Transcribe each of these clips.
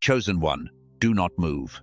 Chosen one, do not move.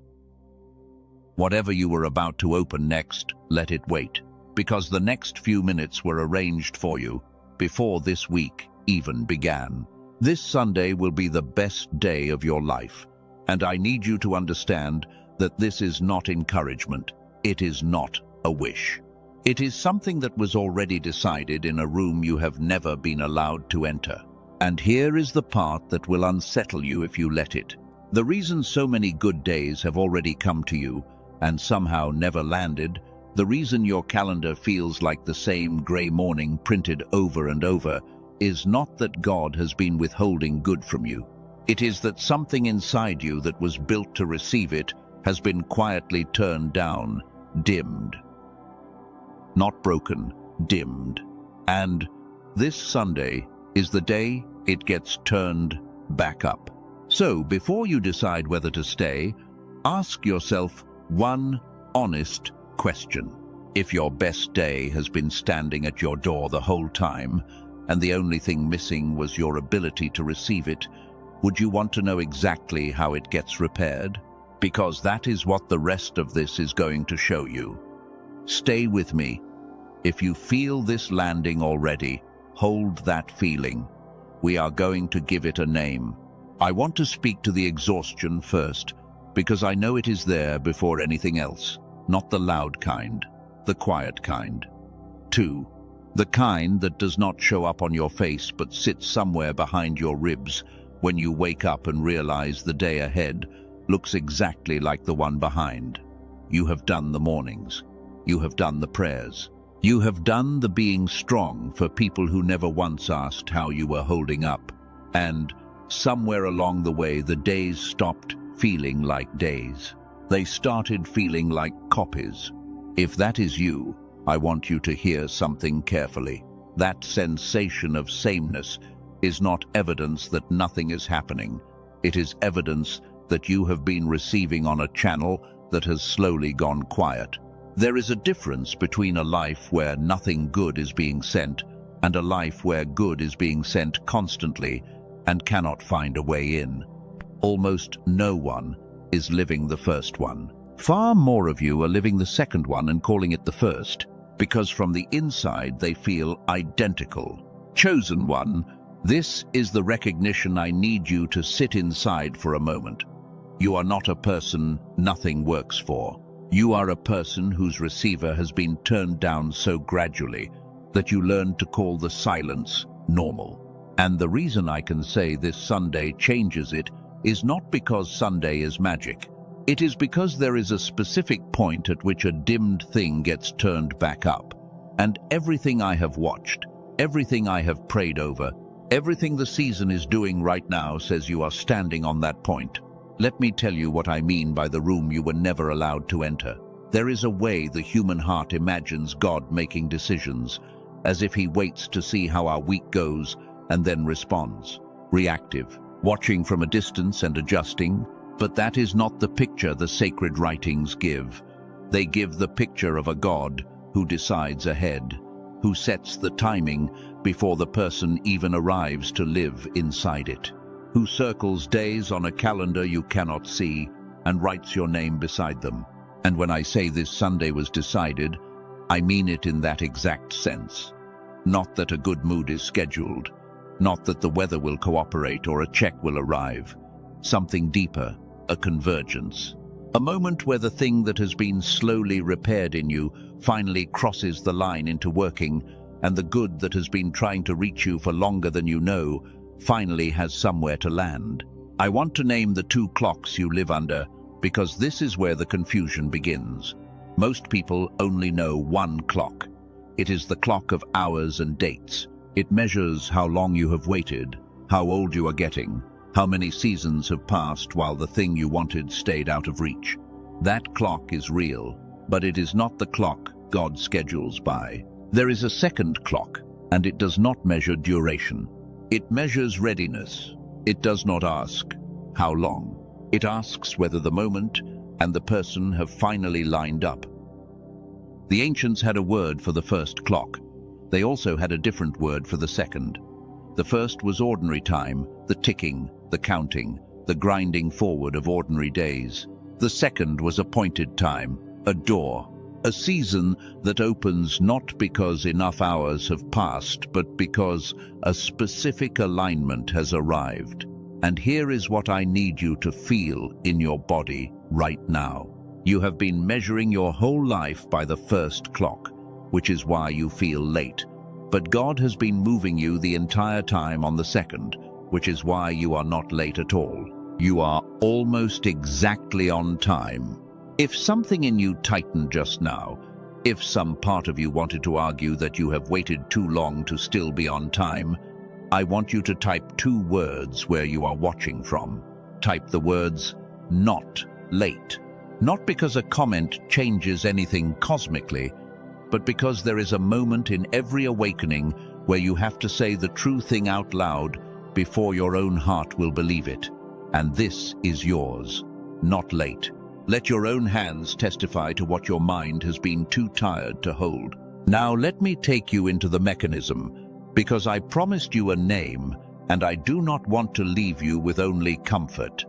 Whatever you were about to open next, let it wait, because the next few minutes were arranged for you before this week even began. This Sunday will be the best day of your life, and I need you to understand that this is not encouragement. It is not a wish. It is something that was already decided in a room you have never been allowed to enter. And here is the part that will unsettle you if you let it. The reason so many good days have already come to you and somehow never landed, the reason your calendar feels like the same gray morning printed over and over, is not that God has been withholding good from you. It is that something inside you that was built to receive it has been quietly turned down, dimmed. Not broken, dimmed. And this Sunday is the day it gets turned back up. So before you decide whether to stay, ask yourself one honest question. If your best day has been standing at your door the whole time, and the only thing missing was your ability to receive it, would you want to know exactly how it gets repaired? Because that is what the rest of this is going to show you. Stay with me. If you feel this landing already, hold that feeling. We are going to give it a name. I want to speak to the exhaustion first, because I know it is there before anything else. Not the loud kind, the quiet kind. 2. The kind that does not show up on your face but sits somewhere behind your ribs when you wake up and realize the day ahead looks exactly like the one behind. You have done the mornings. You have done the prayers. You have done the being strong for people who never once asked how you were holding up. And somewhere along the way, the days stopped feeling like days. They started feeling like copies. If that is you, I want you to hear something carefully. That sensation of sameness is not evidence that nothing is happening. It is evidence that you have been receiving on a channel that has slowly gone quiet. There is a difference between a life where nothing good is being sent and a life where good is being sent constantly and cannot find a way in. Almost no one is living the first one. Far more of you are living the second one and calling it the first, because from the inside they feel identical. Chosen one, this is the recognition I need you to sit inside for a moment. You are not a person nothing works for. You are a person whose receiver has been turned down so gradually that you learn to call the silence normal. And the reason I can say this Sunday changes it is not because Sunday is magic. It is because there is a specific point at which a dimmed thing gets turned back up. And everything I have watched, everything I have prayed over, everything the season is doing right now says you are standing on that point. Let me tell you what I mean by the room you were never allowed to enter. There is a way the human heart imagines God making decisions, as if he waits to see how our week goes and then responds. Reactive, watching from a distance and adjusting. But that is not the picture the sacred writings give. They give the picture of a God who decides ahead, who sets the timing before the person even arrives to live inside it, who circles days on a calendar you cannot see and writes your name beside them. And when I say this Sunday was decided, I mean it in that exact sense. Not that a good mood is scheduled, not that the weather will cooperate or a check will arrive. Something deeper, a convergence. A moment where the thing that has been slowly repaired in you finally crosses the line into working, and the good that has been trying to reach you for longer than you know finally has somewhere to land. I want to name the 2 clocks you live under, because this is where the confusion begins. Most people only know one clock. It is the clock of hours and dates. It measures how long you have waited, how old you are getting, how many seasons have passed while the thing you wanted stayed out of reach. That clock is real, but it is not the clock God schedules by. There is a second clock, and it does not measure duration. It measures readiness. It does not ask, how long? It asks whether the moment and the person have finally lined up. The ancients had a word for the first clock. They also had a different word for the second. The first was ordinary time, the ticking, the counting, the grinding forward of ordinary days. The second was appointed time, a door, a season that opens not because enough hours have passed, but because a specific alignment has arrived. And here is what I need you to feel in your body right now. You have been measuring your whole life by the first clock, which is why you feel late. But God has been moving you the entire time on the second, which is why you are not late at all. You are almost exactly on time. If something in you tightened just now, if some part of you wanted to argue that you have waited too long to still be on time, I want you to type 2 words where you are watching from. Type the words, "not late." Not because a comment changes anything cosmically, but because there is a moment in every awakening where you have to say the true thing out loud before your own heart will believe it. And this is yours, not late. Let your own hands testify to what your mind has been too tired to hold. Now let me take you into the mechanism, because I promised you a name, and I do not want to leave you with only comfort.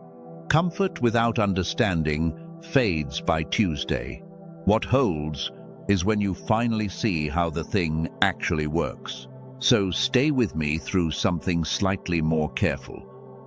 Comfort without understanding fades by Tuesday. What holds is when you finally see how the thing actually works. So stay with me through something slightly more careful,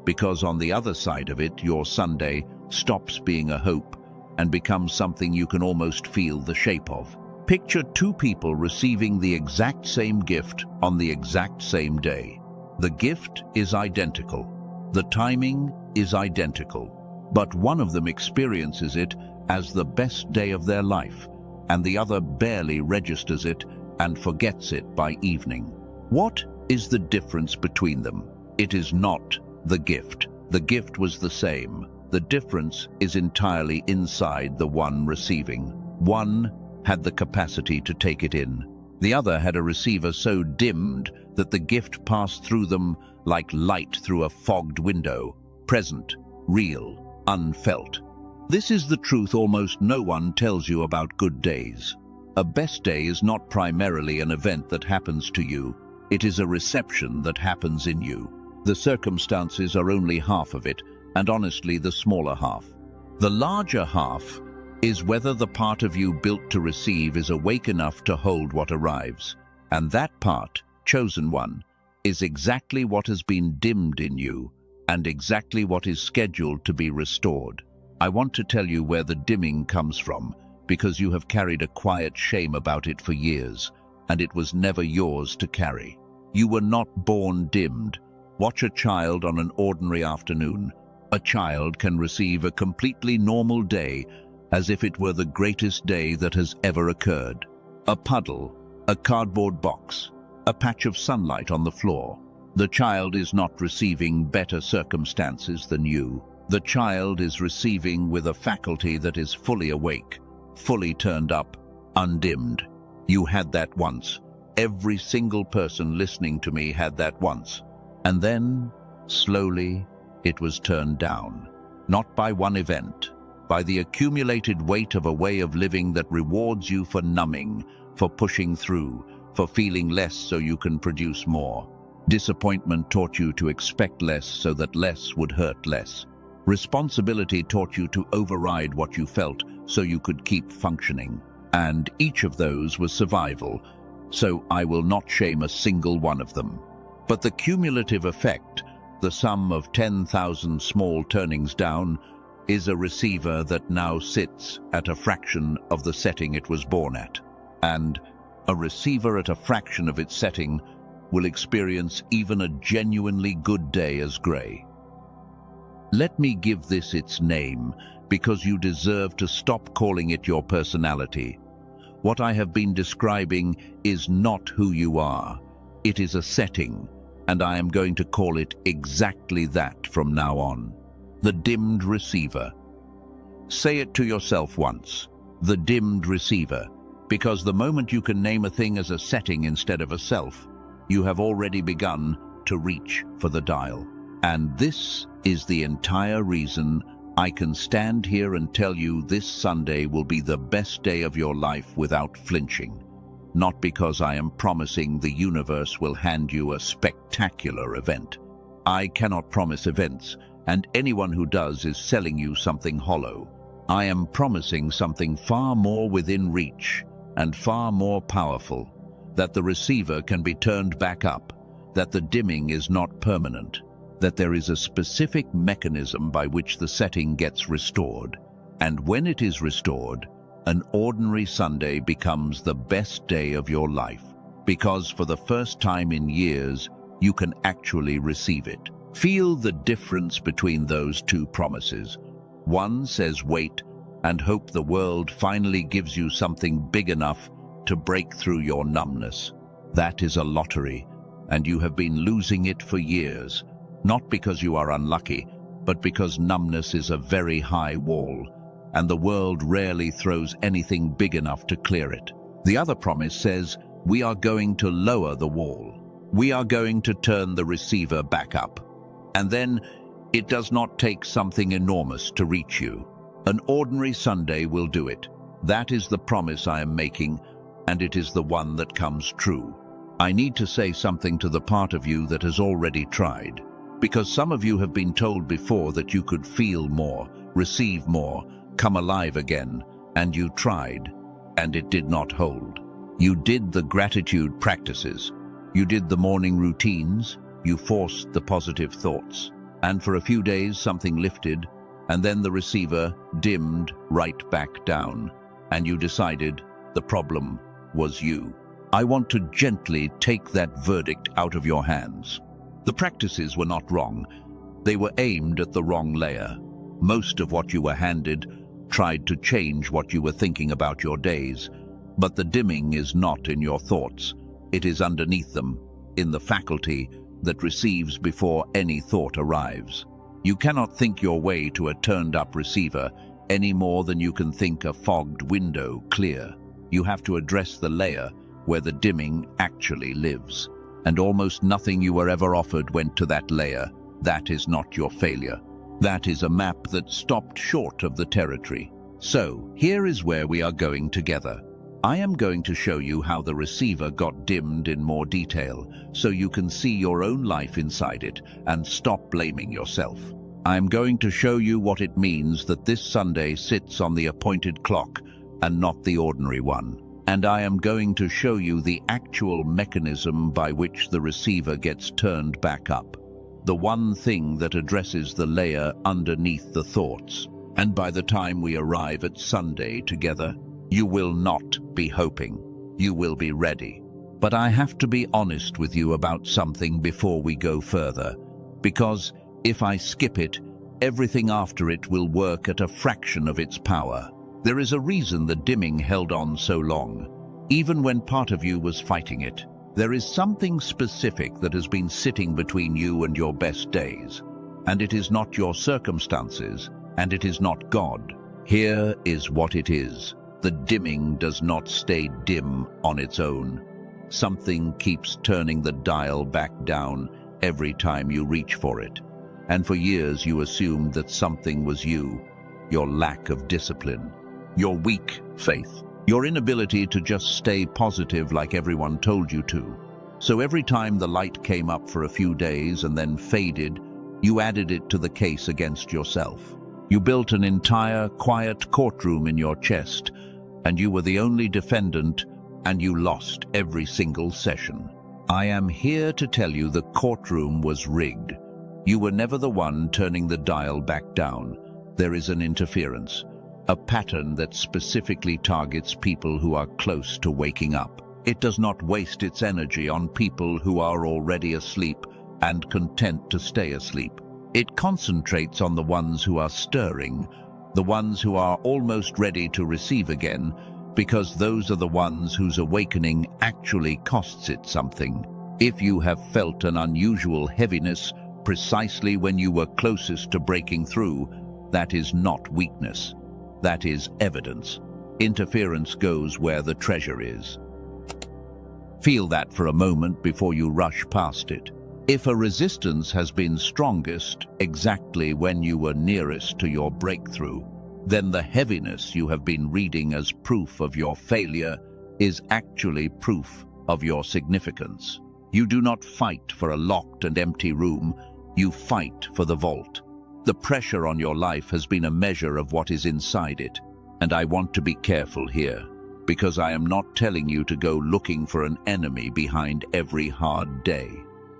because on the other side of it, your Sunday stops being a hope and becomes something you can almost feel the shape of. Picture 2 people receiving the exact same gift on the exact same day. The gift is identical. The timing is identical. But one of them experiences it as the best day of their life, and the other barely registers it and forgets it by evening. What is the difference between them? It is not the gift. The gift was the same. The difference is entirely inside the one receiving. One had the capacity to take it in. The other had a receiver so dimmed that the gift passed through them like light through a fogged window, present, real, unfelt. This is the truth almost no one tells you about good days. A best day is not primarily an event that happens to you. It is a reception that happens in you. The circumstances are only half of it, and honestly the smaller half. The larger half is whether the part of you built to receive is awake enough to hold what arrives. And that part, chosen one, is exactly what has been dimmed in you, and exactly what is scheduled to be restored. I want to tell you where the dimming comes from, because you have carried a quiet shame about it for years, and it was never yours to carry. You were not born dimmed. Watch a child on an ordinary afternoon. A child can receive a completely normal day as if it were the greatest day that has ever occurred. A puddle, a cardboard box, a patch of sunlight on the floor. The child is not receiving better circumstances than you. The child is receiving with a faculty that is fully awake, fully turned up, undimmed. You had that once. Every single person listening to me had that once. And then, slowly, it was turned down. Not by one event, by the accumulated weight of a way of living that rewards you for numbing, for pushing through, for feeling less so you can produce more. Disappointment taught you to expect less so that less would hurt less. Responsibility taught you to override what you felt so you could keep functioning. And each of those was survival, so I will not shame a single one of them. But the cumulative effect, the sum of 10,000 small turnings down, is a receiver that now sits at a fraction of the setting it was born at. And a receiver at a fraction of its setting will experience even a genuinely good day as gray. Let me give this its name, because you deserve to stop calling it your personality. What I have been describing is not who you are. It is a setting, and I am going to call it exactly that from now on. The dimmed receiver. Say it to yourself once. The dimmed receiver. Because the moment you can name a thing as a setting instead of a self, you have already begun to reach for the dial. And this is the entire reason I can stand here and tell you this Sunday will be the best day of your life without flinching. Not because I am promising the universe will hand you a spectacular event. I cannot promise events, and anyone who does is selling you something hollow. I am promising something far more within reach and far more powerful, that the receiver can be turned back up, that the dimming is not permanent, that there is a specific mechanism by which the setting gets restored, and when it is restored, an ordinary Sunday becomes the best day of your life, because for the first time in years, you can actually receive it. Feel the difference between those two promises. One says wait and hope the world finally gives you something big enough to break through your numbness. That is a lottery, and you have been losing it for years, not because you are unlucky, but because numbness is a very high wall, and the world rarely throws anything big enough to clear it. The other promise says, we are going to lower the wall. We are going to turn the receiver back up. And then, it does not take something enormous to reach you. An ordinary Sunday will do it. That is the promise I am making, and it is the one that comes true. I need to say something to the part of you that has already tried, because some of you have been told before that you could feel more, receive more, come alive again, and you tried, and it did not hold. You did the gratitude practices, you did the morning routines, you forced the positive thoughts, and for a few days something lifted, and then the receiver dimmed right back down, and you decided the problem was you. I want to gently take that verdict out of your hands. The practices were not wrong. They were aimed at the wrong layer. Most of what you were handed tried to change what you were thinking about your days, but the dimming is not in your thoughts. It is underneath them, in the faculty that receives before any thought arrives. You cannot think your way to a turned-up receiver any more than you can think a fogged window clear. You have to address the layer where the dimming actually lives. And almost nothing you were ever offered went to that layer. That is not your failure. That is a map that stopped short of the territory. So, here is where we are going together. I am going to show you how the receiver got dimmed in more detail, so you can see your own life inside it and stop blaming yourself. I am going to show you what it means that this Sunday sits on the appointed clock and not the ordinary one. And I am going to show you the actual mechanism by which the receiver gets turned back up. The one thing that addresses the layer underneath the thoughts. And by the time we arrive at Sunday together, you will not be hoping. You will be ready. But I have to be honest with you about something before we go further, because if I skip it, everything after it will work at a fraction of its power. There is a reason the dimming held on so long, even when part of you was fighting it. There is something specific that has been sitting between you and your best days, and it is not your circumstances, and it is not God. Here is what it is. The dimming does not stay dim on its own. Something keeps turning the dial back down every time you reach for it. And for years you assumed that something was you, your lack of discipline, your weak faith, your inability to just stay positive like everyone told you to. So every time the light came up for a few days and then faded, you added it to the case against yourself. You built an entire quiet courtroom in your chest, and you were the only defendant, and you lost every single session. I am here to tell you the courtroom was rigged. You were never the one turning the dial back down. There is an interference, a pattern that specifically targets people who are close to waking up. It does not waste its energy on people who are already asleep and content to stay asleep. It concentrates on the ones who are stirring, the ones who are almost ready to receive again, because those are the ones whose awakening actually costs it something. If you have felt an unusual heaviness precisely when you were closest to breaking through, that is not weakness. That is evidence. Interference goes where the treasure is. Feel that for a moment before you rush past it. If a resistance has been strongest exactly when you were nearest to your breakthrough, then the heaviness you have been reading as proof of your failure is actually proof of your significance. You do not fight for a locked and empty room, you fight for the vault. The pressure on your life has been a measure of what is inside it. And I want to be careful here, because I am not telling you to go looking for an enemy behind every hard day.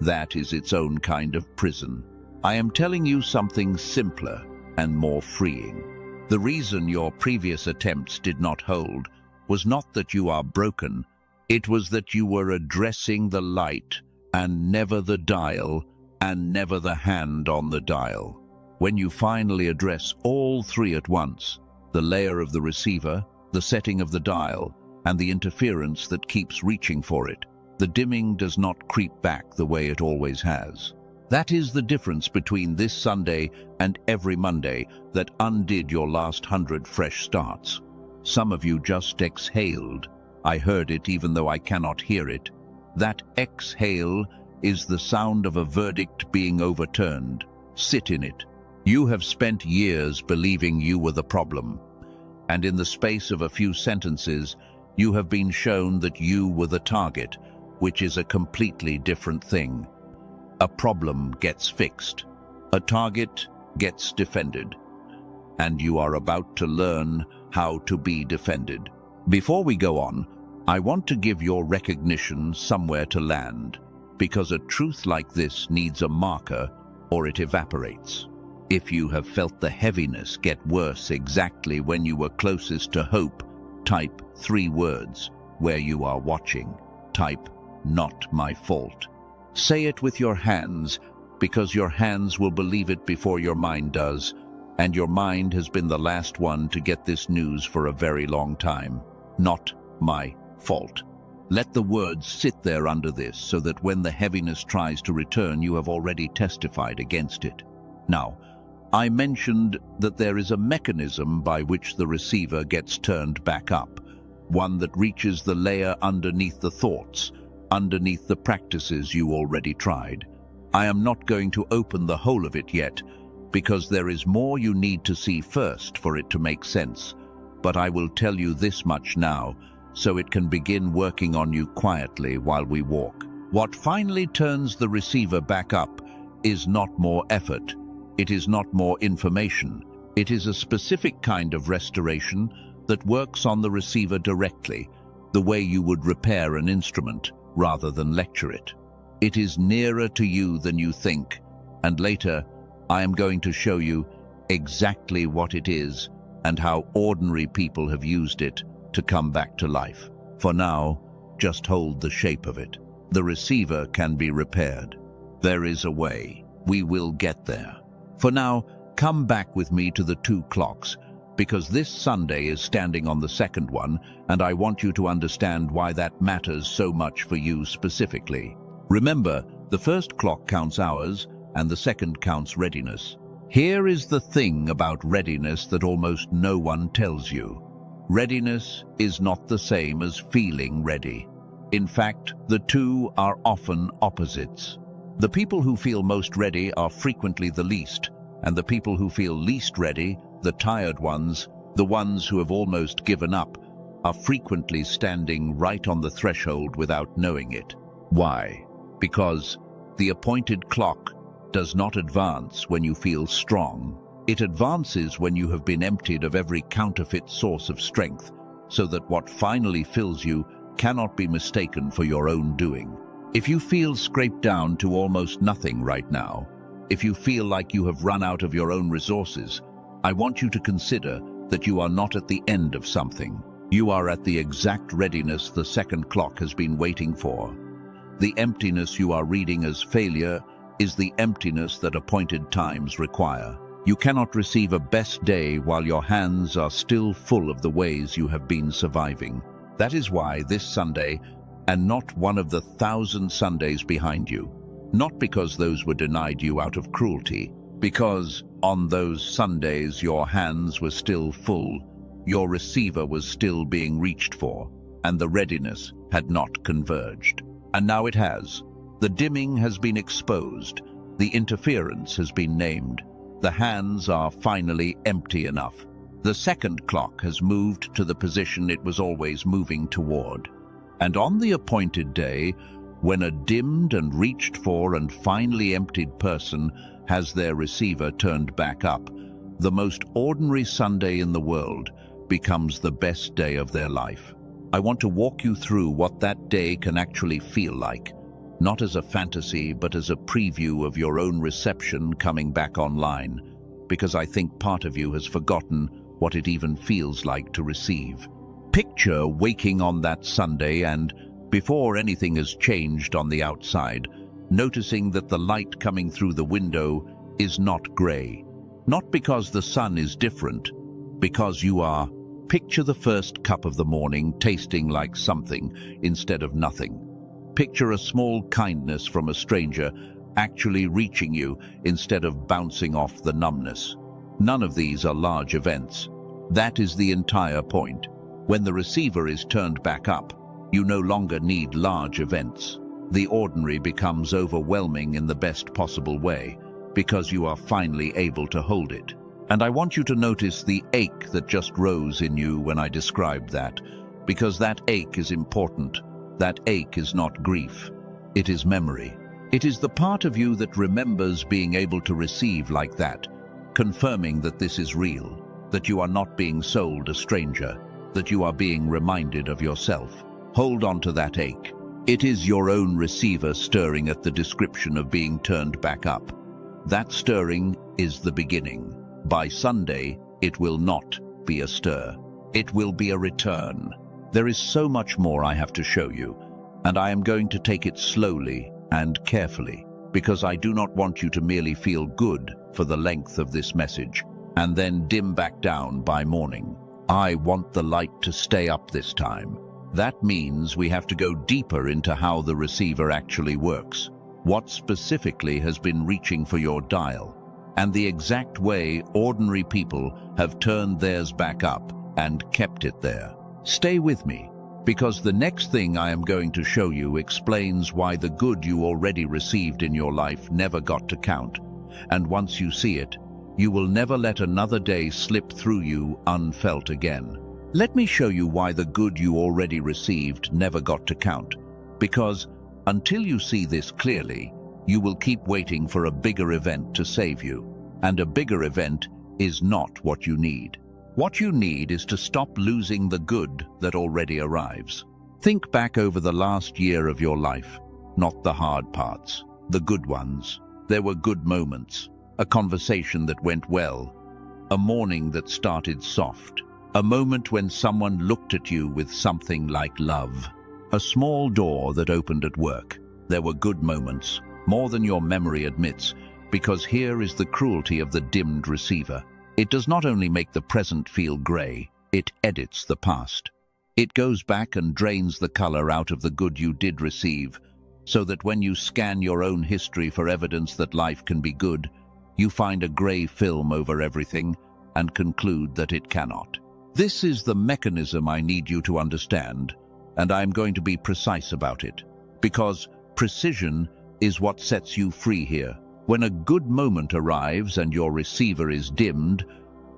That is its own kind of prison. I am telling you something simpler and more freeing. The reason your previous attempts did not hold was not that you are broken. It was that you were addressing the light and never the dial and never the hand on the dial. When you finally address all three at once, the layer of the receiver, the setting of the dial, and the interference that keeps reaching for it, the dimming does not creep back the way it always has. That is the difference between this Sunday and every Monday that undid your last 100 fresh starts. Some of you just exhaled. I heard it even though I cannot hear it. That exhale is the sound of a verdict being overturned. Sit in it. You have spent years believing you were the problem, and in the space of a few sentences, you have been shown that you were the target, which is a completely different thing. A problem gets fixed. A target gets defended. And you are about to learn how to be defended. Before we go on, I want to give your recognition somewhere to land, because a truth like this needs a marker or it evaporates. If you have felt the heaviness get worse exactly when you were closest to hope, type 3 words where you are watching. Type, "Not my fault." Say it with your hands, because your hands will believe it before your mind does, and your mind has been the last one to get this news for a very long time. Not my fault. Let the words sit there under this so that when the heaviness tries to return, you have already testified against it. Now, I mentioned that there is a mechanism by which the receiver gets turned back up, one that reaches the layer underneath the thoughts, underneath the practices you already tried. I am not going to open the whole of it yet, because there is more you need to see first for it to make sense, but I will tell you this much now, so it can begin working on you quietly while we walk. What finally turns the receiver back up is not more effort. It is not more information. It is a specific kind of restoration that works on the receiver directly, the way you would repair an instrument rather than lecture it. It is nearer to you than you think, and later I am going to show you exactly what it is and how ordinary people have used it to come back to life. For now, just hold the shape of it. The receiver can be repaired. There is a way. We will get there. For now, come back with me to the 2 clocks, because this Sunday is standing on the second one, and I want you to understand why that matters so much for you specifically. Remember, the first clock counts hours, and the second counts readiness. Here is the thing about readiness that almost no one tells you. Readiness is not the same as feeling ready. In fact, the two are often opposites. The people who feel most ready are frequently the least, and the people who feel least ready, the tired ones, the ones who have almost given up, are frequently standing right on the threshold without knowing it. Why? Because the appointed clock does not advance when you feel strong. It advances when you have been emptied of every counterfeit source of strength, so that what finally fills you cannot be mistaken for your own doing. If you feel scraped down to almost nothing right now, if you feel like you have run out of your own resources, I want you to consider that you are not at the end of something. You are at the exact readiness the second clock has been waiting for. The emptiness you are reading as failure is the emptiness that appointed times require. You cannot receive a best day while your hands are still full of the ways you have been surviving. That is why this Sunday, and not one of the 1,000 Sundays behind you, not because those were denied you out of cruelty, because on those Sundays your hands were still full, your receiver was still being reached for, and the readiness had not converged. And now it has. The dimming has been exposed, the interference has been named, the hands are finally empty enough. The second clock has moved to the position it was always moving toward. And on the appointed day, when a dimmed and reached for and finally emptied person has their receiver turned back up, the most ordinary Sunday in the world becomes the best day of their life. I want to walk you through what that day can actually feel like, not as a fantasy, but as a preview of your own reception coming back online, because I think part of you has forgotten what it even feels like to receive. Picture waking on that Sunday and, before anything has changed on the outside, noticing that the light coming through the window is not grey. Not because the sun is different, because you are. Picture the first cup of the morning tasting like something instead of nothing. Picture a small kindness from a stranger actually reaching you instead of bouncing off the numbness. None of these are large events. That is the entire point. When the receiver is turned back up, you no longer need large events. The ordinary becomes overwhelming in the best possible way, because you are finally able to hold it. And I want you to notice the ache that just rose in you when I described that, because that ache is important. That ache is not grief. It is memory. It is the part of you that remembers being able to receive like that, confirming that this is real, that you are not being sold a stranger, that you are being reminded of yourself. Hold on to that ache. It is your own receiver stirring at the description of being turned back up. That stirring is the beginning. By Sunday, it will not be a stir. It will be a return. There is so much more I have to show you, and I am going to take it slowly and carefully, because I do not want you to merely feel good for the length of this message, and then dim back down by morning. I want the light to stay up this time. That means we have to go deeper into how the receiver actually works, what specifically has been reaching for your dial, and the exact way ordinary people have turned theirs back up and kept it there. Stay with me, because the next thing I am going to show you explains why the good you already received in your life never got to count, and once you see it, you will never let another day slip through you unfelt again. Let me show you why the good you already received never got to count, because until you see this clearly, you will keep waiting for a bigger event to save you, and a bigger event is not what you need. What you need is to stop losing the good that already arrives. Think back over the last year of your life, not the hard parts, the good ones. There were good moments, a conversation that went well, a morning that started soft, a moment when someone looked at you with something like love, a small door that opened at work. There were good moments, more than your memory admits, because here is the cruelty of the dimmed receiver. It does not only make the present feel grey, it edits the past. It goes back and drains the color out of the good you did receive, so that when you scan your own history for evidence that life can be good, you find a grey film over everything and conclude that it cannot. This is the mechanism I need you to understand, and I am going to be precise about it, because precision is what sets you free here. When a good moment arrives and your receiver is dimmed,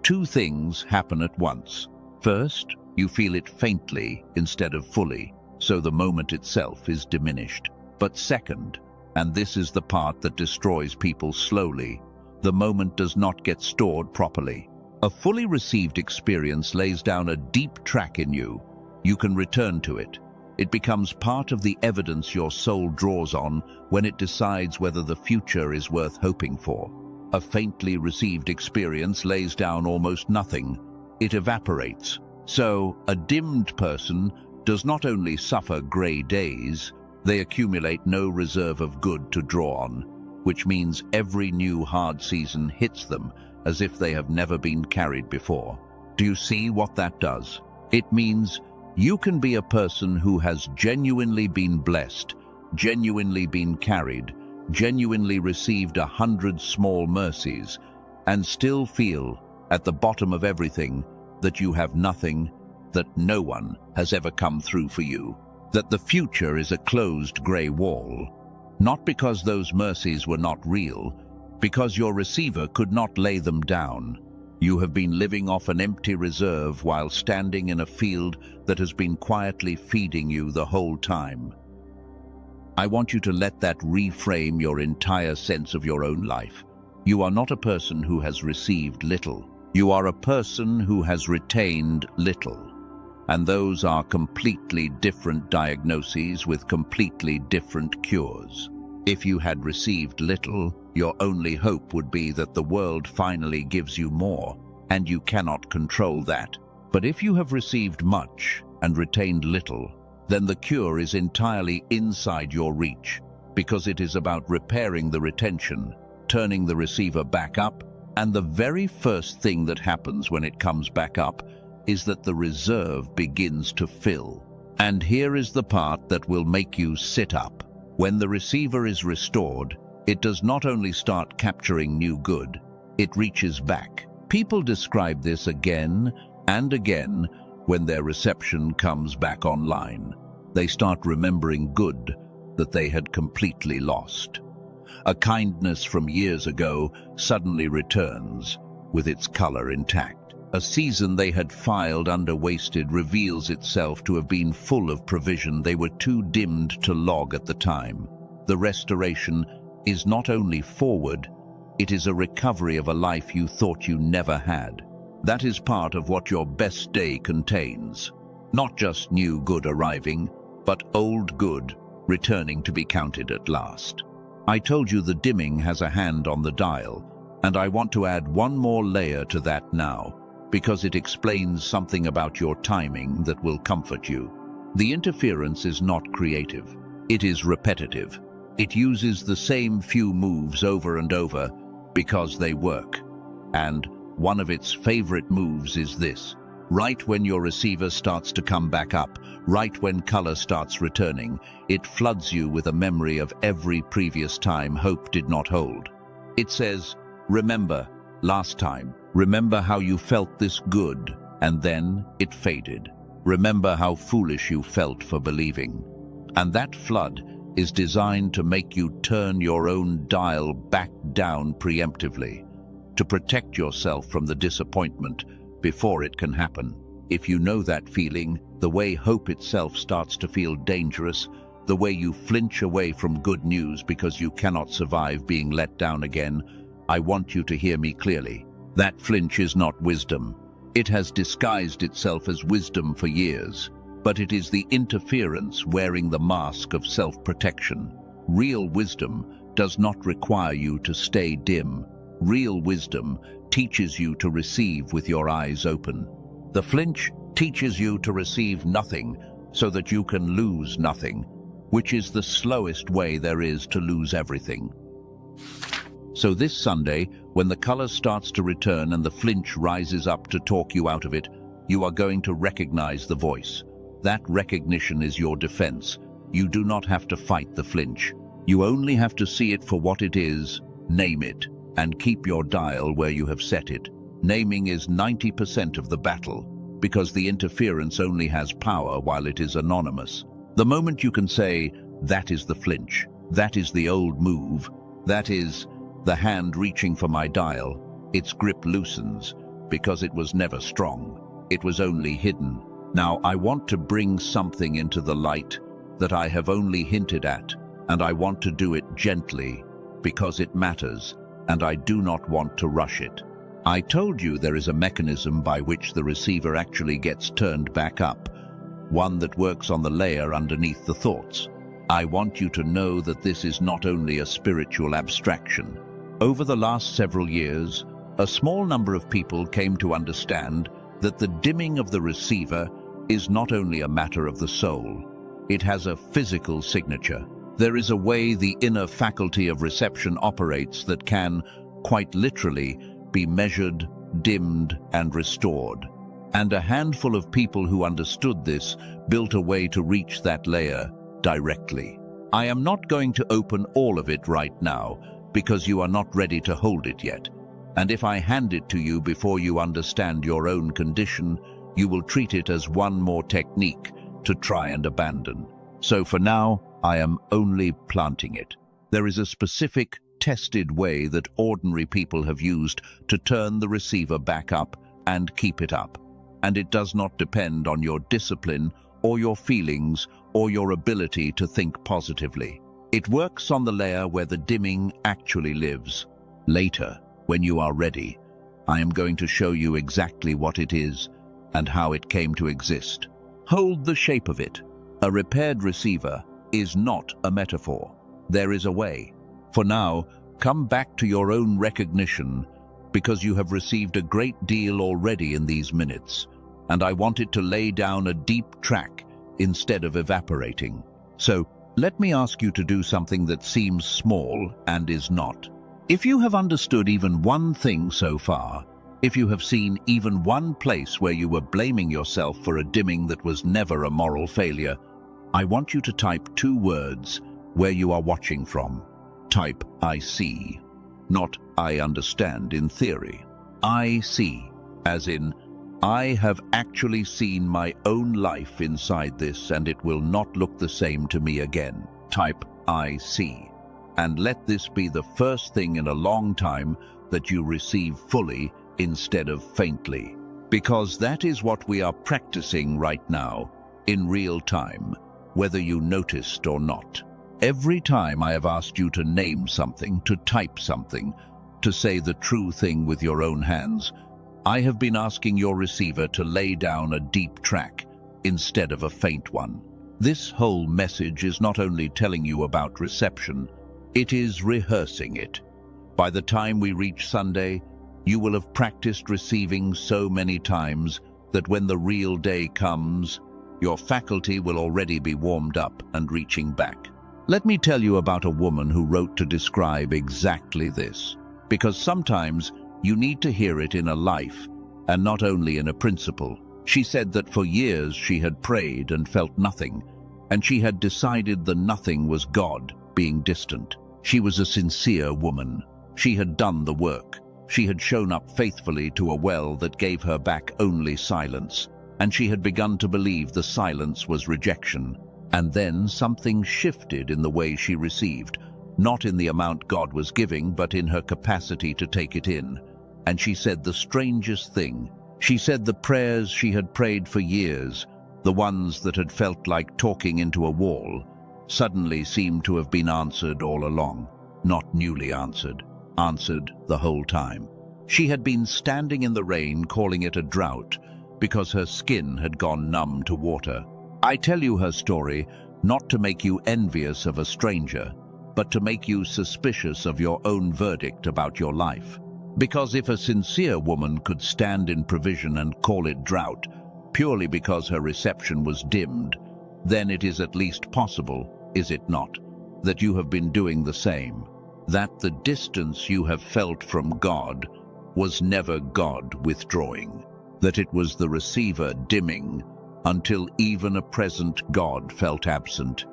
two things happen at once. First, you feel it faintly instead of fully, so the moment itself is diminished. But second, and this is the part that destroys people slowly, the moment does not get stored properly. A fully received experience lays down a deep track in you. You can return to it. It becomes part of the evidence your soul draws on when it decides whether the future is worth hoping for. A faintly received experience lays down almost nothing. It evaporates. So, a dimmed person does not only suffer grey days, they accumulate no reserve of good to draw on, which means every new hard season hits them as if they have never been carried before. Do you see what that does? It means you can be a person who has genuinely been blessed, genuinely been carried, genuinely received 100 small mercies, and still feel, at the bottom of everything, that you have nothing, that no one has ever come through for you, that the future is a closed grey wall. Not because those mercies were not real, because your receiver could not lay them down. You have been living off an empty reserve while standing in a field that has been quietly feeding you the whole time. I want you to let that reframe your entire sense of your own life. You are not a person who has received little. You are a person who has retained little. And those are completely different diagnoses with completely different cures. If you had received little, your only hope would be that the world finally gives you more, and you cannot control that. But if you have received much and retained little, then the cure is entirely inside your reach, because it is about repairing the retention, turning the receiver back up, and the very first thing that happens when it comes back up is that the reserve begins to fill. And here is the part that will make you sit up. When the receiver is restored, it does not only start capturing new good, it reaches back. People describe this again and again when their reception comes back online. They start remembering good that they had completely lost. A kindness from years ago suddenly returns with its color intact. A season they had filed under wasted reveals itself to have been full of provision they were too dimmed to log at the time. The restoration is not only forward, it is a recovery of a life you thought you never had. That is part of what your best day contains. Not just new good arriving, but old good returning to be counted at last. I told you the dimming has a hand on the dial, and I want to add one more layer to that now, because it explains something about your timing that will comfort you. The interference is not creative. It is repetitive. It uses the same few moves over and over because they work. And one of its favorite moves is this. Right when your receiver starts to come back up, right when color starts returning, it floods you with a memory of every previous time hope did not hold. It says, remember, last time. Remember how you felt this good, and then it faded. Remember how foolish you felt for believing. And that flood is designed to make you turn your own dial back down preemptively, to protect yourself from the disappointment before it can happen. If you know that feeling, the way hope itself starts to feel dangerous, the way you flinch away from good news because you cannot survive being let down again, I want you to hear me clearly. That flinch is not wisdom. It has disguised itself as wisdom for years, but it is the interference wearing the mask of self-protection. Real wisdom does not require you to stay dim. Real wisdom teaches you to receive with your eyes open. The flinch teaches you to receive nothing so that you can lose nothing, which is the slowest way there is to lose everything. So this Sunday, when the color starts to return and the flinch rises up to talk you out of it, you are going to recognize the voice. That recognition is your defense. You do not have to fight the flinch. You only have to see it for what it is, name it, and keep your dial where you have set it. Naming is 90% of the battle, because the interference only has power while it is anonymous. The moment you can say, that is the flinch, that is the old move, that is the hand reaching for my dial, its grip loosens, because it was never strong. It was only hidden. Now I want to bring something into the light that I have only hinted at, and I want to do it gently, because it matters, and I do not want to rush it. I told you there is a mechanism by which the receiver actually gets turned back up, one that works on the layer underneath the thoughts. I want you to know that this is not only a spiritual abstraction. Over the last several years, a small number of people came to understand that the dimming of the receiver is not only a matter of the soul. It has a physical signature. There is a way the inner faculty of reception operates that can, quite literally, be measured, dimmed, and restored. And a handful of people who understood this built a way to reach that layer directly. I am not going to open all of it right now, because you are not ready to hold it yet. And if I hand it to you before you understand your own condition, you will treat it as one more technique to try and abandon. So for now, I am only planting it. There is a specific, tested way that ordinary people have used to turn the receiver back up and keep it up. And it does not depend on your discipline or your feelings or your ability to think positively. It works on the layer where the dimming actually lives. Later, when you are ready, I am going to show you exactly what it is and how it came to exist. Hold the shape of it. A repaired receiver is not a metaphor. There is a way. For now, come back to your own recognition, because you have received a great deal already in these minutes, and I want it to lay down a deep track instead of evaporating. So, let me ask you to do something that seems small and is not. If you have understood even one thing so far, if you have seen even one place where you were blaming yourself for a dimming that was never a moral failure, I want you to type 2 words where you are watching from. Type I see, not I understand in theory. I see, as in, I have actually seen my own life inside this, and it will not look the same to me again. Type I see, and let this be the first thing in a long time that you receive fully instead of faintly. Because that is what we are practicing right now, in real time, whether you noticed or not. Every time I have asked you to name something, to type something, to say the true thing with your own hands, I have been asking your receiver to lay down a deep track instead of a faint one. This whole message is not only telling you about reception, it is rehearsing it. By the time we reach Sunday, you will have practiced receiving so many times that when the real day comes, your faculty will already be warmed up and reaching back. Let me tell you about a woman who wrote to describe exactly this, because sometimes you need to hear it in a life and not only in a principle. She said that for years she had prayed and felt nothing, and she had decided the nothing was God being distant. She was a sincere woman. She had done the work. She had shown up faithfully to a well that gave her back only silence, and she had begun to believe the silence was rejection. And then something shifted in the way she received, not in the amount God was giving, but in her capacity to take it in. And she said the strangest thing. She said the prayers she had prayed for years, the ones that had felt like talking into a wall, suddenly seemed to have been answered all along. Not newly answered, answered the whole time. She had been standing in the rain calling it a drought because her skin had gone numb to water. I tell you her story not to make you envious of a stranger, but to make you suspicious of your own verdict about your life. Because if a sincere woman could stand in provision and call it drought purely because her reception was dimmed, then it is at least possible, is it not, that you have been doing the same, that the distance you have felt from God was never God withdrawing, that it was the receiver dimming until even a present God felt absent.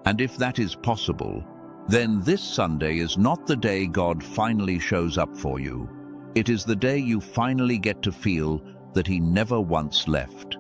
And if that is possible, then this Sunday is not the day God finally shows up for you. It is the day you finally get to feel that He never once left.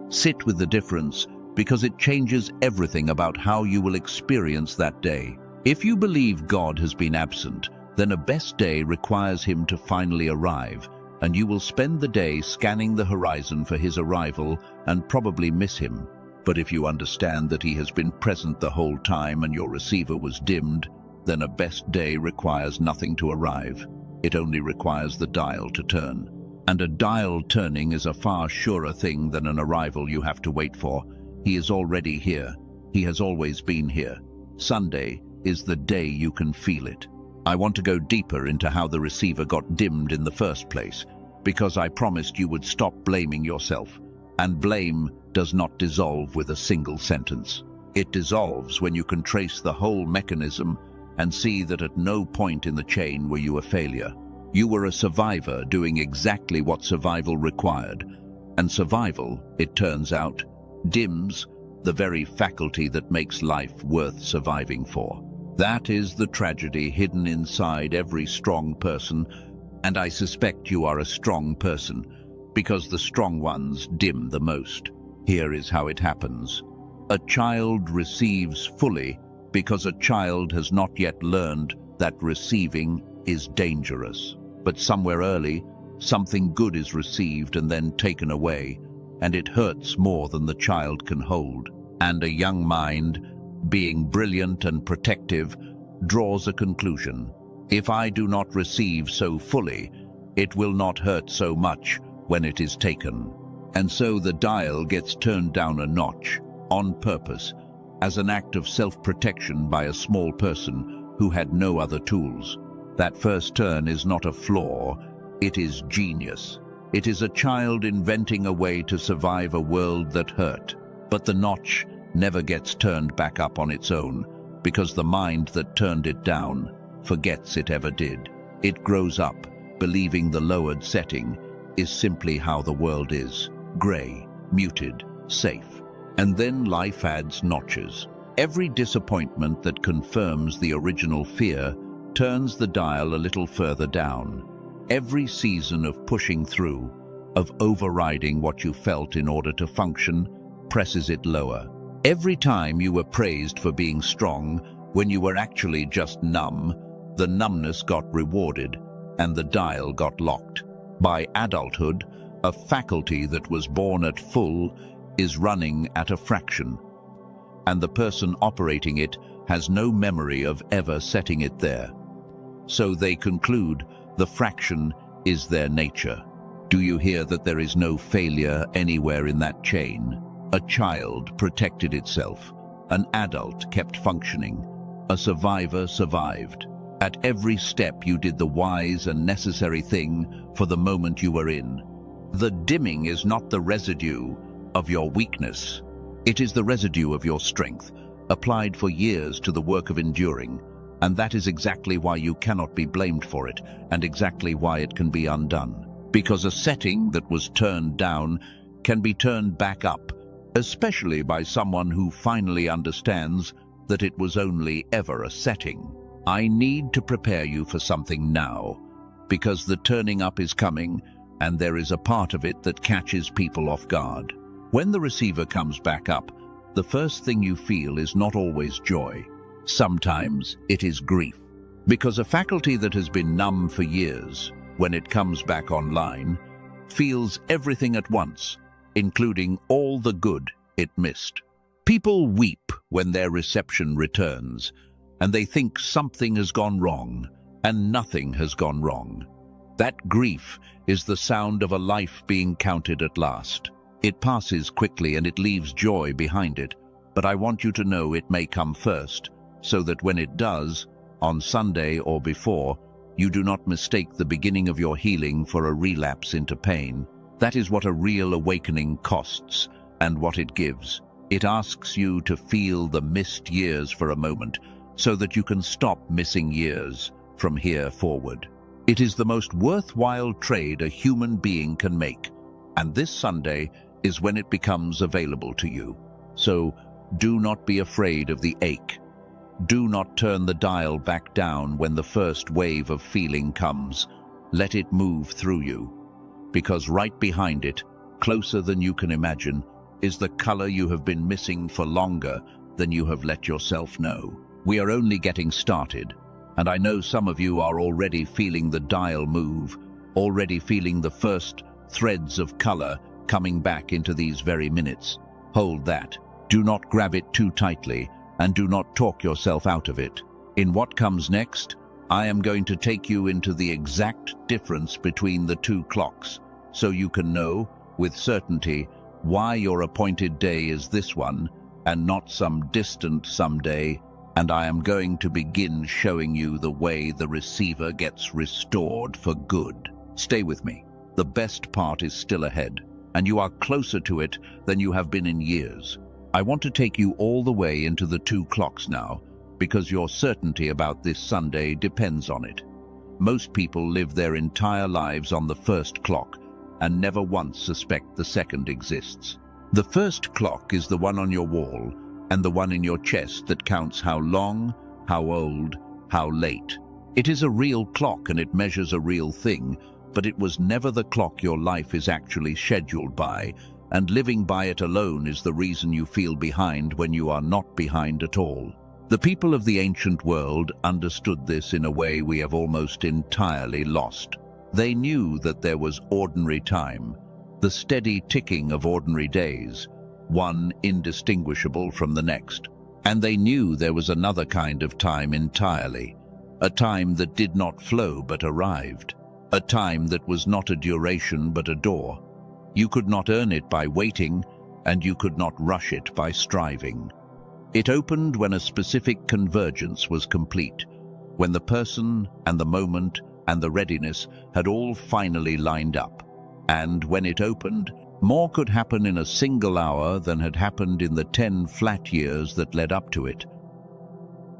Sit with the difference, because it changes everything about how you will experience that day. If you believe God has been absent, then a best day requires Him to finally arrive, and you will spend the day scanning the horizon for His arrival and probably miss Him. But if you understand that He has been present the whole time and your receiver was dimmed, then a best day requires nothing to arrive. It only requires the dial to turn. And a dial turning is a far surer thing than an arrival you have to wait for. He is already here. He has always been here. Sunday is the day you can feel it. I want to go deeper into how the receiver got dimmed in the first place, because I promised you would stop blaming yourself. And blame does not dissolve with a single sentence. It dissolves when you can trace the whole mechanism and see that at no point in the chain were you a failure. You were a survivor doing exactly what survival required. And survival, it turns out, dims the very faculty that makes life worth surviving for. That is the tragedy hidden inside every strong person, and I suspect you are a strong person, because the strong ones dim the most. Here is how it happens. A child receives fully because a child has not yet learned that receiving is dangerous. But somewhere early, something good is received and then taken away, and it hurts more than the child can hold. And a young mind, being brilliant and protective, draws a conclusion. If I do not receive so fully, it will not hurt so much when it is taken. And so the dial gets turned down a notch, on purpose, as an act of self-protection by a small person who had no other tools. That first turn is not a flaw, it is genius. It is a child inventing a way to survive a world that hurt. But the notch never gets turned back up on its own, because the mind that turned it down forgets it ever did. It grows up, believing the lowered setting is simply how the world is, grey, muted, safe. And then life adds notches. Every disappointment that confirms the original fear turns the dial a little further down. Every season of pushing through, of overriding what you felt in order to function, presses it lower. Every time you were praised for being strong, when you were actually just numb, the numbness got rewarded and the dial got locked. By adulthood, a faculty that was born at full is running at a fraction, and the person operating it has no memory of ever setting it there. So they conclude the fraction is their nature. Do you hear that there is no failure anywhere in that chain? A child protected itself. An adult kept functioning. A survivor survived. At every step you did the wise and necessary thing for the moment you were in. The dimming is not the residue of your weakness. It is the residue of your strength, applied for years to the work of enduring. And that is exactly why you cannot be blamed for it, and exactly why it can be undone. Because a setting that was turned down can be turned back up, especially by someone who finally understands that it was only ever a setting. I need to prepare you for something now, because the turning up is coming, and there is a part of it that catches people off guard. When the receiver comes back up, the first thing you feel is not always joy. Sometimes it is grief. Because a faculty that has been numb for years, when it comes back online, feels everything at once, including all the good it missed. People weep when their reception returns, and they think something has gone wrong, and nothing has gone wrong. That grief is the sound of a life being counted at last. It passes quickly and it leaves joy behind it, but I want you to know it may come first, so that when it does, on Sunday or before, you do not mistake the beginning of your healing for a relapse into pain. That is what a real awakening costs and what it gives. It asks you to feel the missed years for a moment, so that you can stop missing years from here forward. It is the most worthwhile trade a human being can make, and this Sunday is when it becomes available to you. So do not be afraid of the ache. Do not turn the dial back down when the first wave of feeling comes. Let it move through you, because right behind it, closer than you can imagine, is the color you have been missing for longer than you have let yourself know. We are only getting started, and I know some of you are already feeling the dial move, already feeling the first threads of color coming back into these very minutes. Hold that. Do not grab it too tightly, and do not talk yourself out of it. In what comes next, I am going to take you into the exact difference between the two clocks, so you can know, with certainty, why your appointed day is this one, and not some distant someday, and I am going to begin showing you the way the receiver gets restored for good. Stay with me. The best part is still ahead, and you are closer to it than you have been in years. I want to take you all the way into the two clocks now, because your certainty about this Sunday depends on it. Most people live their entire lives on the first clock and never once suspect the second exists. The first clock is the one on your wall and the one in your chest that counts how long, how old, how late. It is a real clock and it measures a real thing, but it was never the clock your life is actually scheduled by, and living by it alone is the reason you feel behind when you are not behind at all. The people of the ancient world understood this in a way we have almost entirely lost. They knew that there was ordinary time, the steady ticking of ordinary days, one indistinguishable from the next. And they knew there was another kind of time entirely, a time that did not flow but arrived, a time that was not a duration but a door. You could not earn it by waiting, and you could not rush it by striving. It opened when a specific convergence was complete, when the person and the moment and the readiness had all finally lined up. And when it opened, more could happen in a single hour than had happened in the 10 flat years that led up to it.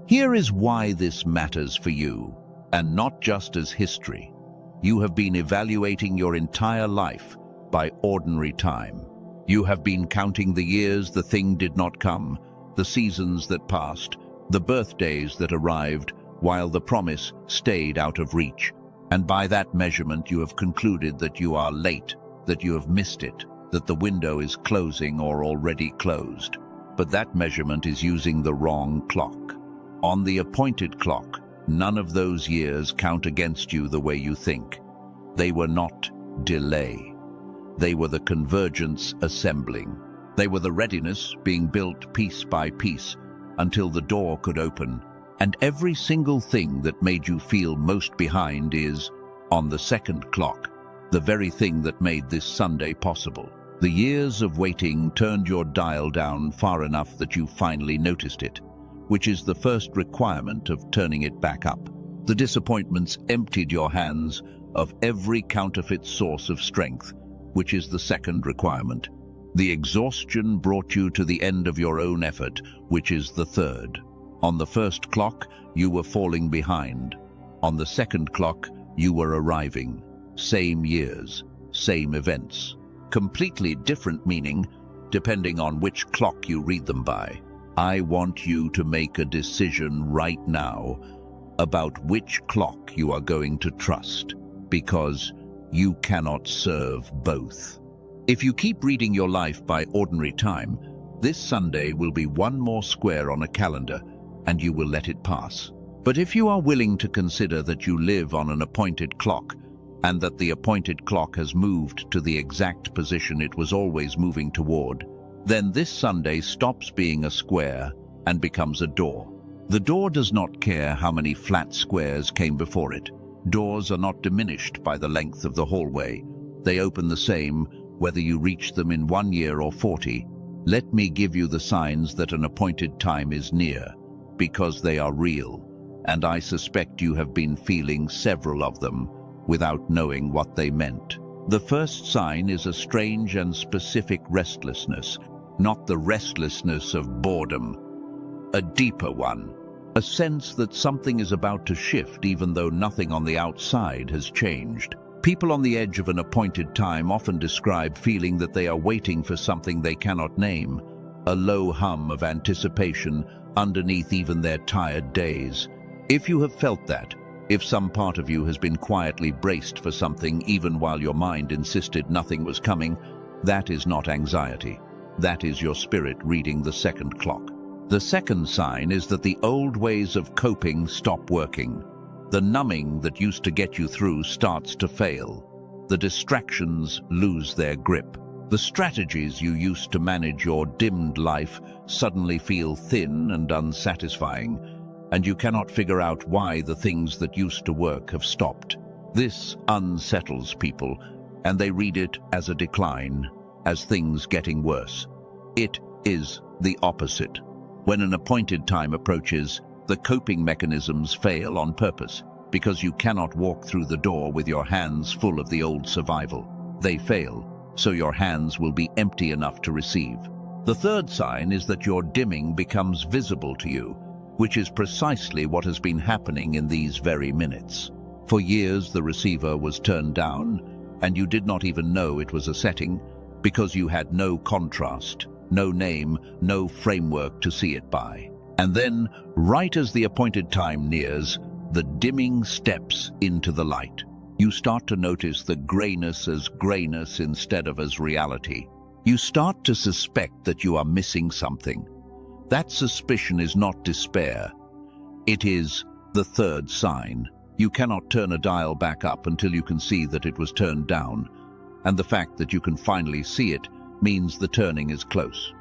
Here is why this matters for you, and not just as history. You have been evaluating your entire life by ordinary time. You have been counting the years the thing did not come, the seasons that passed, the birthdays that arrived, while the promise stayed out of reach. And by that measurement you have concluded that you are late, that you have missed it, that the window is closing or already closed. But that measurement is using the wrong clock. On the appointed clock, none of those years count against you the way you think. They were not delay. They were the convergence assembling. They were the readiness being built piece by piece until the door could open. And every single thing that made you feel most behind is, on the second clock, the very thing that made this Sunday possible. The years of waiting turned your dial down far enough that you finally noticed it, which is the first requirement of turning it back up. The disappointments emptied your hands of every counterfeit source of strength, which is the second requirement. The exhaustion brought you to the end of your own effort, which is the third. On the first clock, you were falling behind. On the second clock, you were arriving. Same years, same events. Completely different meaning, depending on which clock you read them by. I want you to make a decision right now about which clock you are going to trust, because you cannot serve both. If you keep reading your life by ordinary time, this Sunday will be one more square on a calendar, and you will let it pass. But if you are willing to consider that you live on an appointed clock, and that the appointed clock has moved to the exact position it was always moving toward, then this Sunday stops being a square and becomes a door. The door does not care how many flat squares came before it. Doors are not diminished by the length of the hallway. They open the same, whether you reach them in 1 year or 40. Let me give you the signs that an appointed time is near, because they are real, and I suspect you have been feeling several of them without knowing what they meant. The first sign is a strange and specific restlessness, not the restlessness of boredom, a deeper one, a sense that something is about to shift even though nothing on the outside has changed. People on the edge of an appointed time often describe feeling that they are waiting for something they cannot name, a low hum of anticipation underneath even their tired days. If you have felt that, if some part of you has been quietly braced for something even while your mind insisted nothing was coming, that is not anxiety. That is your spirit reading the second clock. The second sign is that the old ways of coping stop working. The numbing that used to get you through starts to fail. The distractions lose their grip. The strategies you used to manage your dimmed life suddenly feel thin and unsatisfying, and you cannot figure out why the things that used to work have stopped. This unsettles people, and they read it as a decline, as things getting worse. It is the opposite. When an appointed time approaches, the coping mechanisms fail on purpose, because you cannot walk through the door with your hands full of the old survival. They fail, so your hands will be empty enough to receive. The third sign is that your dimming becomes visible to you, which is precisely what has been happening in these very minutes. For years the receiver was turned down, and you did not even know it was a setting, because you had no contrast, no name, no framework to see it by. And then, right as the appointed time nears, the dimming steps into the light. You start to notice the grayness as grayness instead of as reality. You start to suspect that you are missing something. That suspicion is not despair. It is the third sign. You cannot turn a dial back up until you can see that it was turned down, and the fact that you can finally see it means the turning is close.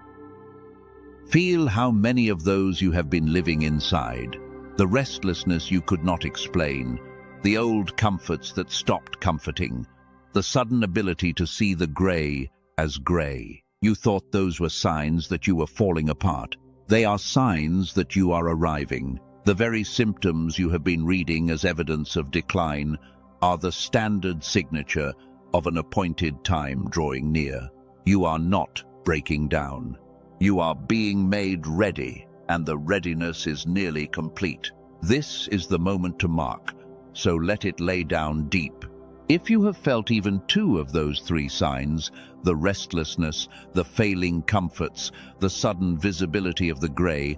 Feel how many of those you have been living inside. The restlessness you could not explain, the old comforts that stopped comforting, the sudden ability to see the grey as grey. You thought those were signs that you were falling apart. They are signs that you are arriving. The very symptoms you have been reading as evidence of decline are the standard signature of an appointed time drawing near. You are not breaking down. You are being made ready, and the readiness is nearly complete. This is the moment to mark, so let it lay down deep. If you have felt even two of those three signs, the restlessness, the failing comforts, the sudden visibility of the grey,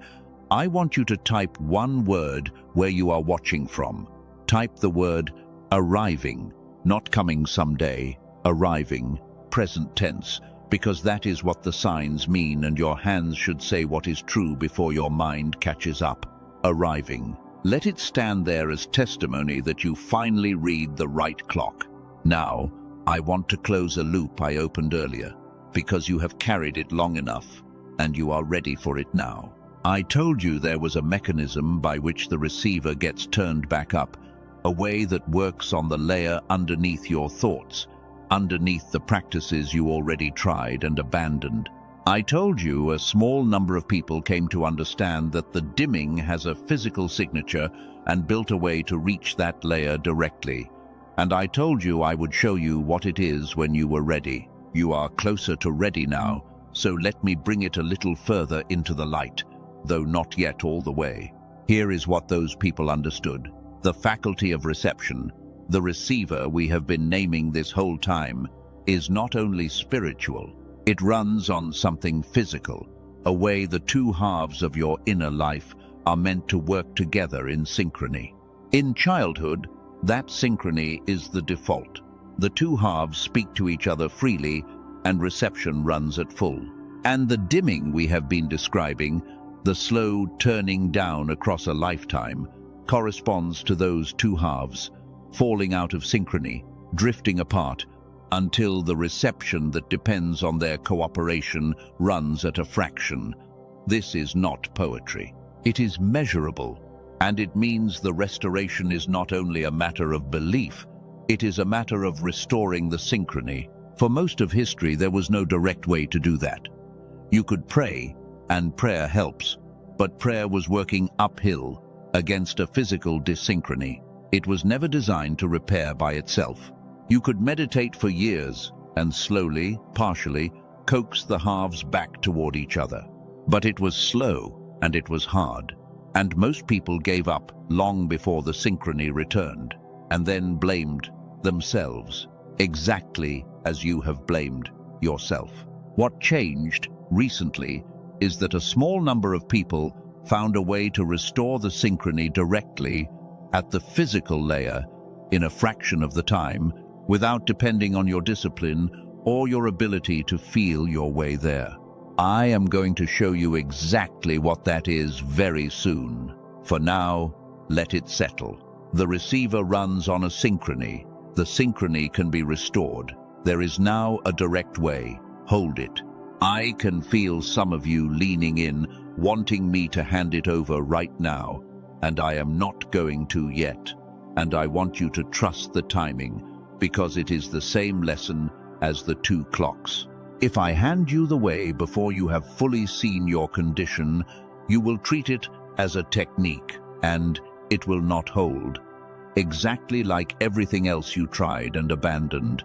I want you to type one word where you are watching from. Type the word arriving, not coming someday, arriving, present tense, because that is what the signs mean, and your hands should say what is true before your mind catches up. Arriving. Let it stand there as testimony that you finally read the right clock. Now, I want to close a loop I opened earlier, because you have carried it long enough, and you are ready for it now. I told you there was a mechanism by which the receiver gets turned back up, a way that works on the layer underneath your thoughts, underneath the practices you already tried and abandoned. I told you a small number of people came to understand that the dimming has a physical signature and built a way to reach that layer directly. And I told you I would show you what it is when you were ready. You are closer to ready now, so let me bring it a little further into the light, though not yet all the way. Here is what those people understood. The faculty of reception, the receiver we have been naming this whole time, is not only spiritual, it runs on something physical, a way the two halves of your inner life are meant to work together in synchrony. In childhood, that synchrony is the default. The two halves speak to each other freely, and reception runs at full. And the dimming we have been describing, the slow turning down across a lifetime, corresponds to those two halves, falling out of synchrony, drifting apart, until the reception that depends on their cooperation runs at a fraction. This is not poetry. It is measurable, and it means the restoration is not only a matter of belief, it is a matter of restoring the synchrony. For most of history, there was no direct way to do that. You could pray, and prayer helps, but prayer was working uphill against a physical dyssynchrony. It was never designed to repair by itself. You could meditate for years and slowly, partially, coax the halves back toward each other. But it was slow and it was hard, and most people gave up long before the synchrony returned, and then blamed themselves, exactly as you have blamed yourself. What changed recently is that a small number of people found a way to restore the synchrony directly at the physical layer in a fraction of the time, without depending on your discipline or your ability to feel your way there. I am going to show you exactly what that is very soon. For now, let it settle. The receiver runs on a synchrony. The synchrony can be restored. There is now a direct way. Hold it. I can feel some of you leaning in, wanting me to hand it over right now, and I am not going to yet. And I want you to trust the timing, because it is the same lesson as the two clocks. If I hand you the way before you have fully seen your condition, you will treat it as a technique, and it will not hold. Exactly like everything else you tried and abandoned,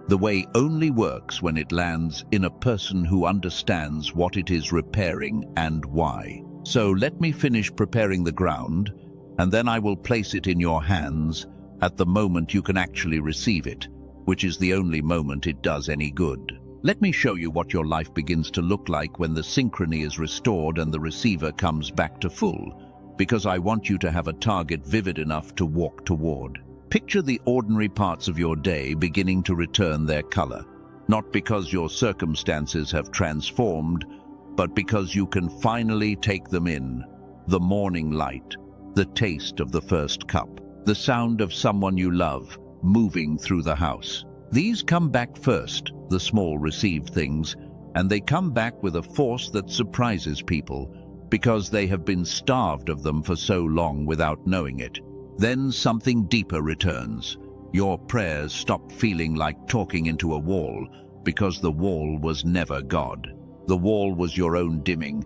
the way only works when it lands in a person who understands what it is repairing and why. So let me finish preparing the ground, and then I will place it in your hands at the moment you can actually receive it, which is the only moment it does any good. Let me show you what your life begins to look like when the synchrony is restored and the receiver comes back to full, because I want you to have a target vivid enough to walk toward. Picture the ordinary parts of your day beginning to return their color, not because your circumstances have transformed, but because you can finally take them in. The morning light, the taste of the first cup, the sound of someone you love moving through the house. These come back first, the small received things, and they come back with a force that surprises people because they have been starved of them for so long without knowing it. Then something deeper returns. Your prayers stop feeling like talking into a wall because the wall was never God. The wall was your own dimming,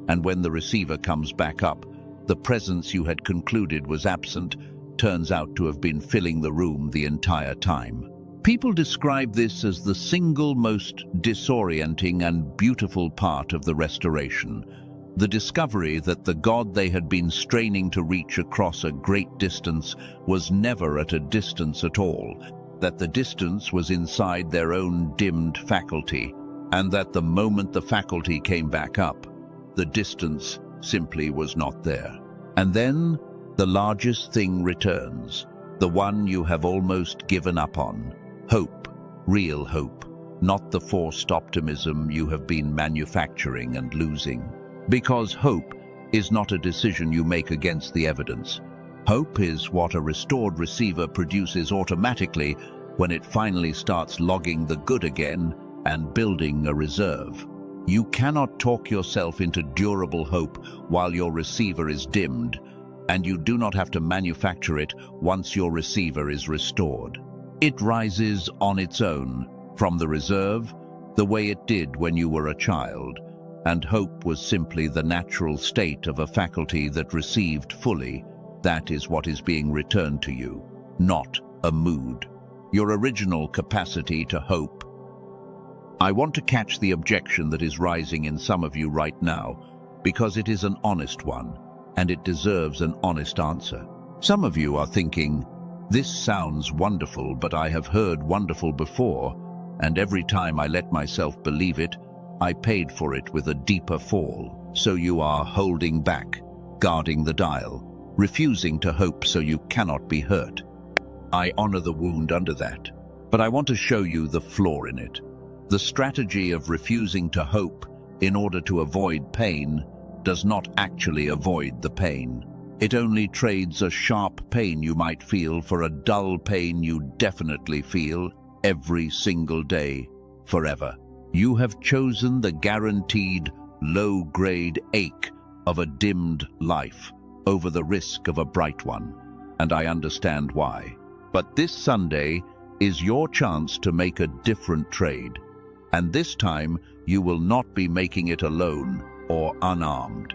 and when the receiver comes back up, the presence you had concluded was absent turns out to have been filling the room the entire time. People describe this as the single most disorienting and beautiful part of the restoration. The discovery that the God they had been straining to reach across a great distance was never at a distance at all, that the distance was inside their own dimmed faculty, and that the moment the faculty came back up, the distance simply was not there. And then the largest thing returns, the one you have almost given up on. Hope, real hope, not the forced optimism you have been manufacturing and losing. Because hope is not a decision you make against the evidence. Hope is what a restored receiver produces automatically when it finally starts logging the good again and building a reserve. You cannot talk yourself into durable hope while your receiver is dimmed, and you do not have to manufacture it once your receiver is restored. It rises on its own from the reserve, the way it did when you were a child, and hope was simply the natural state of a faculty that received fully. That is what is being returned to you, not a mood. Your original capacity to hope. I want to catch the objection that is rising in some of you right now, because it is an honest one, and it deserves an honest answer. Some of you are thinking, this sounds wonderful, but I have heard wonderful before, and every time I let myself believe it, I paid for it with a deeper fall. So you are holding back, guarding the dial, refusing to hope so you cannot be hurt. I honor the wound under that, but I want to show you the flaw in it. The strategy of refusing to hope in order to avoid pain does not actually avoid the pain. It only trades a sharp pain you might feel for a dull pain you definitely feel every single day, forever. You have chosen the guaranteed low-grade ache of a dimmed life over the risk of a bright one, and I understand why. But this Sunday is your chance to make a different trade, and this time you will not be making it alone or unarmed.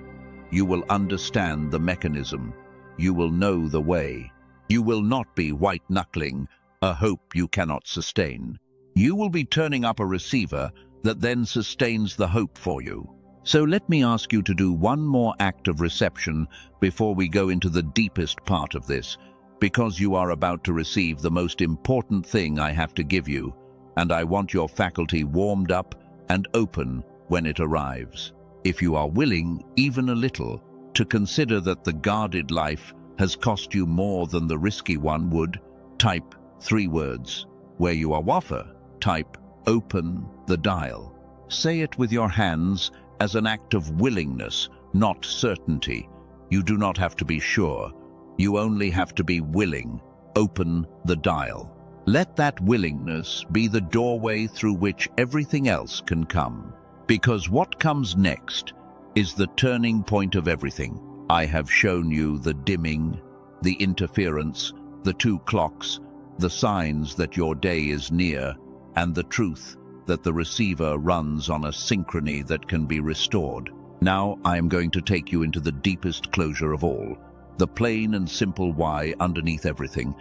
You will understand the mechanism. You will know the way. You will not be white-knuckling a hope you cannot sustain. You will be turning up a receiver that then sustains the hope for you. So let me ask you to do one more act of reception before we go into the deepest part of this, because you are about to receive the most important thing I have to give you, and I want your faculty warmed up and open when it arrives. If you are willing, even a little, to consider that the guarded life has cost you more than the risky one would, type 3 words. Where you are wafer, type open the dial. Say it with your hands as an act of willingness, not certainty. You do not have to be sure. You only have to be willing. Open the dial. Let that willingness be the doorway through which everything else can come. Because what comes next is the turning point of everything. I have shown you the dimming, the interference, the 2 clocks, the signs that your day is near, and the truth that the receiver runs on a synchrony that can be restored. Now I am going to take you into the deepest closure of all, the plain and simple why underneath everything,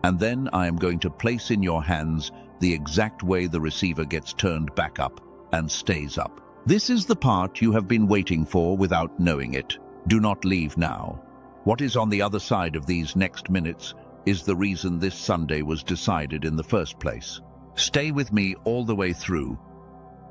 and then I am going to place in your hands the exact way the receiver gets turned back up and stays up. This is the part you have been waiting for without knowing it. Do not leave now. What is on the other side of these next minutes is the reason this Sunday was decided in the first place. Stay with me all the way through.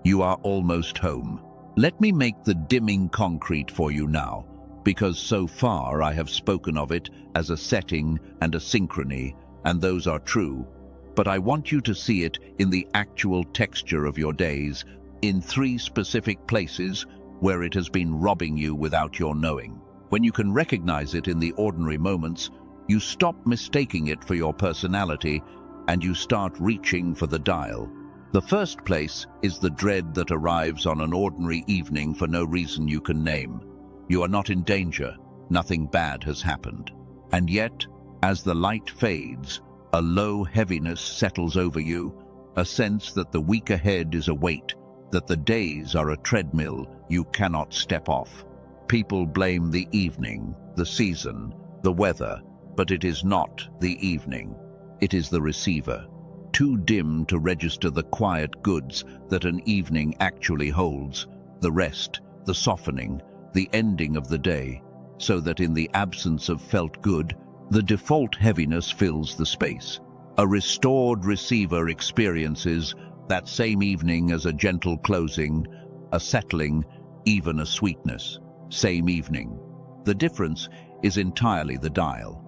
You are almost home. Let me make the dimming concrete for you now, because so far I have spoken of it as a setting and a synchrony, and those are true. But I want you to see it in the actual texture of your days, in 3 specific places where it has been robbing you without your knowing. When you can recognize it in the ordinary moments, you stop mistaking it for your personality and you start reaching for the dial. The first place is the dread that arrives on an ordinary evening for no reason you can name. You are not in danger, nothing bad has happened. And yet, as the light fades, a low heaviness settles over you, a sense that the week ahead is a weight, that the days are a treadmill you cannot step off. People blame the evening, the season, the weather, but it is not the evening. It is the receiver, too dim to register the quiet goods that an evening actually holds, the rest, the softening, the ending of the day, so that in the absence of felt good, the default heaviness fills the space. A restored receiver experiences that same evening as a gentle closing, a settling, even a sweetness. Same evening. The difference is entirely the dial.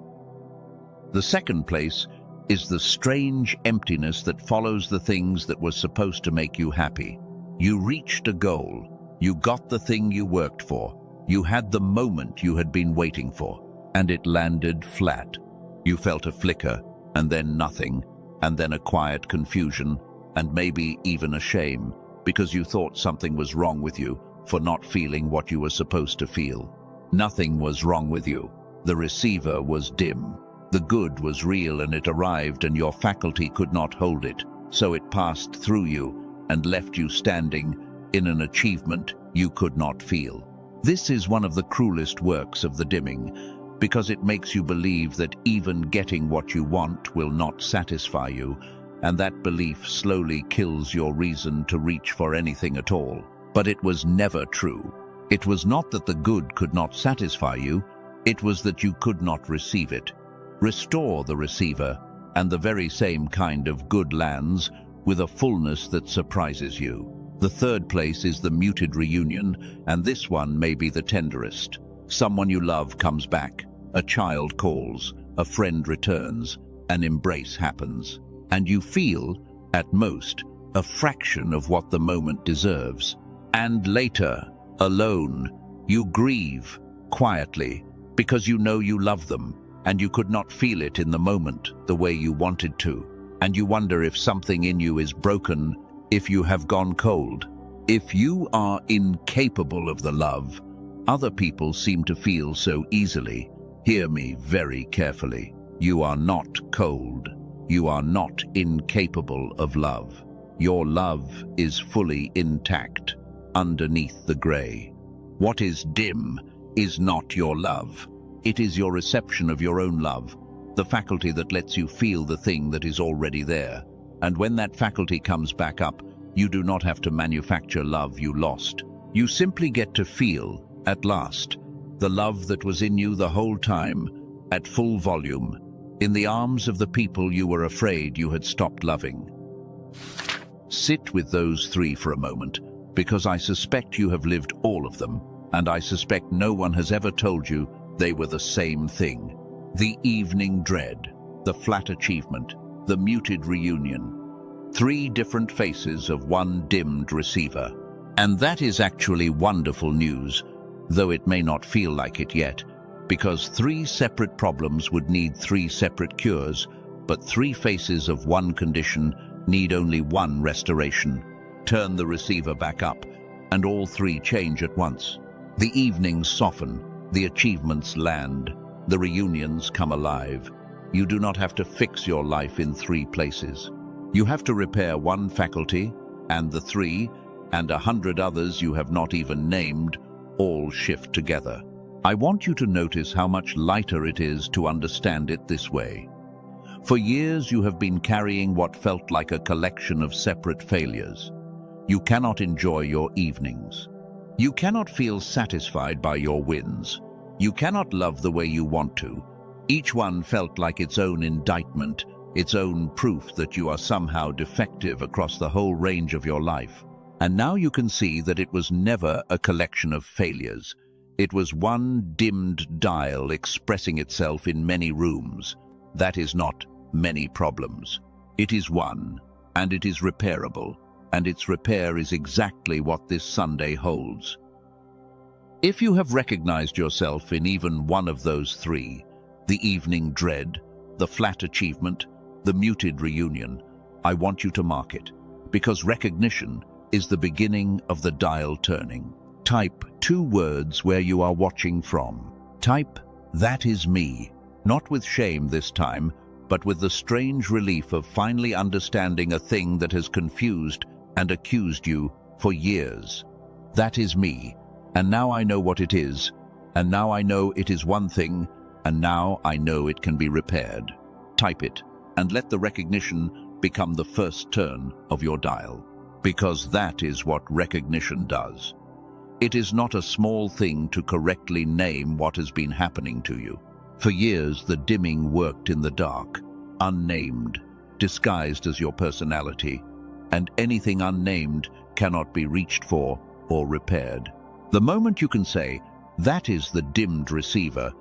The second place is the strange emptiness that follows the things that were supposed to make you happy. You reached a goal. You got the thing you worked for. You had the moment you had been waiting for, and it landed flat. You felt a flicker, and then nothing, and then a quiet confusion, and maybe even a shame, because you thought something was wrong with you for not feeling what you were supposed to feel. Nothing was wrong with you. The receiver was dim. The good was real, and it arrived, and your faculty could not hold it, so it passed through you and left you standing in an achievement you could not feel. This is one of the cruelest works of the dimming, because it makes you believe that even getting what you want will not satisfy you, and that belief slowly kills your reason to reach for anything at all. But it was never true. It was not that the good could not satisfy you, it was that you could not receive it. Restore the receiver, and the very same kind of good lands with a fullness that surprises you. The third place is the muted reunion, and this one may be the tenderest. Someone you love comes back, a child calls, a friend returns, an embrace happens, and you feel, at most, a fraction of what the moment deserves. And later, alone, you grieve, quietly, because you know you love them, and you could not feel it in the moment the way you wanted to, and you wonder if something in you is broken, if you have gone cold. If you are incapable of the love other people seem to feel so easily, hear me very carefully. You are not cold. You are not incapable of love. Your love is fully intact, underneath the grey. What is dim is not your love. It is your reception of your own love, the faculty that lets you feel the thing that is already there. And when that faculty comes back up, you do not have to manufacture love you lost. You simply get to feel, at last, the love that was in you the whole time, at full volume, in the arms of the people you were afraid you had stopped loving. Sit with those three for a moment, because I suspect you have lived all of them, and I suspect no one has ever told you they were the same thing. The evening dread, the flat achievement, the muted reunion. Three different faces of one dimmed receiver. And that is actually wonderful news, though it may not feel like it yet, because three separate problems would need three separate cures, but three faces of one condition need only one restoration. Turn the receiver back up, and all three change at once. The evenings soften, the achievements land, the reunions come alive. You do not have to fix your life in three places. You have to repair one faculty, and the three, and 100 others you have not even named, all shift together. I want you to notice how much lighter it is to understand it this way. For years you have been carrying what felt like a collection of separate failures. You cannot enjoy your evenings. You cannot feel satisfied by your wins. You cannot love the way you want to. Each one felt like its own indictment, its own proof that you are somehow defective across the whole range of your life. And now you can see that it was never a collection of failures. It was one dimmed dial expressing itself in many rooms. That is not many problems. It is one, and it is repairable, and its repair is exactly what this Sunday holds. If you have recognized yourself in even one of those three, the evening dread, the flat achievement, the muted reunion, I want you to mark it, because recognition is the beginning of the dial turning. Type 2 words where you are watching from. Type, "That is me," not with shame this time, but with the strange relief of finally understanding a thing that has confused and accused you for years. That is me, and now I know what it is, and now I know it is one thing, and now I know it can be repaired. Type it, and let the recognition become the first turn of your dial, because that is what recognition does. It is not a small thing to correctly name what has been happening to you. For years, the dimming worked in the dark, unnamed, disguised as your personality, and anything unnamed cannot be reached for or repaired. The moment you can say, "That is the dimmed receiver,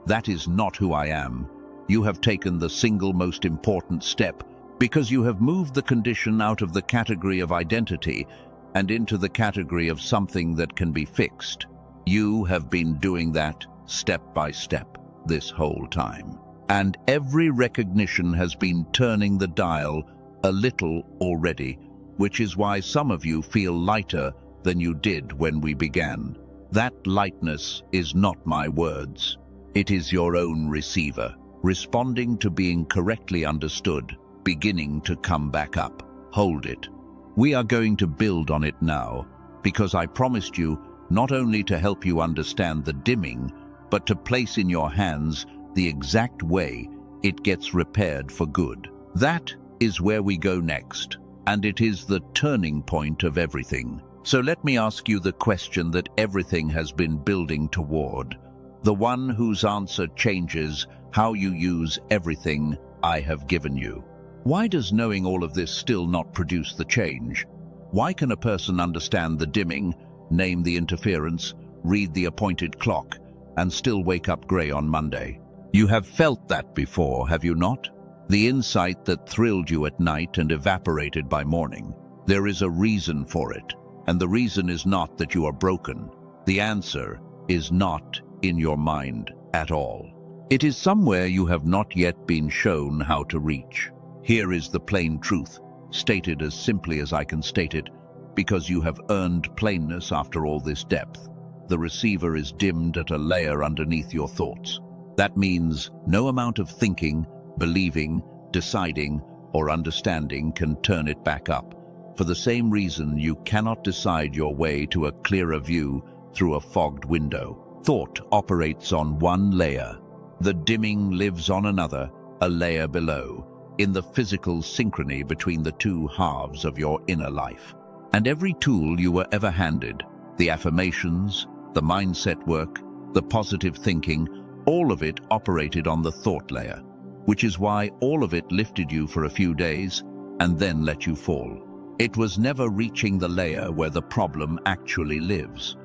that is not who I am," you have taken the single most important step, because you have moved the condition out of the category of identity and into the category of something that can be fixed. You have been doing that step by step this whole time. And every recognition has been turning the dial a little already, which is why some of you feel lighter than you did when we began. That lightness is not my words. It is your own receiver, responding to being correctly understood, beginning to come back up. Hold it. We are going to build on it now, because I promised you not only to help you understand the dimming, but to place in your hands the exact way it gets repaired for good. That is where we go next, and it is the turning point of everything. So let me ask you the question that everything has been building toward, the one whose answer changes how you use everything I have given you. Why does knowing all of this still not produce the change? Why can a person understand the dimming, name the interference, read the appointed clock, and still wake up grey on Monday? You have felt that before, have you not? The insight that thrilled you at night and evaporated by morning. There is a reason for it, and the reason is not that you are broken. The answer is not in your mind at all. It is somewhere you have not yet been shown how to reach. Here is the plain truth, stated as simply as I can state it, because you have earned plainness after all this depth. The receiver is dimmed at a layer underneath your thoughts. That means no amount of thinking, believing, deciding, or understanding can turn it back up. For the same reason, you cannot decide your way to a clearer view through a fogged window. Thought operates on one layer. The dimming lives on another, a layer below, in the physical synchrony between the two halves of your inner life. And every tool you were ever handed, the affirmations, the mindset work, the positive thinking, all of it operated on the thought layer, which is why all of it lifted you for a few days and then let you fall. It was never reaching the layer where the problem actually lives.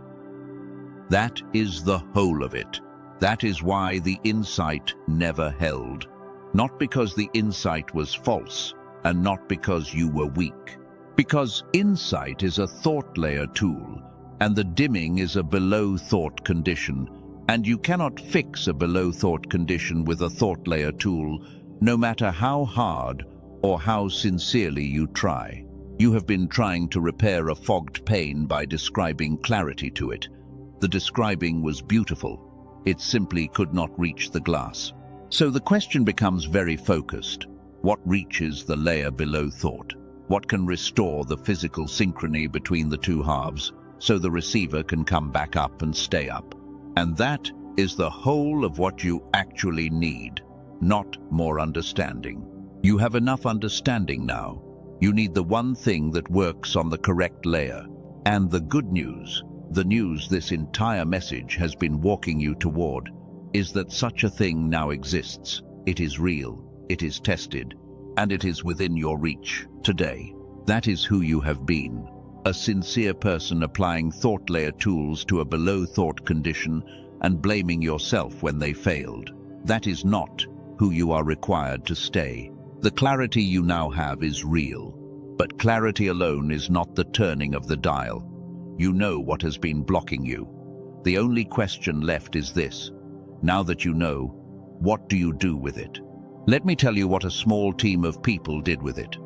That is the whole of it. That is why the insight never held. Not because the insight was false, and not because you were weak. Because insight is a thought layer tool, and the dimming is a below thought condition, and you cannot fix a below thought condition with a thought layer tool, no matter how hard or how sincerely you try. You have been trying to repair a fogged pane by describing clarity to it. The describing was beautiful. It simply could not reach the glass. So the question becomes very focused. What reaches the layer below thought? What can restore the physical synchrony between the two halves so the receiver can come back up and stay up? And that is the whole of what you actually need, not more understanding. You have enough understanding now. You need the one thing that works on the correct layer. And the good news, the news this entire message has been walking you toward, is that such a thing now exists. It is real, it is tested, and it is within your reach today. That is who you have been. A sincere person applying thought layer tools to a below thought condition and blaming yourself when they failed. That is not who you are required to stay. The clarity you now have is real, but clarity alone is not the turning of the dial. You know what has been blocking you. The only question left is this. Now that you know, what do you do with it? Let me tell you what a small team of people did with it.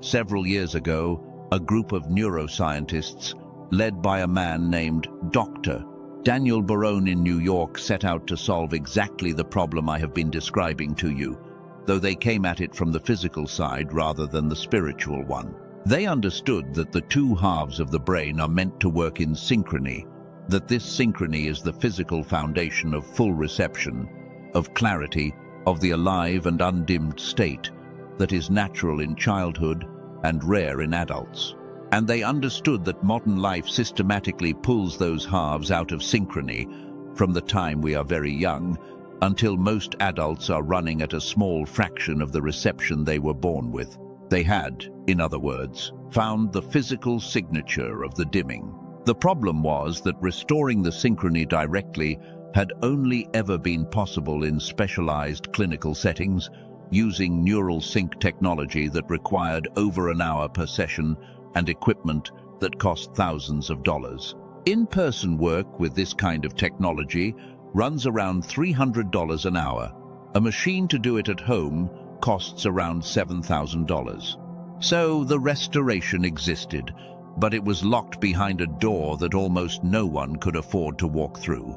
Several years ago, a group of neuroscientists led by a man named Dr. Daniel Barone in New York set out to solve exactly the problem I have been describing to you, though they came at it from the physical side rather than the spiritual one. They understood that the two halves of the brain are meant to work in synchrony, that this synchrony is the physical foundation of full reception, of clarity, of the alive and undimmed state that is natural in childhood and rare in adults. And they understood that modern life systematically pulls those halves out of synchrony from the time we are very young until most adults are running at a small fraction of the reception they were born with. They had, in other words, found the physical signature of the dimming. The problem was that restoring the synchrony directly had only ever been possible in specialized clinical settings, using neural sync technology that required over an hour per session and equipment that cost thousands of dollars. In-person work with this kind of technology runs around $300 an hour. A machine to do it at home costs around $7,000. So the restoration existed, but it was locked behind a door that almost no one could afford to walk through.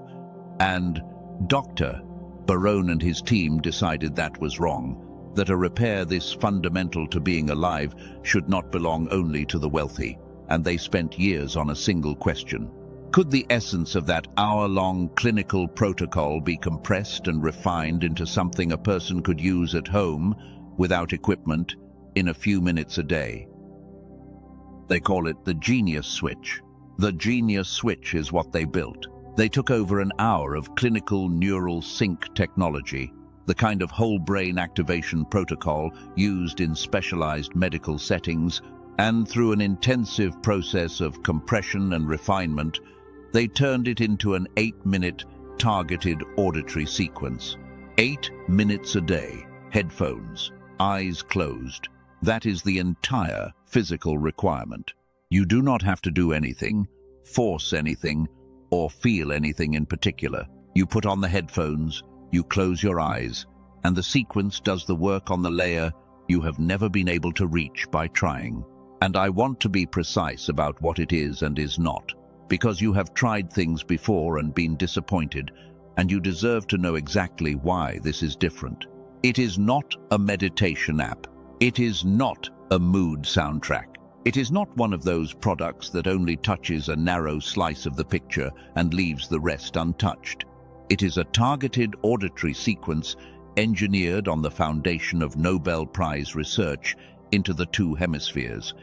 And Dr. Barone and his team decided that was wrong, that a repair this fundamental to being alive should not belong only to the wealthy, and they spent years on a single question. Could the essence of that hour-long clinical protocol be compressed and refined into something a person could use at home, without equipment, in a few minutes a day? They call it the genius switch. The genius switch is what they built. They took over an hour of clinical neural sync technology, the kind of whole-brain activation protocol used in specialized medical settings, and through an intensive process of compression and refinement, they turned it into an 8-minute targeted auditory sequence. 8 minutes a day, headphones, eyes closed. That is the entire physical requirement. You do not have to do anything, force anything, or feel anything in particular. You put on the headphones, you close your eyes, and the sequence does the work on the layer you have never been able to reach by trying. And I want to be precise about what it is and is not, because you have tried things before and been disappointed, and you deserve to know exactly why this is different. It is not a meditation app. It is not a mood soundtrack. It is not one of those products that only touches a narrow slice of the picture and leaves the rest untouched. It is a targeted auditory sequence engineered on the foundation of Nobel Prize research into the two hemispheres,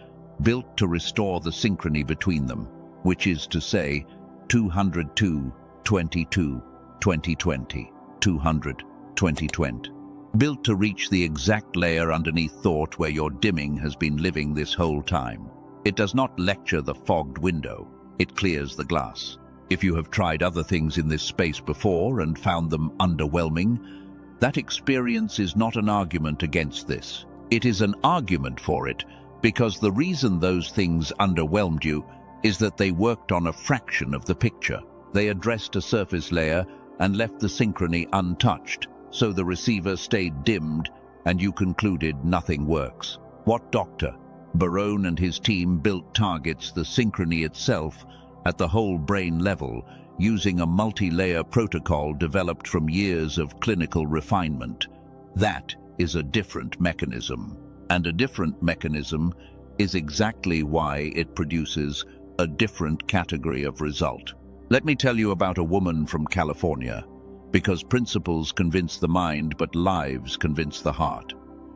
built to restore the synchrony between them, which is to say 200-22-2020, 200-2020. Built to reach the exact layer underneath thought where your dimming has been living this whole time. It does not lecture the fogged window, it clears the glass. If you have tried other things in this space before and found them underwhelming, that experience is not an argument against this. It is an argument for it, because the reason those things underwhelmed you is that they worked on a fraction of the picture. They addressed a surface layer and left the synchrony untouched, so the receiver stayed dimmed and you concluded nothing works. What Dr. Barone and his team built targets the synchrony itself at the whole brain level using a multi-layer protocol developed from years of clinical refinement. That is a different mechanism, and a different mechanism is exactly why it produces a different category of result. Let me tell you about a woman from California, because principles convince the mind, but lives convince the heart.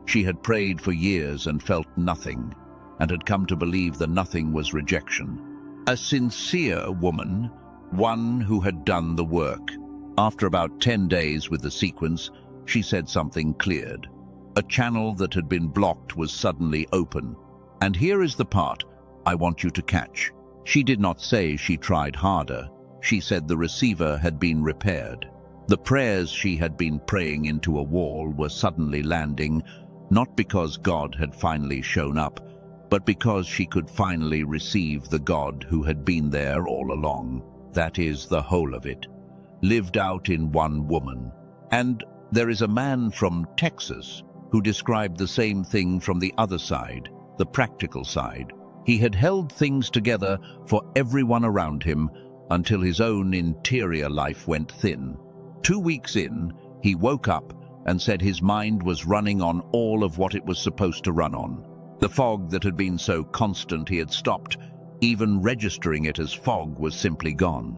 She had prayed for years and felt nothing, and had come to believe the nothing was rejection. A sincere woman, one who had done the work. After about 10 days with the sequence, she said something cleared. A channel that had been blocked was suddenly open. And here is the part I want you to catch. She did not say she tried harder. She said the receiver had been repaired. The prayers she had been praying into a wall were suddenly landing, not because God had finally shown up, but because she could finally receive the God who had been there all along. That is the whole of it, lived out in one woman. And there is a man from Texas who described the same thing from the other side, the practical side. He had held things together for everyone around him until his own interior life went thin. 2 weeks in, he woke up and said his mind was running on all of what it was supposed to run on. The fog that had been so constant he had stopped. Even registering it as fog was simply gone.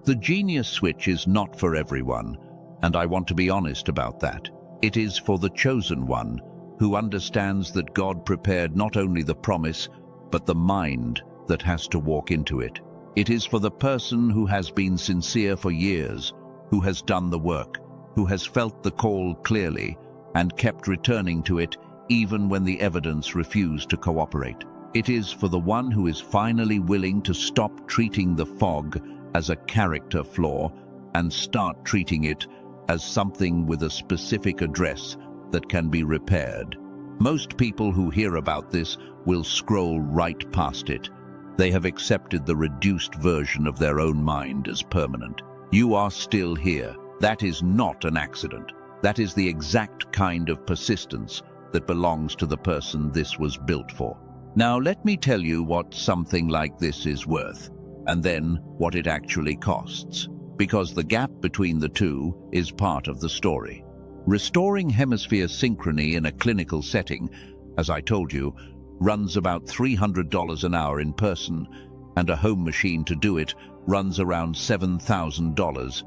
The genius switch is not for everyone, and I want to be honest about that. It is for the chosen one, who understands that God prepared not only the promise, but the mind that has to walk into it. It is for the person who has been sincere for years, who has done the work, who has felt the call clearly, and kept returning to it even when the evidence refused to cooperate. It is for the one who is finally willing to stop treating the fog as a character flaw and start treating it as something with a specific address that can be repaired. Most people who hear about this will scroll right past it. They have accepted the reduced version of their own mind as permanent. You are still here. That is not an accident. That is the exact kind of persistence that belongs to the person this was built for. Now let me tell you what something like this is worth, and then what it actually costs, because the gap between the two is part of the story. Restoring hemisphere synchrony in a clinical setting, as I told you, runs about $300 an hour in person, and a home machine to do it runs around $7,000.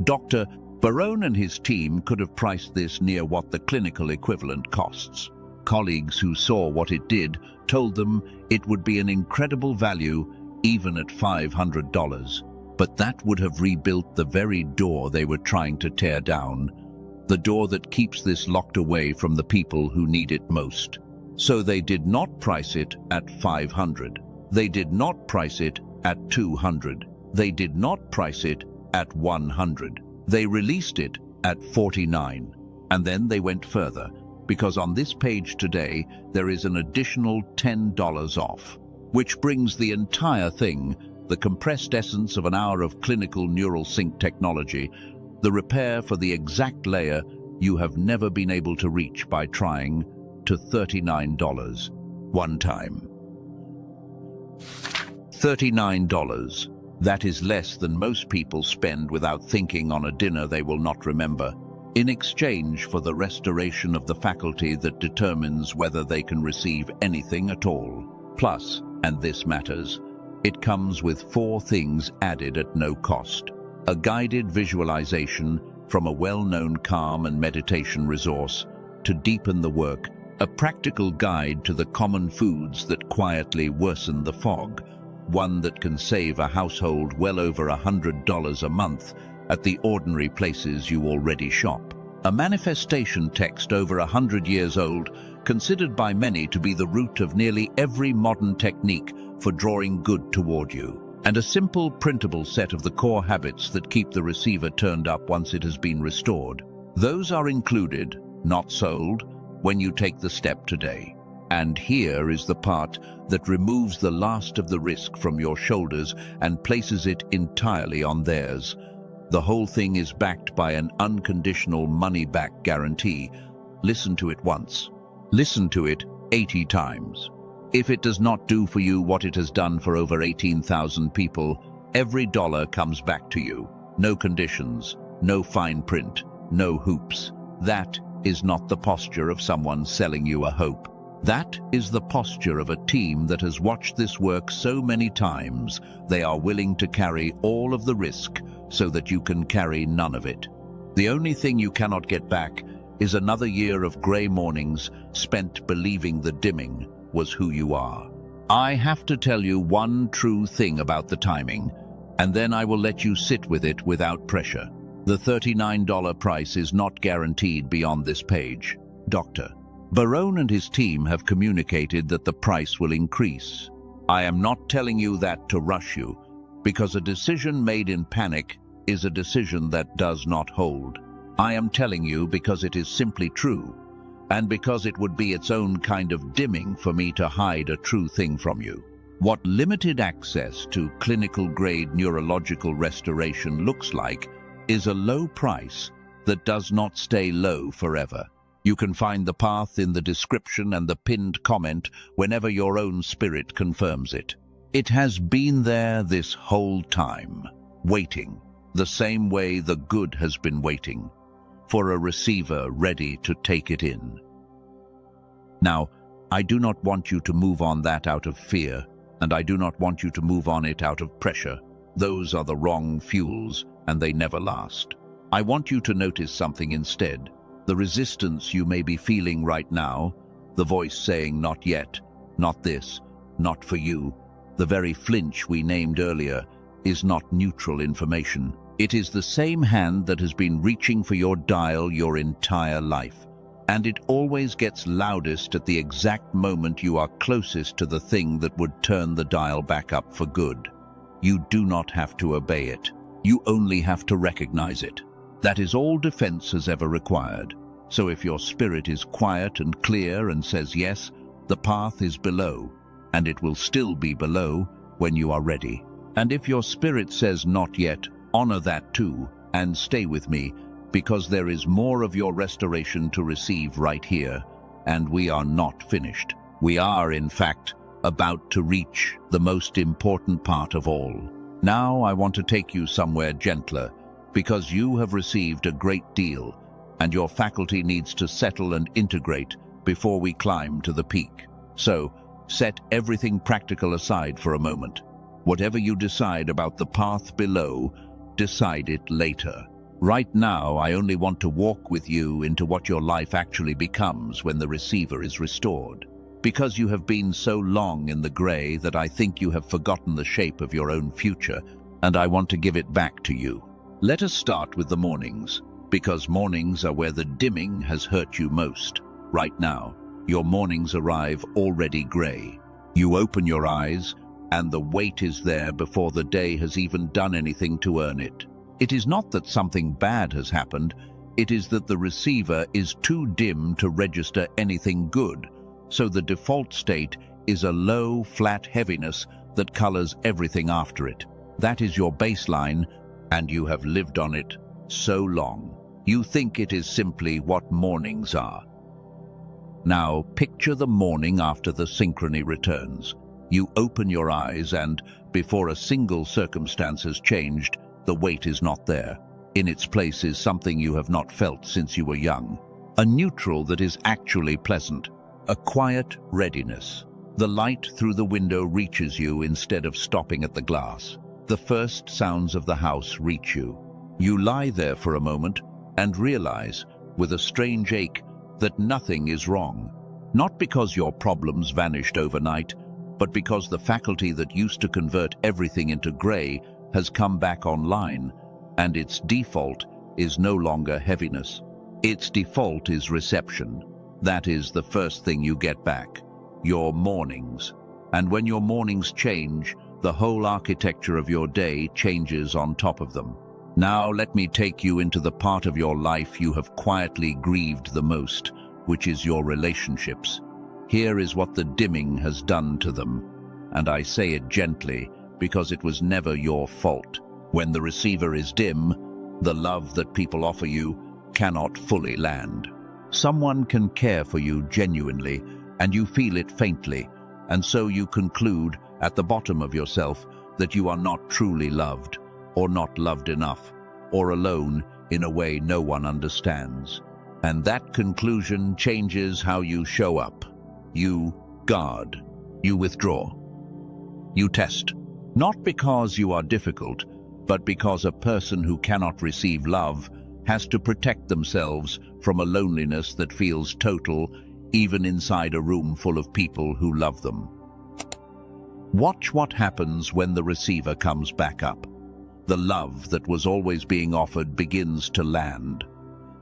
Dr. Barone and his team could have priced this near what the clinical equivalent costs. Colleagues who saw what it did told them it would be an incredible value even at $500, but that would have rebuilt the very door they were trying to tear down, the door that keeps this locked away from the people who need it most. So they did not price it at $500. They did not price it at $200. They did not price it at $100. They released it at $49. And then they went further, because on this page today there is an additional $10 off, which brings the entire thing, the compressed essence of an hour of clinical neural sync technology, the repair for the exact layer you have never been able to reach by trying, to $39. One time. $39. That is less than most people spend without thinking on a dinner they will not remember, in exchange for the restoration of the faculty that determines whether they can receive anything at all. Plus, and this matters, it comes with 4 things added at no cost. A guided visualization from a well-known calm and meditation resource to deepen the work, a practical guide to the common foods that quietly worsen the fog, one that can save a household well over $100 a month at the ordinary places you already shop. A manifestation text over 100 years old, considered by many to be the root of nearly every modern technique for drawing good toward you. And a simple printable set of the core habits that keep the receiver turned up once it has been restored. Those are included, not sold, when you take the step today. And here is the part that removes the last of the risk from your shoulders and places it entirely on theirs. The whole thing is backed by an unconditional money-back guarantee. Listen to it once. Listen to it 80 times. If it does not do for you what it has done for over 18,000 people, every dollar comes back to you. No conditions, no fine print, no hoops. That is not the posture of someone selling you a hope. That is the posture of a team that has watched this work so many times, they are willing to carry all of the risk so that you can carry none of it. The only thing you cannot get back is another year of grey mornings spent believing the dimming was who you are. I have to tell you one true thing about the timing, and then I will let you sit with it without pressure. The $39 price is not guaranteed beyond this page. Dr. Barone and his team have communicated that the price will increase. I am not telling you that to rush you, because a decision made in panic is a decision that does not hold. I am telling you because it is simply true, and because it would be its own kind of dimming for me to hide a true thing from you. What limited access to clinical-grade neurological restoration looks like is a low price that does not stay low forever. You can find the path in the description and the pinned comment whenever your own spirit confirms it. It has been there this whole time, waiting, the same way the good has been waiting, for a receiver ready to take it in. Now, I do not want you to move on that out of fear, and I do not want you to move on it out of pressure. Those are the wrong fuels, and they never last. I want you to notice something instead. The resistance you may be feeling right now, the voice saying not yet, not this, not for you, the very flinch we named earlier, is not neutral information. It is the same hand that has been reaching for your dial your entire life. And it always gets loudest at the exact moment you are closest to the thing that would turn the dial back up for good. You do not have to obey it. You only have to recognize it. That is all defense has ever required. So if your spirit is quiet and clear and says yes, the path is below, and it will still be below when you are ready. And if your spirit says not yet, honor that too, and stay with me, because there is more of your restoration to receive right here, and we are not finished. We are, in fact, about to reach the most important part of all. Now I want to take you somewhere gentler, because you have received a great deal, and your faculty needs to settle and integrate before we climb to the peak. So, set everything practical aside for a moment. Whatever you decide about the path below, decide it later. Right now, I only want to walk with you into what your life actually becomes when the receiver is restored. Because you have been so long in the gray that I think you have forgotten the shape of your own future, and I want to give it back to you. Let us start with the mornings, because mornings are where the dimming has hurt you most. Right now, your mornings arrive already gray. You open your eyes, and the weight is there before the day has even done anything to earn it. It is not that something bad has happened, it is that the receiver is too dim to register anything good, so the default state is a low, flat heaviness that colors everything after it. That is your baseline, and you have lived on it so long. You think it is simply what mornings are. Now, picture the morning after the synchrony returns. You open your eyes and, before a single circumstance has changed, the weight is not there. In its place is something you have not felt since you were young. A neutral that is actually pleasant. A quiet readiness. The light through the window reaches you instead of stopping at the glass. The first sounds of the house reach you. You lie there for a moment and realize, with a strange ache, that nothing is wrong. Not because your problems vanished overnight, but because the faculty that used to convert everything into gray has come back online, and its default is no longer heaviness. Its default is reception. That is the first thing you get back, your mornings. And when your mornings change, the whole architecture of your day changes on top of them. Now let me take you into the part of your life you have quietly grieved the most, which is your relationships. Here is what the dimming has done to them, and I say it gently, because it was never your fault. When the receiver is dim, the love that people offer you cannot fully land. Someone can care for you genuinely, and you feel it faintly, and so you conclude at the bottom of yourself that you are not truly loved, or not loved enough, or alone in a way no one understands. And that conclusion changes how you show up. You guard. You withdraw. You test. Not because you are difficult, but because a person who cannot receive love has to protect themselves from a loneliness that feels total, even inside a room full of people who love them. Watch what happens when the receiver comes back up. The love that was always being offered begins to land.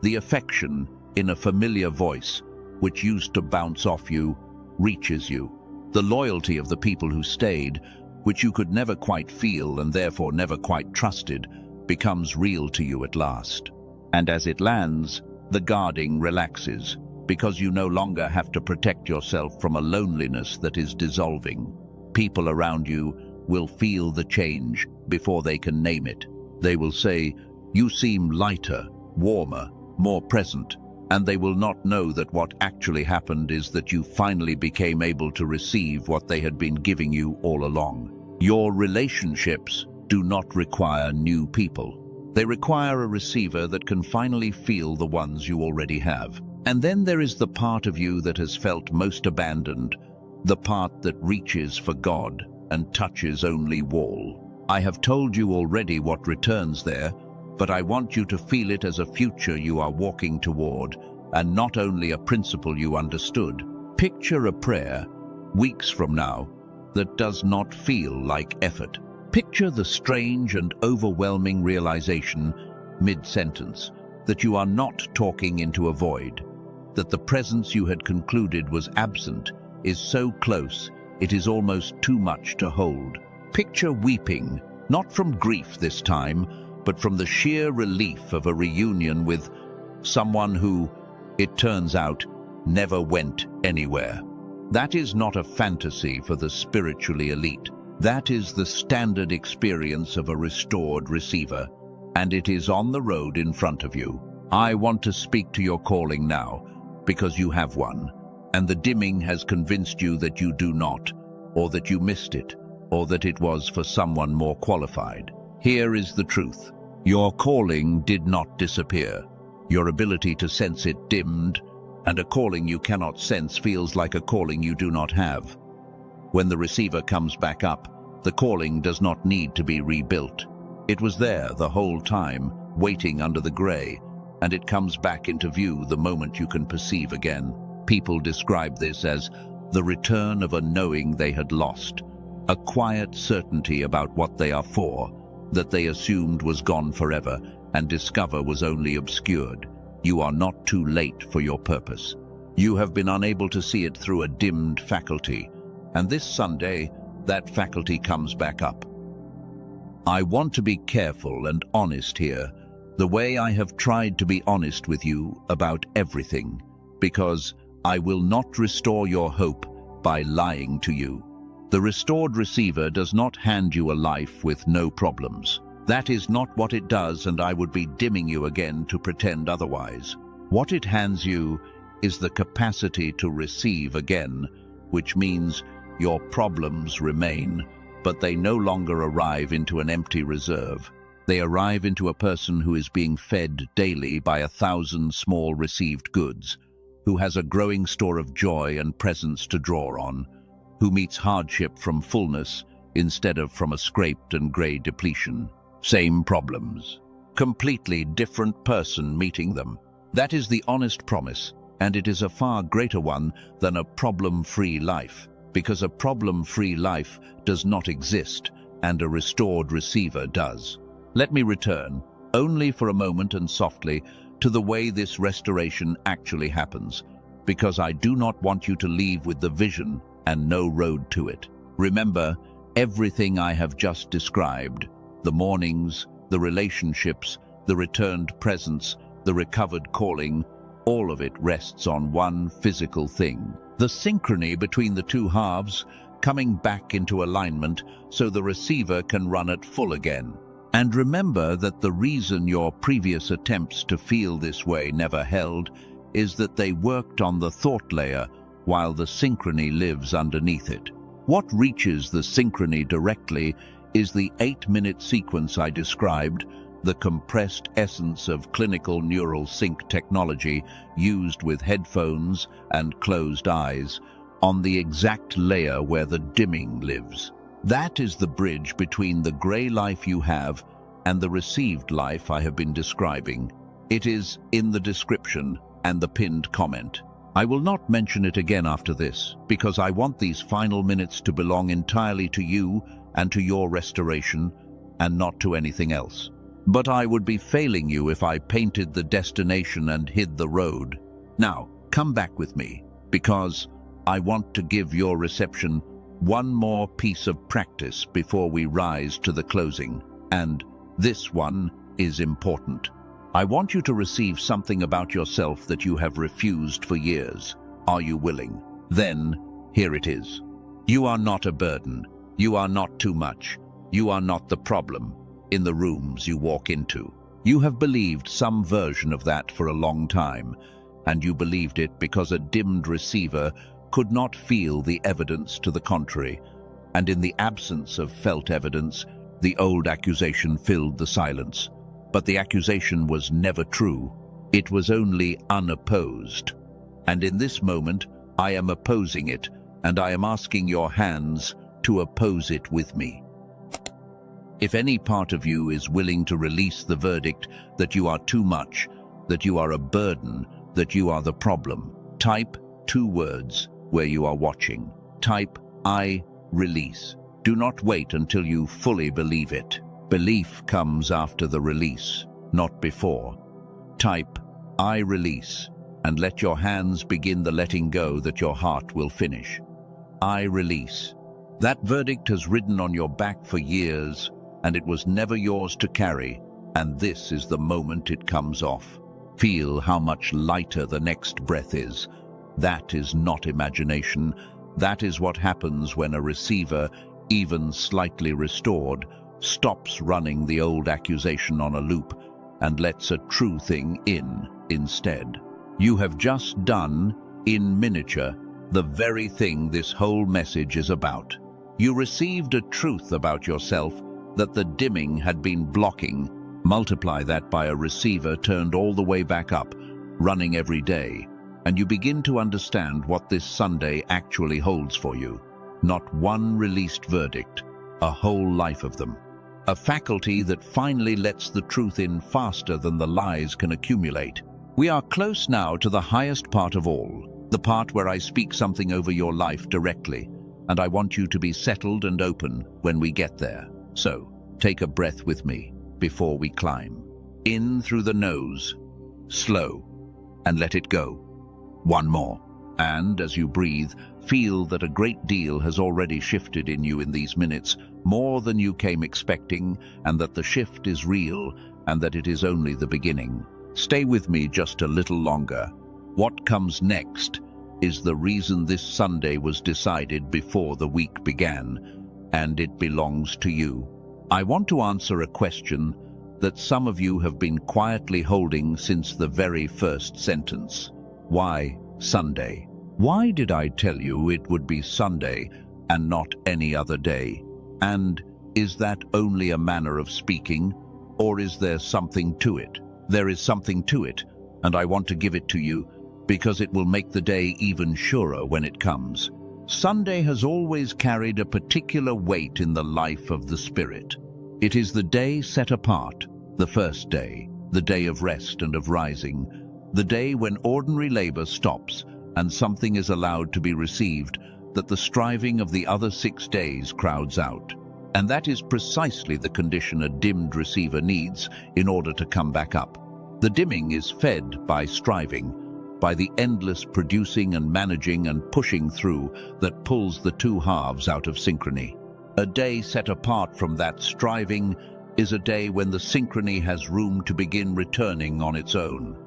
The affection in a familiar voice, which used to bounce off you, reaches you. The loyalty of the people who stayed, which you could never quite feel and therefore never quite trusted, becomes real to you at last. And as it lands, the guarding relaxes, because you no longer have to protect yourself from a loneliness that is dissolving. People around you will feel the change before they can name it. They will say, "You seem lighter, warmer, more present," and they will not know that what actually happened is that you finally became able to receive what they had been giving you all along. Your relationships do not require new people. They require a receiver that can finally feel the ones you already have. And then there is the part of you that has felt most abandoned, the part that reaches for God and touches only wall. I have told you already what returns there, but I want you to feel it as a future you are walking toward, and not only a principle you understood. Picture a prayer, weeks from now, that does not feel like effort. Picture the strange and overwhelming realization, mid-sentence, that you are not talking into a void, that the presence you had concluded was absent is so close it is almost too much to hold. Picture weeping, not from grief this time, but from the sheer relief of a reunion with someone who, it turns out, never went anywhere. That is not a fantasy for the spiritually elite. That is the standard experience of a restored receiver, and it is on the road in front of you. I want to speak to your calling now, because you have one, and the dimming has convinced you that you do not, or that you missed it, or that it was for someone more qualified. Here is the truth. Your calling did not disappear. Your ability to sense it dimmed, and a calling you cannot sense feels like a calling you do not have. When the receiver comes back up, the calling does not need to be rebuilt. It was there the whole time, waiting under the gray, and it comes back into view the moment you can perceive again. People describe this as the return of a knowing they had lost, a quiet certainty about what they are for, that they assumed was gone forever and discover was only obscured. You are not too late for your purpose. You have been unable to see it through a dimmed faculty, and this Sunday, that faculty comes back up. I want to be careful and honest here, the way I have tried to be honest with you about everything, because I will not restore your hope by lying to you. The restored receiver does not hand you a life with no problems. That is not what it does, and I would be dimming you again to pretend otherwise. What it hands you is the capacity to receive again, which means your problems remain, but they no longer arrive into an empty reserve. They arrive into a person who is being fed daily by 1,000 small received goods, who has a growing store of joy and presence to draw on, who meets hardship from fullness instead of from a scraped and grey depletion. Same problems. Completely different person meeting them. That is the honest promise, and it is a far greater one than a problem-free life, because a problem-free life does not exist, and a restored receiver does. Let me return, only for a moment and softly, to the way this restoration actually happens, because I do not want you to leave with the vision and no road to it. Remember, everything I have just described, the mornings, the relationships, the returned presence, the recovered calling, all of it rests on one physical thing. The synchrony between the two halves coming back into alignment so the receiver can run at full again. And remember that the reason your previous attempts to feel this way never held is that they worked on the thought layer while the synchrony lives underneath it. What reaches the synchrony directly is the 8-minute sequence I described, the compressed essence of clinical neural sync technology used with headphones and closed eyes on the exact layer where the dimming lives. That is the bridge between the grey life you have and the received life I have been describing. It is in the description and the pinned comment. I will not mention it again after this, because I want these final minutes to belong entirely to you and to your restoration, and not to anything else. But I would be failing you if I painted the destination and hid the road. Now, come back with me, because I want to give your reception one more piece of practice before we rise to the closing, and this one is important. I want you to receive something about yourself that you have refused for years. Are you willing? Then, here it is. You are not a burden. You are not too much. You are not the problem in the rooms you walk into. You have believed some version of that for a long time, and you believed it because a dimmed receiver could not feel the evidence to the contrary, and in the absence of felt evidence, the old accusation filled the silence. But the accusation was never true. It was only unopposed. And in this moment, I am opposing it, and I am asking your hands to oppose it with me. If any part of you is willing to release the verdict that you are too much, that you are a burden, that you are the problem, type 2 words where you are watching. Type I release. Do not wait until you fully believe it. Belief comes after the release, not before. Type I release, and let your hands begin the letting go that your heart will finish. I release. That verdict has ridden on your back for years, and it was never yours to carry, and this is the moment it comes off. Feel how much lighter the next breath is. That is not imagination. That is what happens when a receiver, even slightly restored, stops running the old accusation on a loop and lets a true thing in instead. You have just done, in miniature, the very thing this whole message is about. You received a truth about yourself that the dimming had been blocking. Multiply that by a receiver turned all the way back up, running every day, and you begin to understand what this Sunday actually holds for you. Not one released verdict, a whole life of them. A faculty that finally lets the truth in faster than the lies can accumulate. We are close now to the highest part of all, the part where I speak something over your life directly, and I want you to be settled and open when we get there. So, take a breath with me before we climb. In through the nose, slow, and let it go. One more. And as you breathe, feel that a great deal has already shifted in you in these minutes, more than you came expecting, and that the shift is real, and that it is only the beginning. Stay with me just a little longer. What comes next is the reason this Sunday was decided before the week began, and it belongs to you. I want to answer a question that some of you have been quietly holding since the very first sentence. Why Sunday? Why did I tell you it would be Sunday and not any other day? And is that only a manner of speaking, or is there something to it? There is something to it, and I want to give it to you because it will make the day even surer when it comes. Sunday has always carried a particular weight in the life of the Spirit. It is the day set apart, the first day, the day of rest and of rising, the day when ordinary labor stops and something is allowed to be received that the striving of the other 6 days crowds out. And that is precisely the condition a dimmed receiver needs in order to come back up. The dimming is fed by striving, by the endless producing and managing and pushing through that pulls the two halves out of synchrony. A day set apart from that striving is a day when the synchrony has room to begin returning on its own.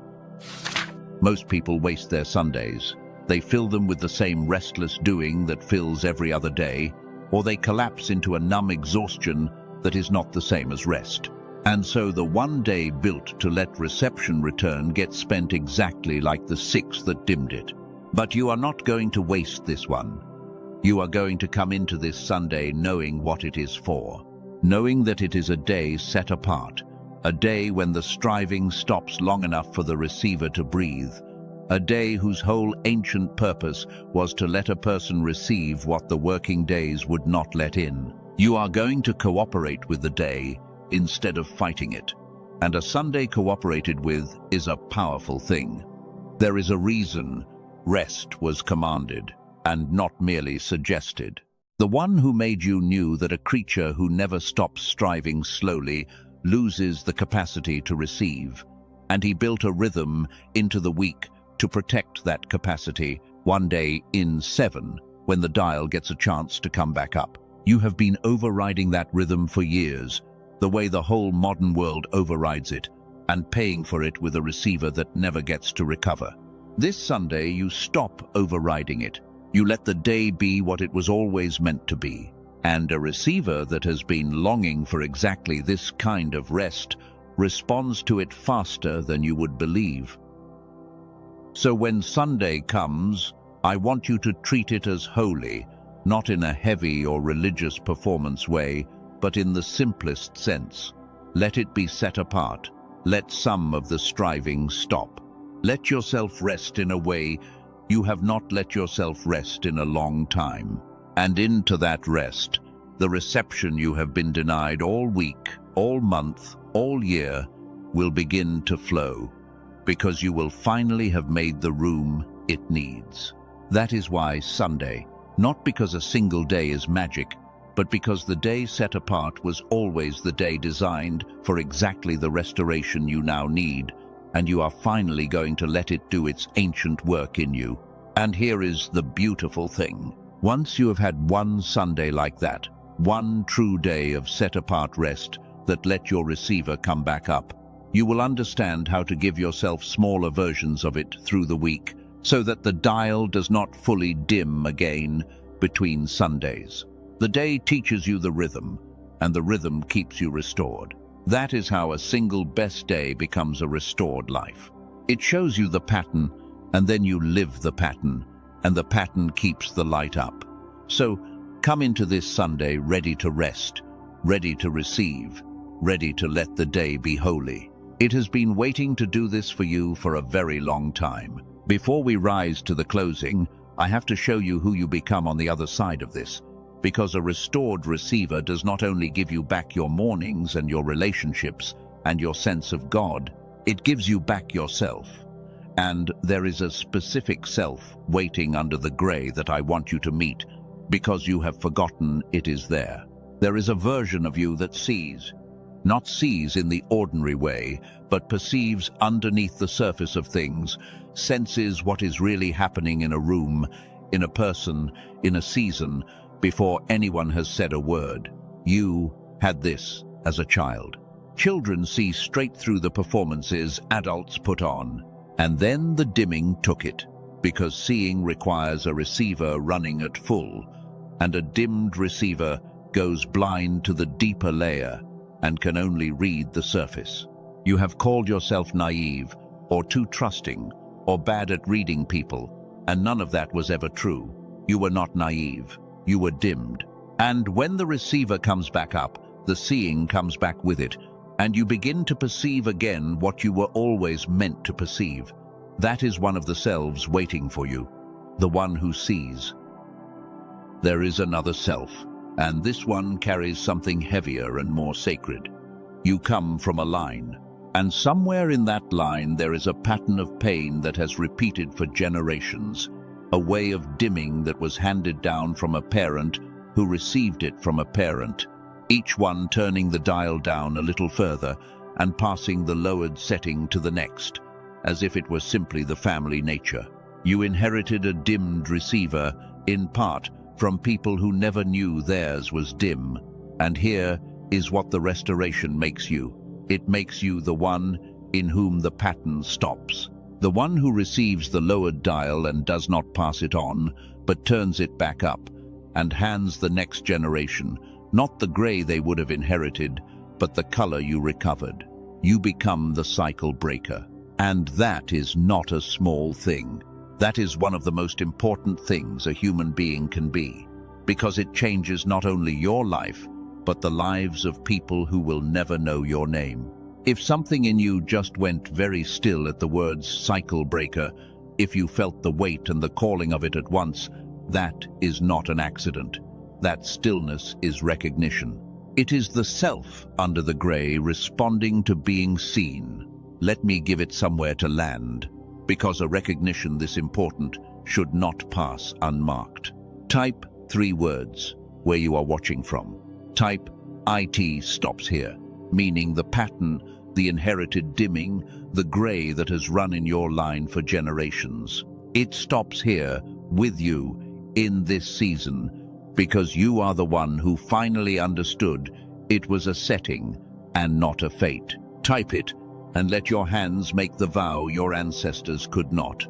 Most people waste their Sundays. They fill them with the same restless doing that fills every other day, or they collapse into a numb exhaustion that is not the same as rest. And so the one day built to let reception return gets spent exactly like the 6 that dimmed it. But you are not going to waste this one. You are going to come into this Sunday knowing what it is for, knowing that it is a day set apart, a day when the striving stops long enough for the receiver to breathe, a day whose whole ancient purpose was to let a person receive what the working days would not let in. You are going to cooperate with the day instead of fighting it. And a Sunday cooperated with is a powerful thing. There is a reason rest was commanded and not merely suggested. The one who made you knew that a creature who never stops striving slowly loses the capacity to receive, and he built a rhythm into the week to protect that capacity one day in 7 when the dial gets a chance to come back up. You have been overriding that rhythm for years, the way the whole modern world overrides it, and paying for it with a receiver that never gets to recover. This Sunday, you stop overriding it. You let the day be what it was always meant to be. And a receiver that has been longing for exactly this kind of rest responds to it faster than you would believe. So when Sunday comes, I want you to treat it as holy, not in a heavy or religious performance way, but in the simplest sense. Let it be set apart. Let some of the striving stop. Let yourself rest in a way you have not let yourself rest in a long time. And into that rest, the reception you have been denied all week, all month, all year, will begin to flow, because you will finally have made the room it needs. That is why Sunday, not because a single day is magic, but because the day set apart was always the day designed for exactly the restoration you now need, and you are finally going to let it do its ancient work in you. And here is the beautiful thing. Once you have had one Sunday like that, one true day of set-apart rest that let your receiver come back up, you will understand how to give yourself smaller versions of it through the week, so that the dial does not fully dim again between Sundays. The day teaches you the rhythm, and the rhythm keeps you restored. That is how a single best day becomes a restored life. It shows you the pattern, and then you live the pattern, and the pattern keeps the light up. So come into this Sunday ready to rest, ready to receive, ready to let the day be holy. It has been waiting to do this for you for a very long time. Before we rise to the closing, I have to show you who you become on the other side of this, because a restored receiver does not only give you back your mornings and your relationships and your sense of God, it gives you back yourself. And there is a specific self waiting under the gray that I want you to meet, because you have forgotten it is there. There is a version of you that sees, not sees in the ordinary way, but perceives underneath the surface of things, senses what is really happening in a room, in a person, in a season, before anyone has said a word. You had this as a child. Children see straight through the performances adults put on, and then the dimming took it, because seeing requires a receiver running at full, and a dimmed receiver goes blind to the deeper layer and can only read the surface. You have called yourself naive, or too trusting, or bad at reading people, and none of that was ever true. You were not naive. You were dimmed. And when the receiver comes back up, the seeing comes back with it, and you begin to perceive again what you were always meant to perceive. That is one of the selves waiting for you, the one who sees. There is another self, and this one carries something heavier and more sacred. You come from a line, and somewhere in that line there is a pattern of pain that has repeated for generations, a way of dimming that was handed down from a parent who received it from a parent, each one turning the dial down a little further and passing the lowered setting to the next, as if it were simply the family nature. You inherited a dimmed receiver, in part from people who never knew theirs was dim, and here is what the restoration makes you. It makes you the one in whom the pattern stops. The one who receives the lowered dial and does not pass it on, but turns it back up, and hands the next generation, not the gray they would have inherited, but the color you recovered. You become the cycle breaker. And that is not a small thing. That is one of the most important things a human being can be, because it changes not only your life, but the lives of people who will never know your name. If something in you just went very still at the words cycle breaker, if you felt the weight and the calling of it at once, that is not an accident. That stillness is recognition. It is the self under the gray responding to being seen. Let me give it somewhere to land, because a recognition this important should not pass unmarked. Type 3 words where you are watching from. Type IT stops here, meaning the pattern, the inherited dimming, the gray that has run in your line for generations. It stops here with you in this season, because you are the one who finally understood it was a setting and not a fate. Type it and let your hands make the vow your ancestors could not.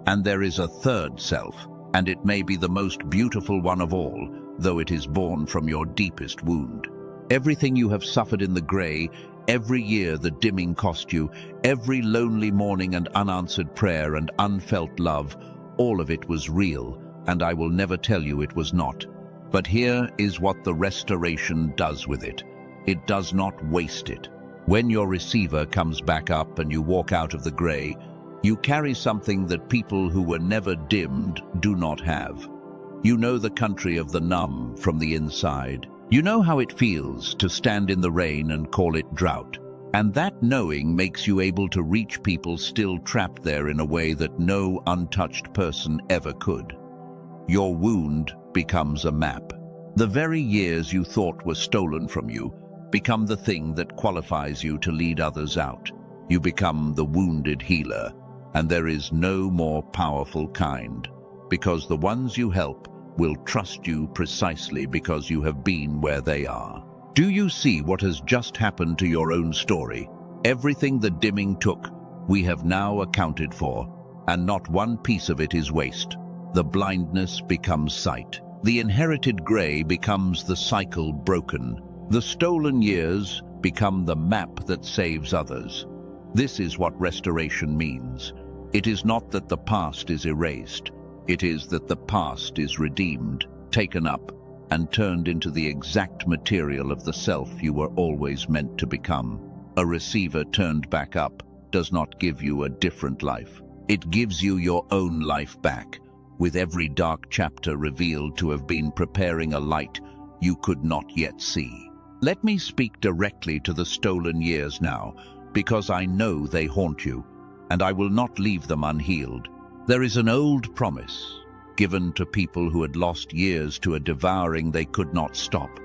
And there is a third self, and it may be the most beautiful one of all, though it is born from your deepest wound. Everything you have suffered in the grey, every year the dimming cost you, every lonely morning and unanswered prayer and unfelt love, all of it was real, and I will never tell you it was not. But here is what the restoration does with it. It does not waste it. When your receiver comes back up and you walk out of the grey, you carry something that people who were never dimmed do not have. You know the country of the numb from the inside. You know how it feels to stand in the rain and call it drought. And that knowing makes you able to reach people still trapped there in a way that no untouched person ever could. Your wound becomes a map. The very years you thought were stolen from you become the thing that qualifies you to lead others out. You become the wounded healer, and there is no more powerful kind, because the ones you help will trust you precisely because you have been where they are. Do you see what has just happened to your own story? Everything the dimming took, we have now accounted for, and not one piece of it is waste. The blindness becomes sight. The inherited grey becomes the cycle broken. The stolen years become the map that saves others. This is what restoration means. It is not that the past is erased. It is that the past is redeemed, taken up, and turned into the exact material of the self you were always meant to become. A receiver turned back up does not give you a different life. It gives you your own life back, with every dark chapter revealed to have been preparing a light you could not yet see. Let me speak directly to the stolen years now, because I know they haunt you, and I will not leave them unhealed. There is an old promise given to people who had lost years to a devouring they could not stop,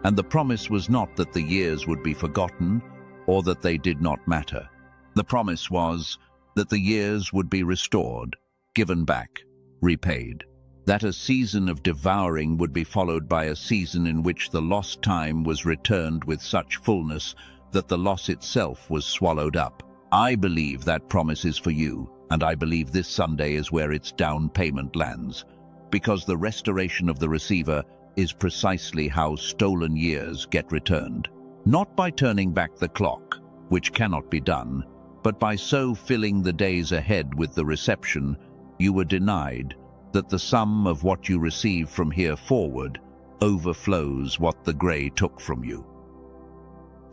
and the promise was not that the years would be forgotten or that they did not matter. The promise was that the years would be restored, given back, repaid. That a season of devouring would be followed by a season in which the lost time was returned with such fullness that the loss itself was swallowed up. I believe that promise is for you, and I believe this Sunday is where its down payment lands, because the restoration of the receiver is precisely how stolen years get returned. Not by turning back the clock, which cannot be done, but by so filling the days ahead with the reception you were denied, that the sum of what you receive from here forward overflows what the grey took from you.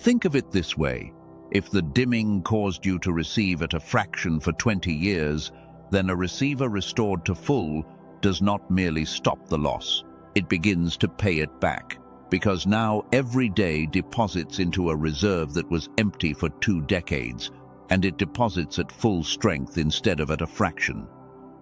Think of it this way. If the dimming caused you to receive at a fraction for 20 years, then a receiver restored to full does not merely stop the loss. It begins to pay it back, because now every day deposits into a reserve that was empty for 2 decades, and it deposits at full strength instead of at a fraction.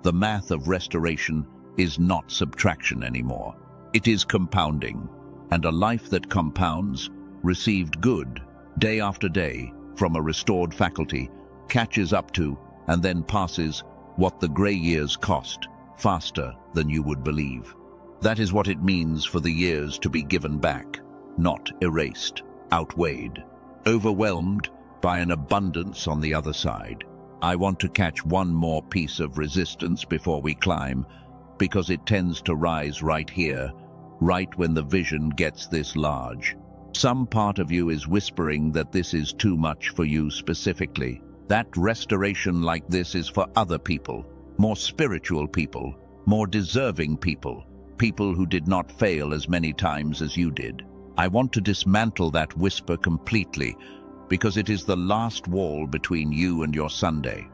The math of restoration is not subtraction anymore. It is compounding, and a life that compounds, received good, day after day, from a restored faculty, catches up to, and then passes, what the grey years cost, faster than you would believe. That is what it means for the years to be given back, not erased, outweighed, overwhelmed by an abundance on the other side. I want to catch one more piece of resistance before we climb, because it tends to rise right here, right when the vision gets this large. Some part of you is whispering that this is too much for you specifically. That restoration like this is for other people, more spiritual people, more deserving people, people who did not fail as many times as you did. I want to dismantle that whisper completely, because it is the last wall between you and your Sunday.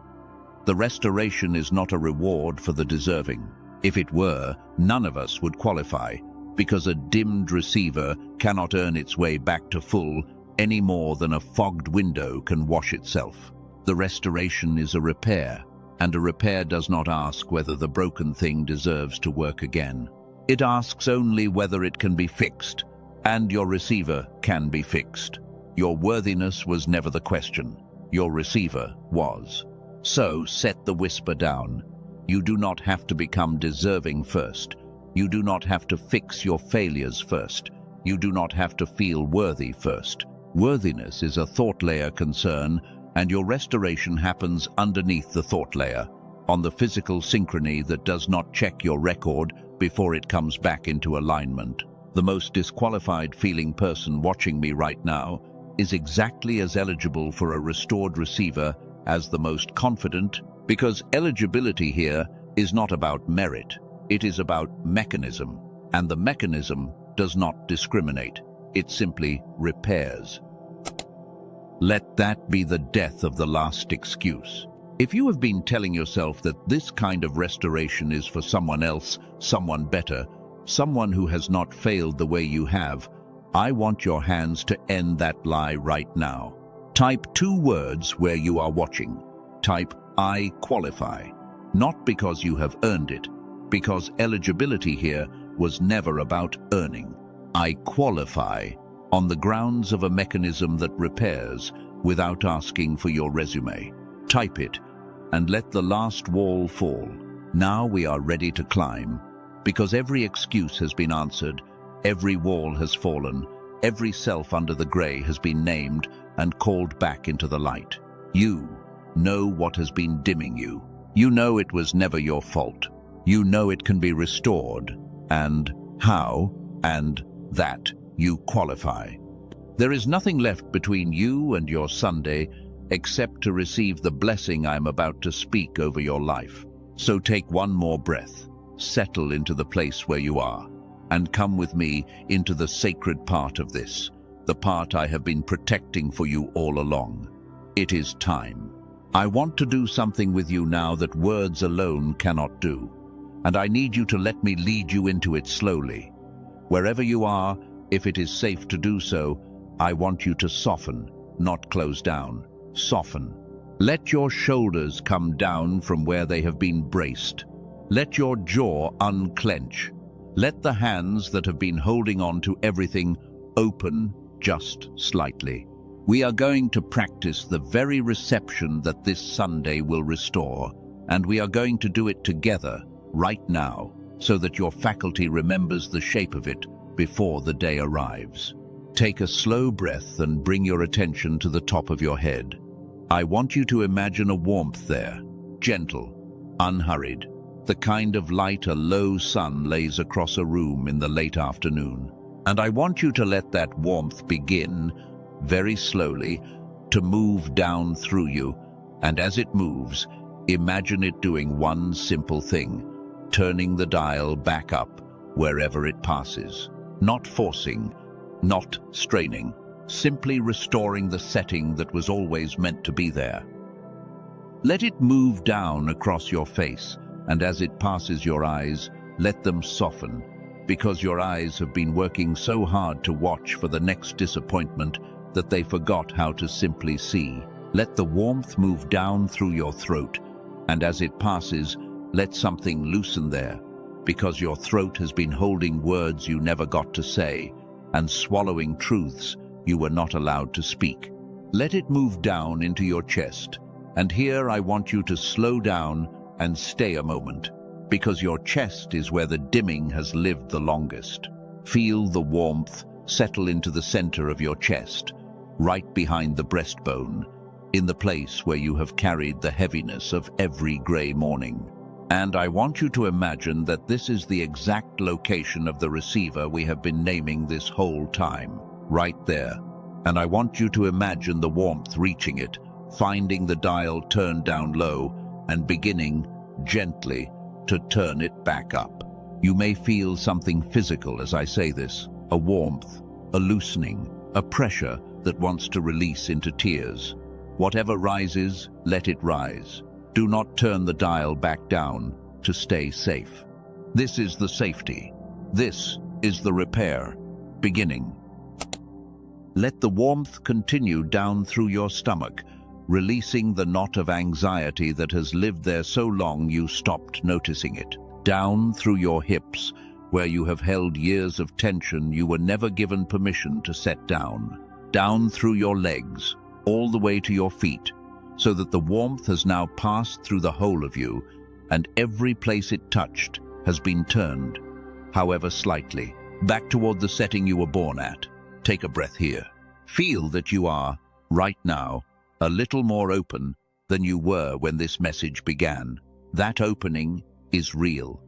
The restoration is not a reward for the deserving. If it were, none of us would qualify, because a dimmed receiver cannot earn its way back to full any more than a fogged window can wash itself. The restoration is a repair, and a repair does not ask whether the broken thing deserves to work again. It asks only whether it can be fixed, and your receiver can be fixed. Your worthiness was never the question. Your receiver was. So set the whisper down. You do not have to become deserving first. You do not have to fix your failures first. You do not have to feel worthy first. Worthiness is a thought layer concern, and your restoration happens underneath the thought layer, on the physical synchrony that does not check your record before it comes back into alignment. The most disqualified feeling person watching me right now is exactly as eligible for a restored receiver as the most confident, because eligibility here is not about merit, it is about mechanism, and the mechanism does not discriminate, it simply repairs. Let that be the death of the last excuse. If you have been telling yourself that this kind of restoration is for someone else, someone better, someone who has not failed the way you have, I want your hands to end that lie right now. Type 2 words where you are watching. Type I qualify. Not because you have earned it, because eligibility here was never about earning. I qualify on the grounds of a mechanism that repairs without asking for your resume. Type it and let the last wall fall. Now we are ready to climb, because every excuse has been answered, every wall has fallen, every self under the grey has been named and called back into the light. You know what has been dimming you. You know it was never your fault. You know it can be restored, and how, and that you qualify. There is nothing left between you and your Sunday except to receive the blessing I am about to speak over your life. So take one more breath, settle into the place where you are, and come with me into the sacred part of this, the part I have been protecting for you all along. It is time. I want to do something with you now that words alone cannot do, and I need you to let me lead you into it slowly. Wherever you are, if it is safe to do so, I want you to soften, not close down. Soften. Let your shoulders come down from where they have been braced. Let your jaw unclench. Let the hands that have been holding on to everything open just slightly. We are going to practice the very reception that this Sunday will restore, and we are going to do it together right now, so that your faculty remembers the shape of it before the day arrives. Take a slow breath and bring your attention to the top of your head. I want you to imagine a warmth there, gentle, unhurried, the kind of light a low sun lays across a room in the late afternoon. And I want you to let that warmth begin, very slowly, to move down through you, and as it moves, imagine it doing one simple thing, turning the dial back up wherever it passes. Not forcing, not straining, simply restoring the setting that was always meant to be there. Let it move down across your face, and as it passes your eyes, let them soften, because your eyes have been working so hard to watch for the next disappointment that they forgot how to simply see. Let the warmth move down through your throat, and as it passes, let something loosen there, because your throat has been holding words you never got to say, and swallowing truths you were not allowed to speak. Let it move down into your chest, and here I want you to slow down and stay a moment, because your chest is where the dimming has lived the longest. Feel the warmth settle into the center of your chest, right behind the breastbone, in the place where you have carried the heaviness of every gray morning. And I want you to imagine that this is the exact location of the receiver we have been naming this whole time, right there. And I want you to imagine the warmth reaching it, finding the dial turned down low, and beginning, gently, to turn it back up. You may feel something physical as I say this, a warmth, a loosening, a pressure that wants to release into tears. Whatever rises, let it rise. Do not turn the dial back down to stay safe. This is the safety. This is the repair, beginning. Let the warmth continue down through your stomach, releasing the knot of anxiety that has lived there so long you stopped noticing it. Down through your hips, where you have held years of tension you were never given permission to set down. Down through your legs, all the way to your feet, so that the warmth has now passed through the whole of you, and every place it touched has been turned, however slightly, back toward the setting you were born at. Take a breath here. Feel that you are, right now, a little more open than you were when this message began. That opening is real.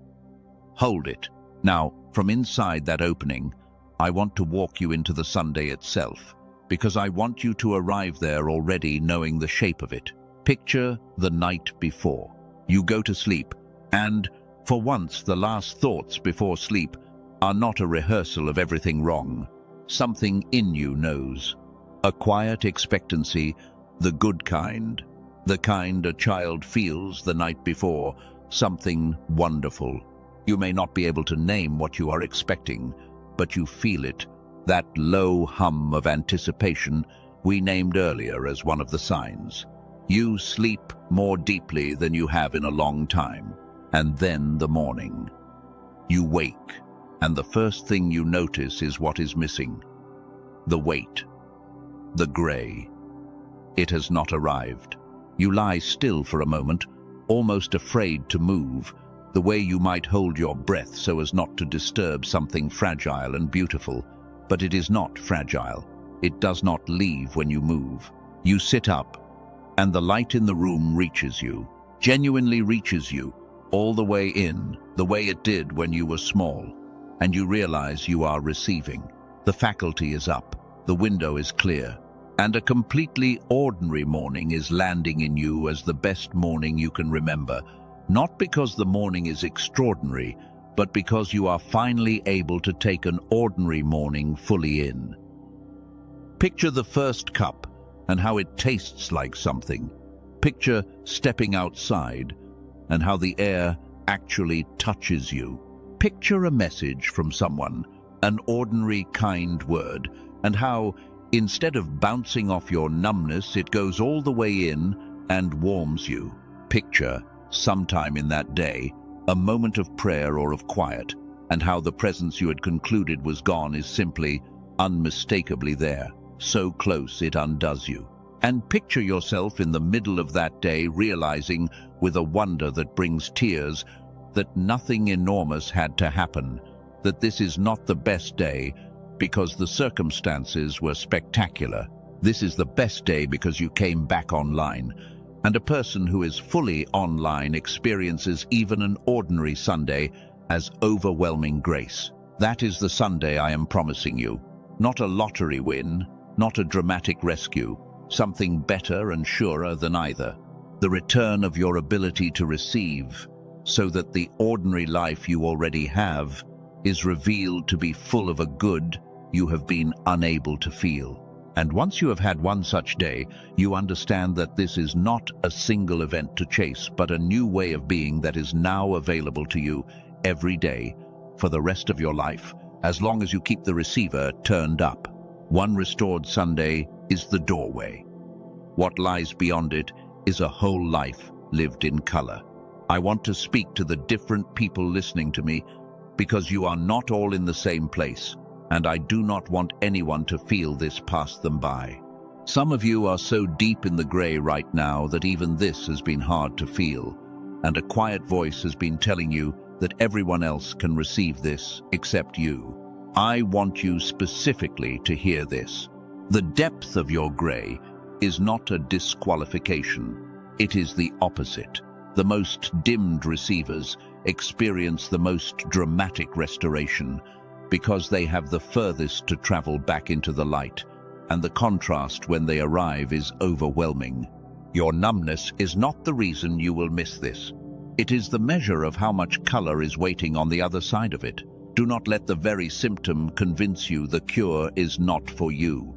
Hold it. Now, from inside that opening, I want to walk you into the Sunday itself, because I want you to arrive there already knowing the shape of it. Picture the night before. You go to sleep, and, for once, the last thoughts before sleep are not a rehearsal of everything wrong. Something in you knows. A quiet expectancy, the good kind, the kind a child feels the night before, something wonderful. You may not be able to name what you are expecting, but you feel it, that low hum of anticipation we named earlier as one of the signs. You sleep more deeply than you have in a long time, and then the morning. You wake, and the first thing you notice is what is missing. The weight. The grey. It has not arrived. You lie still for a moment, almost afraid to move, the way you might hold your breath so as not to disturb something fragile and beautiful. But it is not fragile. It does not leave when you move. You sit up, and the light in the room reaches you, genuinely reaches you, all the way in, the way it did when you were small, and you realize you are receiving. The faculty is up, the window is clear, and a completely ordinary morning is landing in you as the best morning you can remember, not because the morning is extraordinary, but because you are finally able to take an ordinary morning fully in. Picture the first cup and how it tastes like something. Picture stepping outside and how the air actually touches you. Picture a message from someone, an ordinary kind word, and how, instead of bouncing off your numbness, it goes all the way in and warms you. Picture, sometime in that day, a moment of prayer or of quiet, and how the presence you had concluded was gone is simply, unmistakably there, so close it undoes you. And picture yourself in the middle of that day realizing, with a wonder that brings tears, that nothing enormous had to happen, that this is not the best day because the circumstances were spectacular. This is the best day because you came back online. And a person who is fully online experiences even an ordinary Sunday as overwhelming grace. That is the Sunday I am promising you. Not a lottery win, not a dramatic rescue, something better and surer than either. The return of your ability to receive, so that the ordinary life you already have is revealed to be full of a good you have been unable to feel. And once you have had one such day, you understand that this is not a single event to chase, but a new way of being that is now available to you every day for the rest of your life, as long as you keep the receiver turned up. One restored Sunday is the doorway. What lies beyond it is a whole life lived in color. I want to speak to the different people listening to me because you are not all in the same place, and I do not want anyone to feel this pass them by. Some of you are so deep in the gray right now that even this has been hard to feel, and a quiet voice has been telling you that everyone else can receive this except you. I want you specifically to hear this. The depth of your gray is not a disqualification. It is the opposite. The most dimmed receivers experience the most dramatic restoration because they have the furthest to travel back into the light, and the contrast when they arrive is overwhelming. Your numbness is not the reason you will miss this. It is the measure of how much color is waiting on the other side of it. Do not let the very symptom convince you the cure is not for you.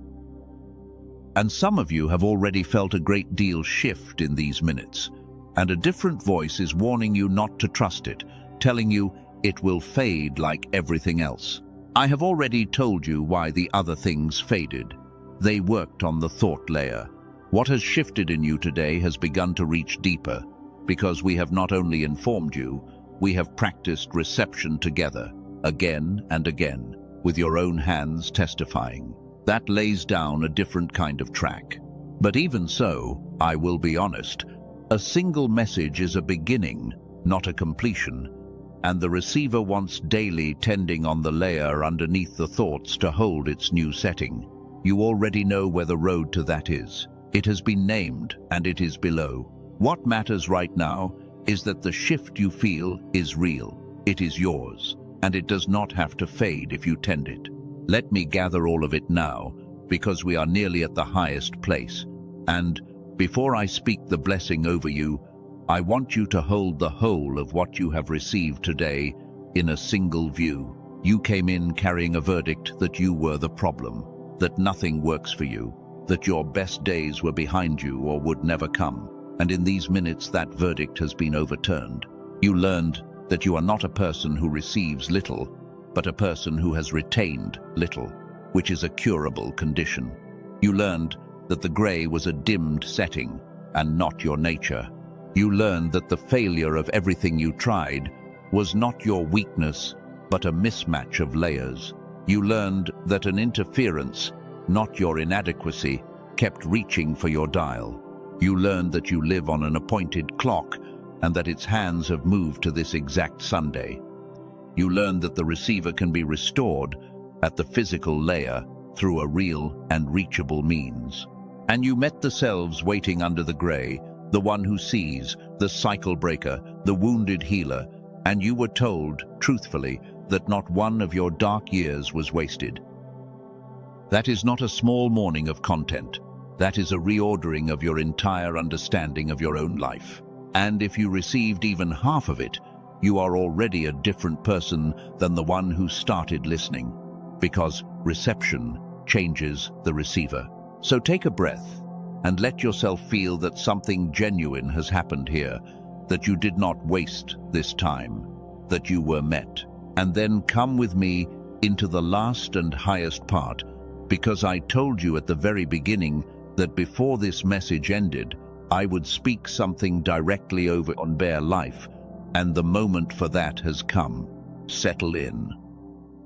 And some of you have already felt a great deal shift in these minutes, and a different voice is warning you not to trust it, telling you it will fade like everything else. I have already told you why the other things faded. They worked on the thought layer. What has shifted in you today has begun to reach deeper, because we have not only informed you, we have practiced reception together, again and again, with your own hands testifying. That lays down a different kind of track. But even so, I will be honest, a single message is a beginning, not a completion, and the receiver wants daily tending on the layer underneath the thoughts to hold its new setting. You already know where the road to that is. It has been named, and it is below. What matters right now is that the shift you feel is real. It is yours, and it does not have to fade if you tend it. Let me gather all of it now, because we are nearly at the highest place. And before I speak the blessing over you, I want you to hold the whole of what you have received today in a single view. You came in carrying a verdict that you were the problem, that nothing works for you, that your best days were behind you or would never come. And in these minutes, that verdict has been overturned. You learned that you are not a person who receives little, but a person who has retained little, which is a curable condition. You learned that the grey was a dimmed setting and not your nature. You learned that the failure of everything you tried was not your weakness, but a mismatch of layers. You learned that an interference, not your inadequacy, kept reaching for your dial. You learned that you live on an appointed clock and that its hands have moved to this exact Sunday. You learned that the receiver can be restored at the physical layer through a real and reachable means. And you met the selves waiting under the grey, the one who sees, the cycle breaker, the wounded healer, and you were told, truthfully, that not one of your dark years was wasted. That is not a small morning of content. That is a reordering of your entire understanding of your own life. And if you received even half of it, you are already a different person than the one who started listening, because reception changes the receiver. So take a breath and let yourself feel that something genuine has happened here, that you did not waste this time, that you were met. And then come with me into the last and highest part, because I told you at the very beginning that before this message ended, I would speak something directly over on bare life, and the moment for that has come. Settle in.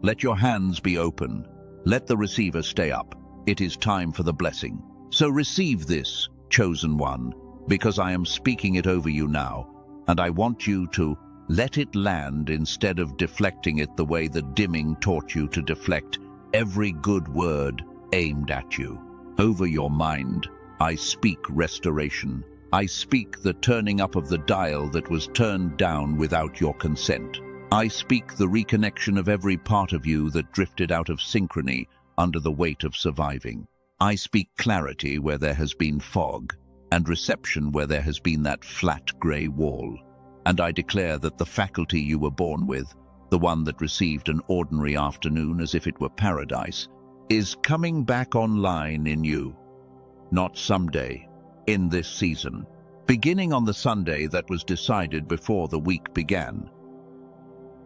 Let your hands be open. Let the receiver stay up. It is time for the blessing. So receive this, chosen one, because I am speaking it over you now, and I want you to let it land instead of deflecting it the way the dimming taught you to deflect every good word aimed at you. Over your mind, I speak restoration. I speak the turning up of the dial that was turned down without your consent. I speak the reconnection of every part of you that drifted out of synchrony under the weight of surviving. I speak clarity where there has been fog, and reception where there has been that flat grey wall. And I declare that the faculty you were born with, the one that received an ordinary afternoon as if it were paradise, is coming back online in you. Not someday, in this season, beginning on the Sunday that was decided before the week began.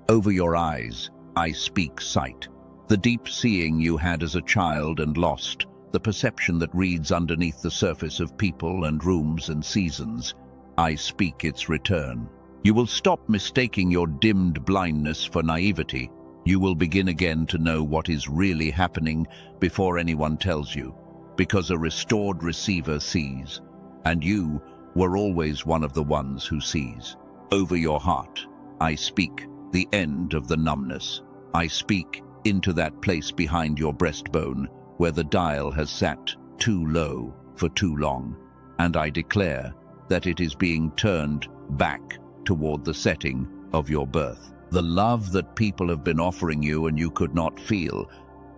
Over your eyes, I speak sight. The deep seeing you had as a child and lost, the perception that reads underneath the surface of people and rooms and seasons, I speak its return. You will stop mistaking your dimmed blindness for naivety. You will begin again to know what is really happening before anyone tells you, because a restored receiver sees, and you were always one of the ones who sees. Over your heart, I speak the end of the numbness. I speak into that place behind your breastbone where the dial has sat too low for too long, and I declare that it is being turned back toward the setting of your birth. The love that people have been offering you and you could not feel,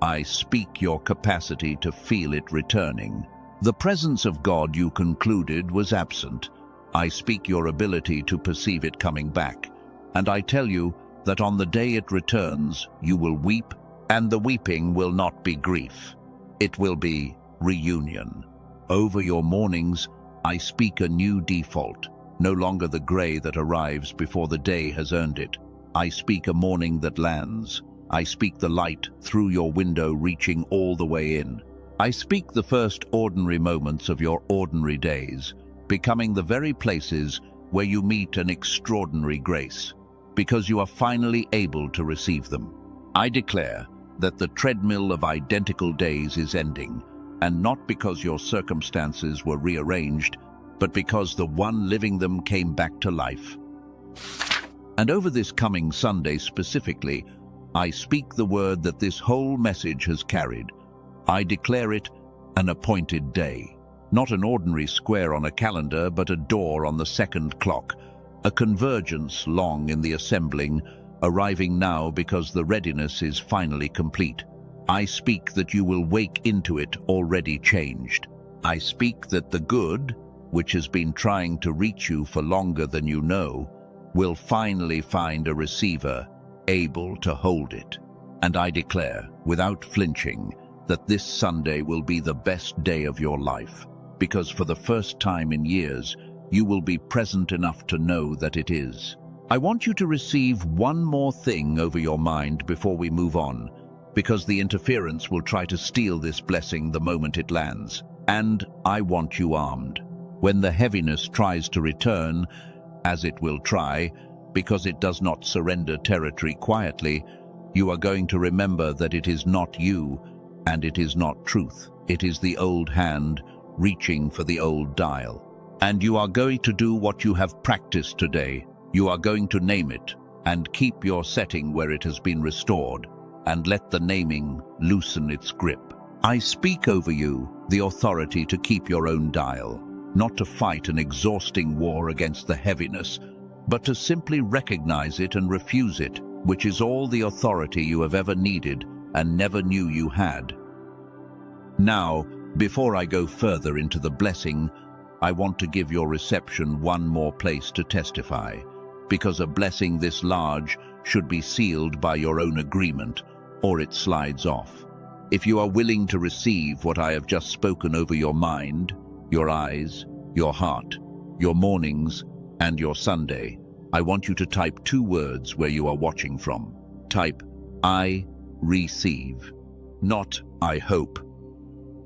I speak your capacity to feel it returning. The presence of God you concluded was absent. I speak your ability to perceive it coming back, and I tell you that on the day it returns, you will weep, and the weeping will not be grief. It will be reunion. Over your mornings, I speak a new default, no longer the grey that arrives before the day has earned it. I speak a morning that lands. I speak the light through your window reaching all the way in. I speak the first ordinary moments of your ordinary days, becoming the very places where you meet an extraordinary grace, because you are finally able to receive them. I declare that the treadmill of identical days is ending, and not because your circumstances were rearranged, but because the one living them came back to life. And over this coming Sunday specifically, I speak the word that this whole message has carried. I declare it an appointed day, not an ordinary square on a calendar, but a door on the second clock, a convergence long in the assembling, arriving now because the readiness is finally complete. I speak that you will wake into it already changed. I speak that the good, which has been trying to reach you for longer than you know, will finally find a receiver able to hold it. And I declare, without flinching, that this Sunday will be the best day of your life, because for the first time in years, you will be present enough to know that it is. I want you to receive one more thing over your mind before we move on, because the interference will try to steal this blessing the moment it lands. And I want you armed. When the heaviness tries to return, as it will try, because it does not surrender territory quietly, you are going to remember that it is not you, and it is not truth. It is the old hand reaching for the old dial. And you are going to do what you have practiced today. You are going to name it, and keep your setting where it has been restored, and let the naming loosen its grip. I speak over you the authority to keep your own dial, not to fight an exhausting war against the heaviness, but to simply recognize it and refuse it, which is all the authority you have ever needed and never knew you had. Now, before I go further into the blessing, I want to give your reception one more place to testify, because a blessing this large should be sealed by your own agreement, or it slides off. If you are willing to receive what I have just spoken over your mind, your eyes, your heart, your mornings, and your Sunday, I want you to type 2 words where you are watching from. Type, I receive. Not, I hope.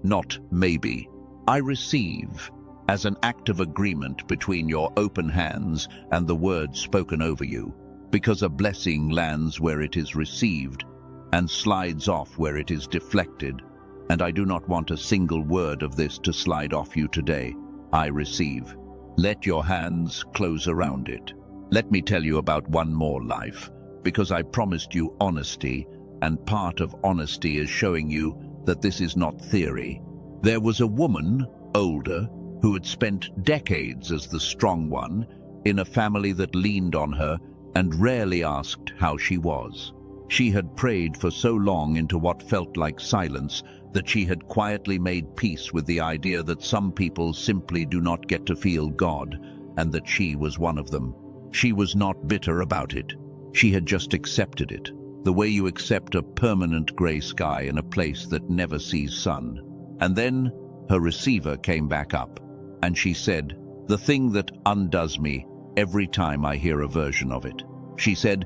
Not, maybe. I receive, as an act of agreement between your open hands and the words spoken over you, because a blessing lands where it is received and slides off where it is deflected, and I do not want a single word of this to slide off you today. I receive. Let your hands close around it. Let me tell you about one more life, because I promised you honesty, and part of honesty is showing you that this is not theory. There was a woman, older, who had spent decades as the strong one in a family that leaned on her and rarely asked how she was. She had prayed for so long into what felt like silence that she had quietly made peace with the idea that some people simply do not get to feel God, and that she was one of them. She was not bitter about it. She had just accepted it, the way you accept a permanent gray sky in a place that never sees sun. And then her receiver came back up, and she said, the thing that undoes me every time I hear a version of it. She said,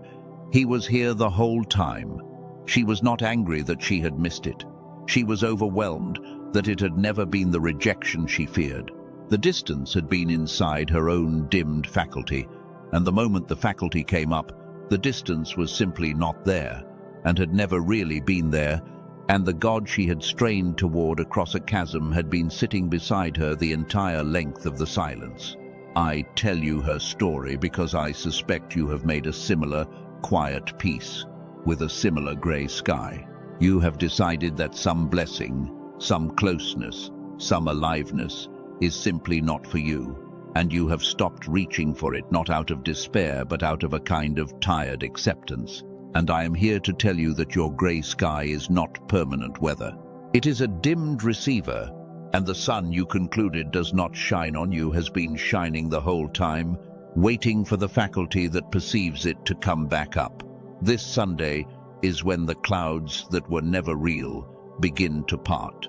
he was here the whole time. She was not angry that she had missed it. She was overwhelmed that it had never been the rejection she feared. The distance had been inside her own dimmed faculty, and the moment the faculty came up, the distance was simply not there, and had never really been there, and the God she had strained toward across a chasm had been sitting beside her the entire length of the silence. I tell you her story because I suspect you have made a similar quiet peace with a similar gray sky. You have decided that some blessing, some closeness, some aliveness is simply not for you, and you have stopped reaching for it, not out of despair, but out of a kind of tired acceptance. And I am here to tell you that your gray sky is not permanent weather. It is a dimmed receiver, and the sun you concluded does not shine on you has been shining the whole time, waiting for the faculty that perceives it to come back up. This Sunday is when the clouds that were never real begin to part.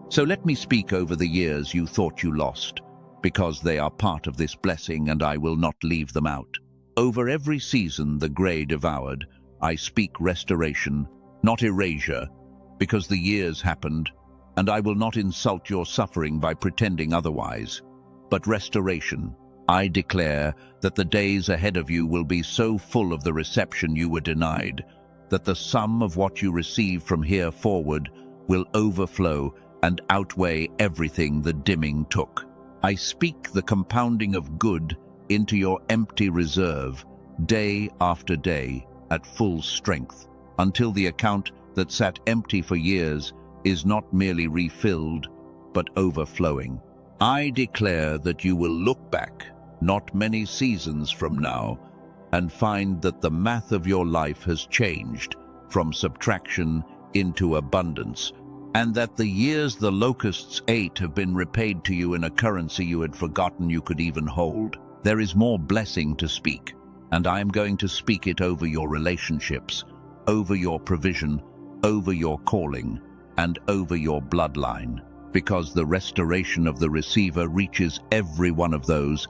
So let me speak over the years you thought you lost, because they are part of this blessing and I will not leave them out. Over every season the gray devoured, I speak restoration, not erasure, because the years happened, and I will not insult your suffering by pretending otherwise, but restoration. I declare that the days ahead of you will be so full of the reception you were denied, that the sum of what you receive from here forward will overflow and outweigh everything the dimming took. I speak the compounding of good into your empty reserve, day after day, at full strength, until the account that sat empty for years is not merely refilled, but overflowing. I declare that you will look back, not many seasons from now, and find that the math of your life has changed from subtraction into abundance, and that the years the locusts ate have been repaid to you in a currency you had forgotten you could even hold. There is more blessing to speak, and I am going to speak it over your relationships, over your provision, over your calling, and over your bloodline, because the restoration of the receiver reaches every one of those,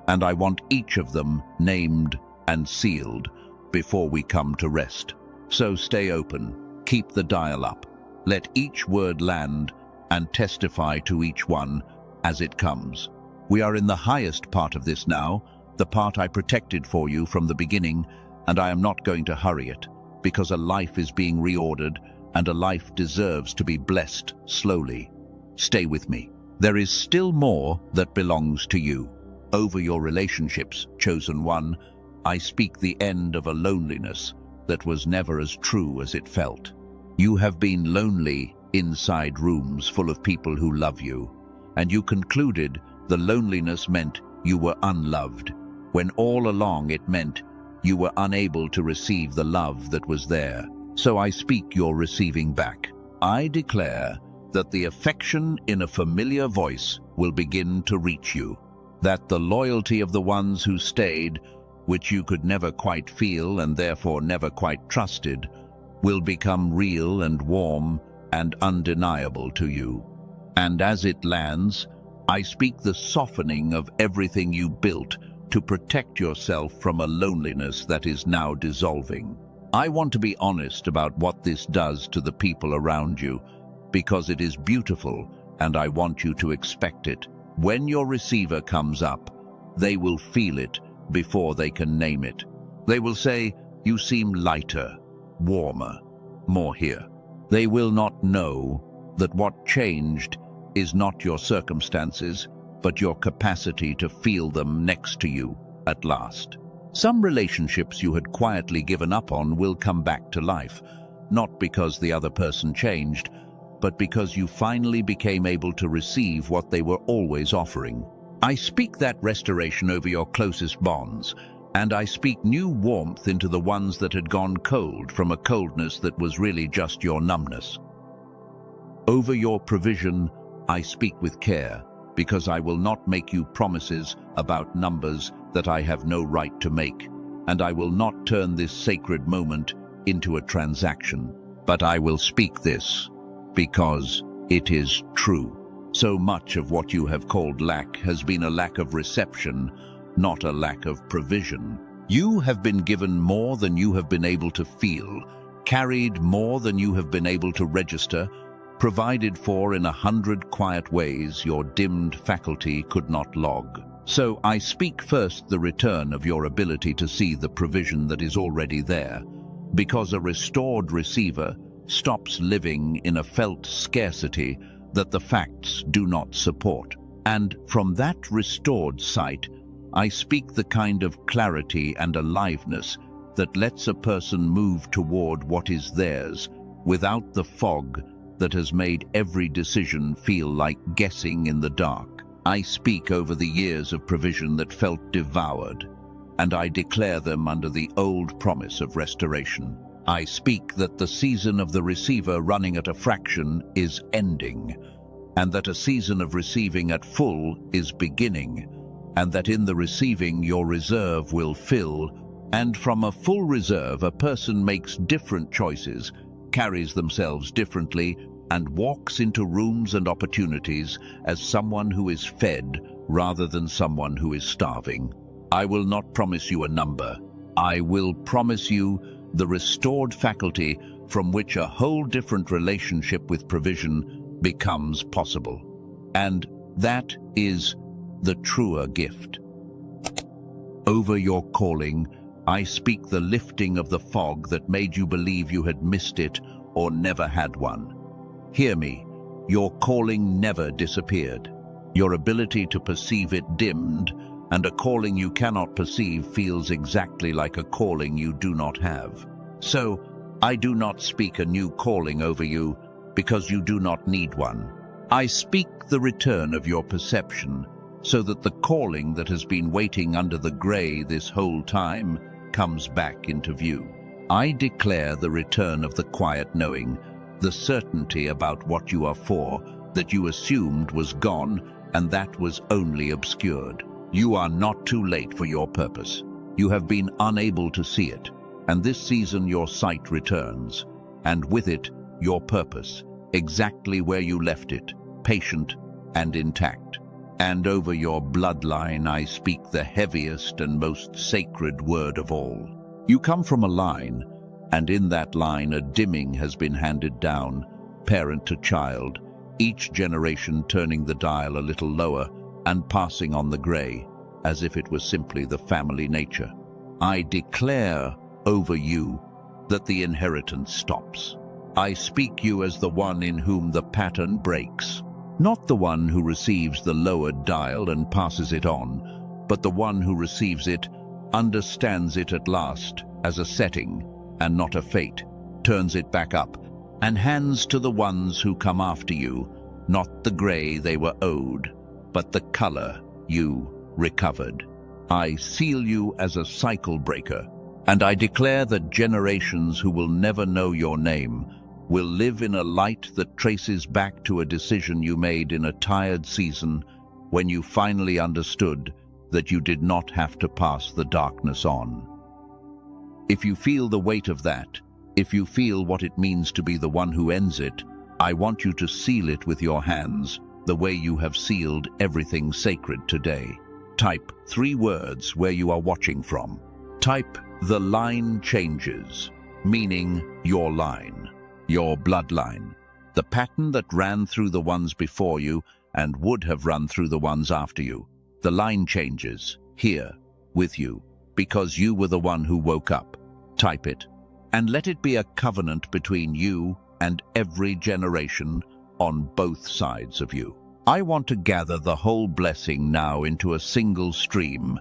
and I want each of them named and sealed before we come to rest. So stay open, keep the dial up, let each word land, and testify to each one as it comes. We are in the highest part of this now, the part I protected for you from the beginning, and I am not going to hurry it, because a life is being reordered, and a life deserves to be blessed slowly. Stay with me. There is still more that belongs to you. Over your relationships, chosen one, I speak the end of a loneliness that was never as true as it felt. You have been lonely inside rooms full of people who love you, and you concluded the loneliness meant you were unloved, when all along it meant you were unable to receive the love that was there. So I speak your receiving back. I declare that the affection in a familiar voice will begin to reach you, that the loyalty of the ones who stayed, which you could never quite feel and therefore never quite trusted, will become real and warm and undeniable to you. And as it lands, I speak the softening of everything you built to protect yourself from a loneliness that is now dissolving. I want to be honest about what this does to the people around you, because it is beautiful and I want you to expect it. When your receiver comes up, they will feel it before they can name it. They will say, "You seem lighter, warmer, more here." They will not know that what changed is not your circumstances, but your capacity to feel them next to you at last. Some relationships you had quietly given up on will come back to life, not because the other person changed, but because you finally became able to receive what they were always offering. I speak that restoration over your closest bonds, and I speak new warmth into the ones that had gone cold from a coldness that was really just your numbness. Over your provision, I speak with care, because I will not make you promises about numbers that I have no right to make, and I will not turn this sacred moment into a transaction. But I will speak this, because it is true. So much of what you have called lack has been a lack of reception, not a lack of provision. You have been given more than you have been able to feel, carried more than you have been able to register, provided for in 100 quiet ways your dimmed faculty could not log. So I speak first the return of your ability to see the provision that is already there, because a restored receiver stops living in a felt scarcity that the facts do not support. And from that restored sight, I speak the kind of clarity and aliveness that lets a person move toward what is theirs without the fog that has made every decision feel like guessing in the dark. I speak over the years of provision that felt devoured, and I declare them under the old promise of restoration. I speak that the season of the receiver running at a fraction is ending, and that a season of receiving at full is beginning, and that in the receiving your reserve will fill, and from a full reserve a person makes different choices, carries themselves differently, and walks into rooms and opportunities as someone who is fed rather than someone who is starving. I will not promise you a number. I will promise you the restored faculty from which a whole different relationship with provision becomes possible. And that is the truer gift. Over your calling, I speak the lifting of the fog that made you believe you had missed it or never had one. Hear me, your calling never disappeared. Your ability to perceive it dimmed, and a calling you cannot perceive feels exactly like a calling you do not have. So, I do not speak a new calling over you, because you do not need one. I speak the return of your perception, so that the calling that has been waiting under the gray this whole time comes back into view. I declare the return of the quiet knowing, the certainty about what you are for, that you assumed was gone, and that was only obscured. You are not too late for your purpose. You have been unable to see it, and this season your sight returns, and with it, your purpose, exactly where you left it, patient and intact. And over your bloodline I speak the heaviest and most sacred word of all. You come from a line, and in that line a dimming has been handed down, parent to child, each generation turning the dial a little lower and passing on the grey, as if it was simply the family nature. I declare over you that the inheritance stops. I speak you as the one in whom the pattern breaks, not the one who receives the lowered dial and passes it on, but the one who receives it, understands it at last as a setting and not a fate, turns it back up, and hands to the ones who come after you, not the grey they were owed, but the color you recovered. I seal you as a cycle breaker, and I declare that generations who will never know your name will live in a light that traces back to a decision you made in a tired season when you finally understood that you did not have to pass the darkness on. If you feel the weight of that, if you feel what it means to be the one who ends it, I want you to seal it with your hands, the way you have sealed everything sacred today. Type 3 words where you are watching from. Type "the line changes," meaning your line, your bloodline, the pattern that ran through the ones before you and would have run through the ones after you. The line changes, here, with you, because you were the one who woke up. Type it, and let it be a covenant between you and every generation on both sides of you. I want to gather the whole blessing now into a single stream,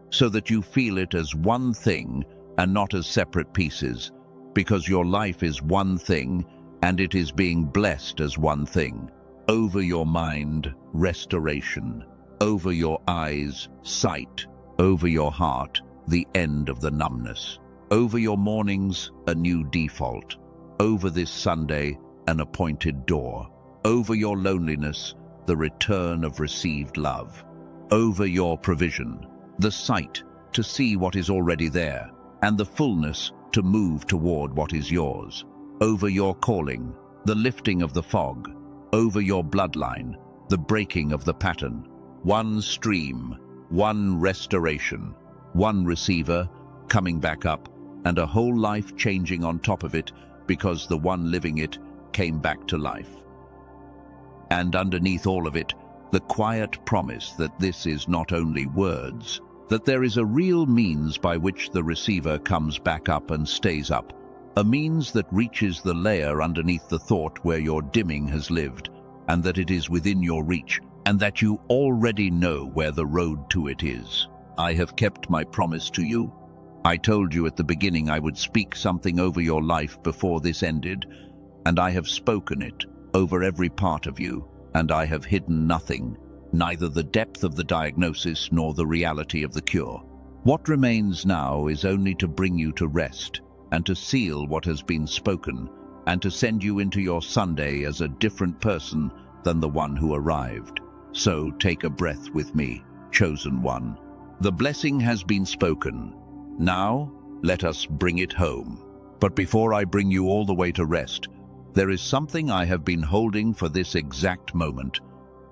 so that you feel it as one thing and not as separate pieces, because your life is one thing and it is being blessed as one thing. Over your mind, restoration. Over your eyes, sight. Over your heart, the end of the numbness. Over your mornings, a new default. Over this Sunday, an appointed door. Over your loneliness, the return of received love. Over your provision, the sight to see what is already there, and the fullness to move toward what is yours. Over your calling, the lifting of the fog. Over your bloodline, the breaking of the pattern. One stream, one restoration, one receiver coming back up, and a whole life changing on top of it because the one living it came back to life. And underneath all of it, the quiet promise that this is not only words, that there is a real means by which the receiver comes back up and stays up, a means that reaches the layer underneath the thought where your dimming has lived, and that it is within your reach, and that you already know where the road to it is. I have kept my promise to you. I told you at the beginning I would speak something over your life before this ended, and I have spoken it over every part of you, and I have hidden nothing, neither the depth of the diagnosis nor the reality of the cure. What remains now is only to bring you to rest, and to seal what has been spoken, and to send you into your Sunday as a different person than the one who arrived. So take a breath with me, chosen one. The blessing has been spoken. Now, let us bring it home. But before I bring you all the way to rest, there is something I have been holding for this exact moment,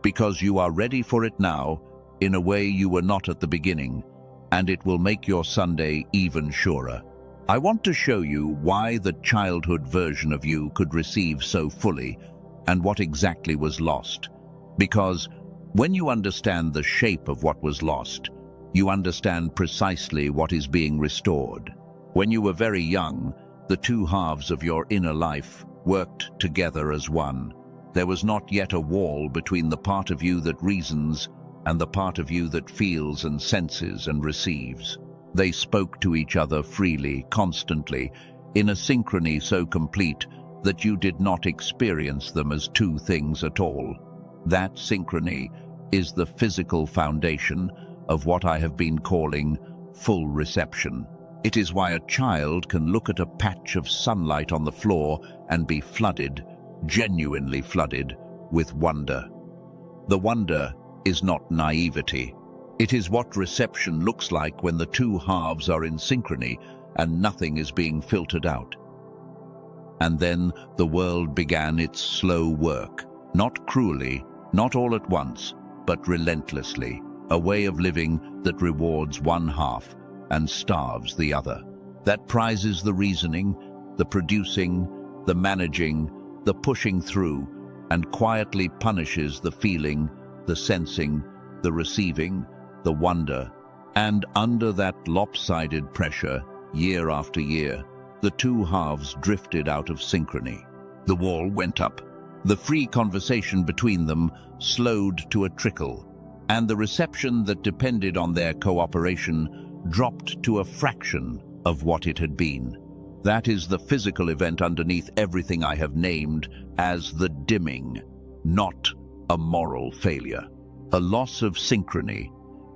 because you are ready for it now, in a way you were not at the beginning, and it will make your Sunday even surer. I want to show you why the childhood version of you could receive so fully, and what exactly was lost. Because when you understand the shape of what was lost, you understand precisely what is being restored. When you were very young, the two halves of your inner life worked together as one. There was not yet a wall between the part of you that reasons and the part of you that feels and senses and receives. They spoke to each other freely, constantly, in a synchrony so complete that you did not experience them as two things at all. That synchrony is the physical foundation of what I have been calling full reception. It is why a child can look at a patch of sunlight on the floor and be flooded genuinely flooded with wonder. The wonder is not naivety. It is what reception looks like when the two halves are in synchrony and nothing is being filtered out. And then the world began its slow work, not cruelly, not all at once, but relentlessly, a way of living that rewards one half and starves the other, that prizes the reasoning, the producing, the managing, the pushing through, and quietly punishes the feeling, the sensing, the receiving, the wonder. And under that lopsided pressure, year after year, the two halves drifted out of synchrony. The wall went up. The free conversation between them slowed to a trickle, and the reception that depended on their cooperation dropped to a fraction of what it had been. That is the physical event underneath everything I have named as the dimming, not a moral failure. A loss of synchrony,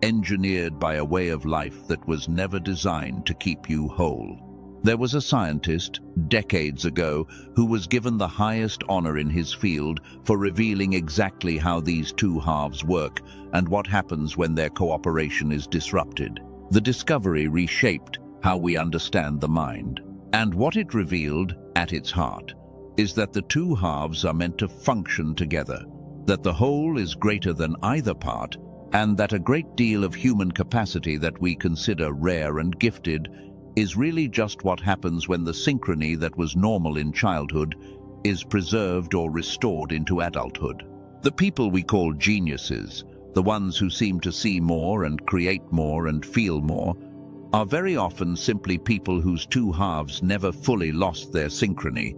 engineered by a way of life that was never designed to keep you whole. There was a scientist, decades ago, who was given the highest honor in his field for revealing exactly how these two halves work and what happens when their cooperation is disrupted. The discovery reshaped how we understand the mind. And what it revealed, at its heart, is that the two halves are meant to function together, that the whole is greater than either part, and that a great deal of human capacity that we consider rare and gifted is really just what happens when the synchrony that was normal in childhood is preserved or restored into adulthood. The people we call geniuses, the ones who seem to see more and create more and feel more, are very often simply people whose two halves never fully lost their synchrony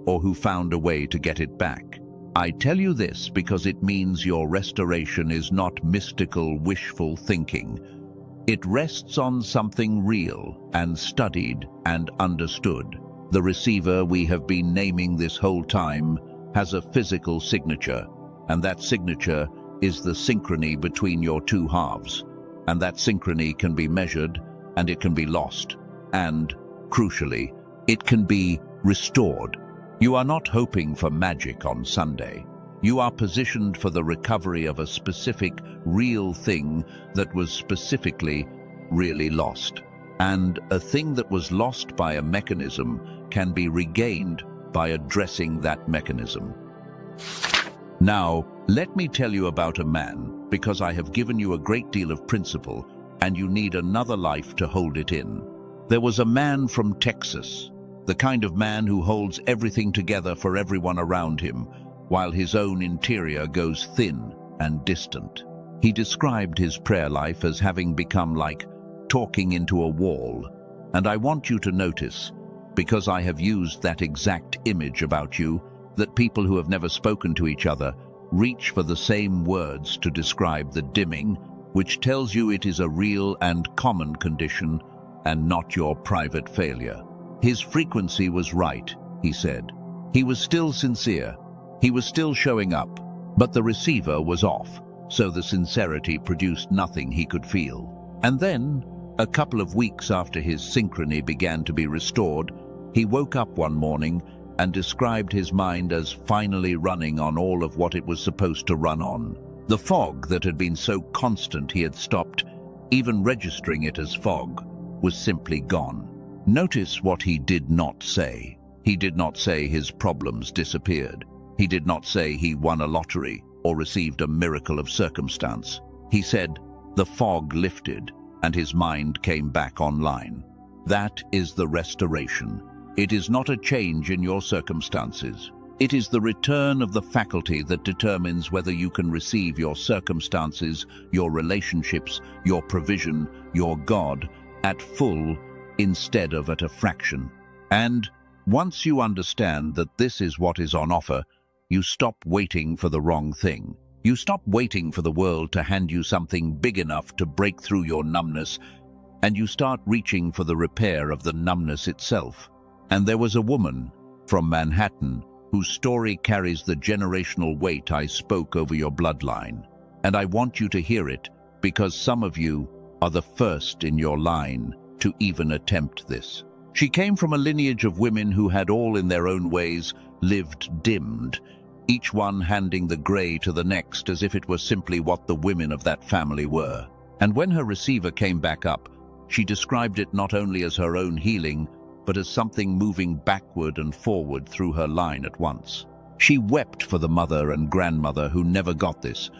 or who found a way to get it back. I tell you this because it means your restoration is not mystical, wishful thinking. It rests on something real and studied and understood. The receiver we have been naming this whole time has a physical signature, and that signature is the synchrony between your two halves. And that synchrony can be measured, and it can be lost, and, crucially, it can be restored. You are not hoping for magic on Sunday. You are positioned for the recovery of a specific, real thing that was specifically really lost. And a thing that was lost by a mechanism can be regained by addressing that mechanism. Now, let me tell you about a man, because I have given you a great deal of principle, and you need another life to hold it in. There was a man from Texas, the kind of man who holds everything together for everyone around him, while his own interior goes thin and distant. He described his prayer life as having become like talking into a wall. And I want you to notice, because I have used that exact image about you, that people who have never spoken to each other reach for the same words to describe the dimming, which tells you it is a real and common condition and not your private failure. His frequency was right, he said. He was still sincere. He was still showing up, but the receiver was off, so the sincerity produced nothing he could feel. And then, a couple of weeks after his synchrony began to be restored, he woke up one morning and described his mind as finally running on all of what it was supposed to run on. The fog that had been so constant he had stopped even registering it as fog was simply gone. Notice what he did not say. He did not say his problems disappeared. He did not say he won a lottery or received a miracle of circumstance. He said the fog lifted and his mind came back online. That is the restoration. It is not a change in your circumstances. It is the return of the faculty that determines whether you can receive your circumstances, your relationships, your provision, your God, at full instead of at a fraction. And once you understand that this is what is on offer, you stop waiting for the wrong thing. You stop waiting for the world to hand you something big enough to break through your numbness, and you start reaching for the repair of the numbness itself. And there was a woman from Manhattan whose story carries the generational weight I spoke over your bloodline. And I want you to hear it because some of you are the first in your line to even attempt this. She came from a lineage of women who had all in their own ways lived dimmed, each one handing the grey to the next as if it were simply what the women of that family were. And when her receiver came back up, she described it not only as her own healing, but as something moving backward and forward through her line at once. She wept for the mother and grandmother who never got this,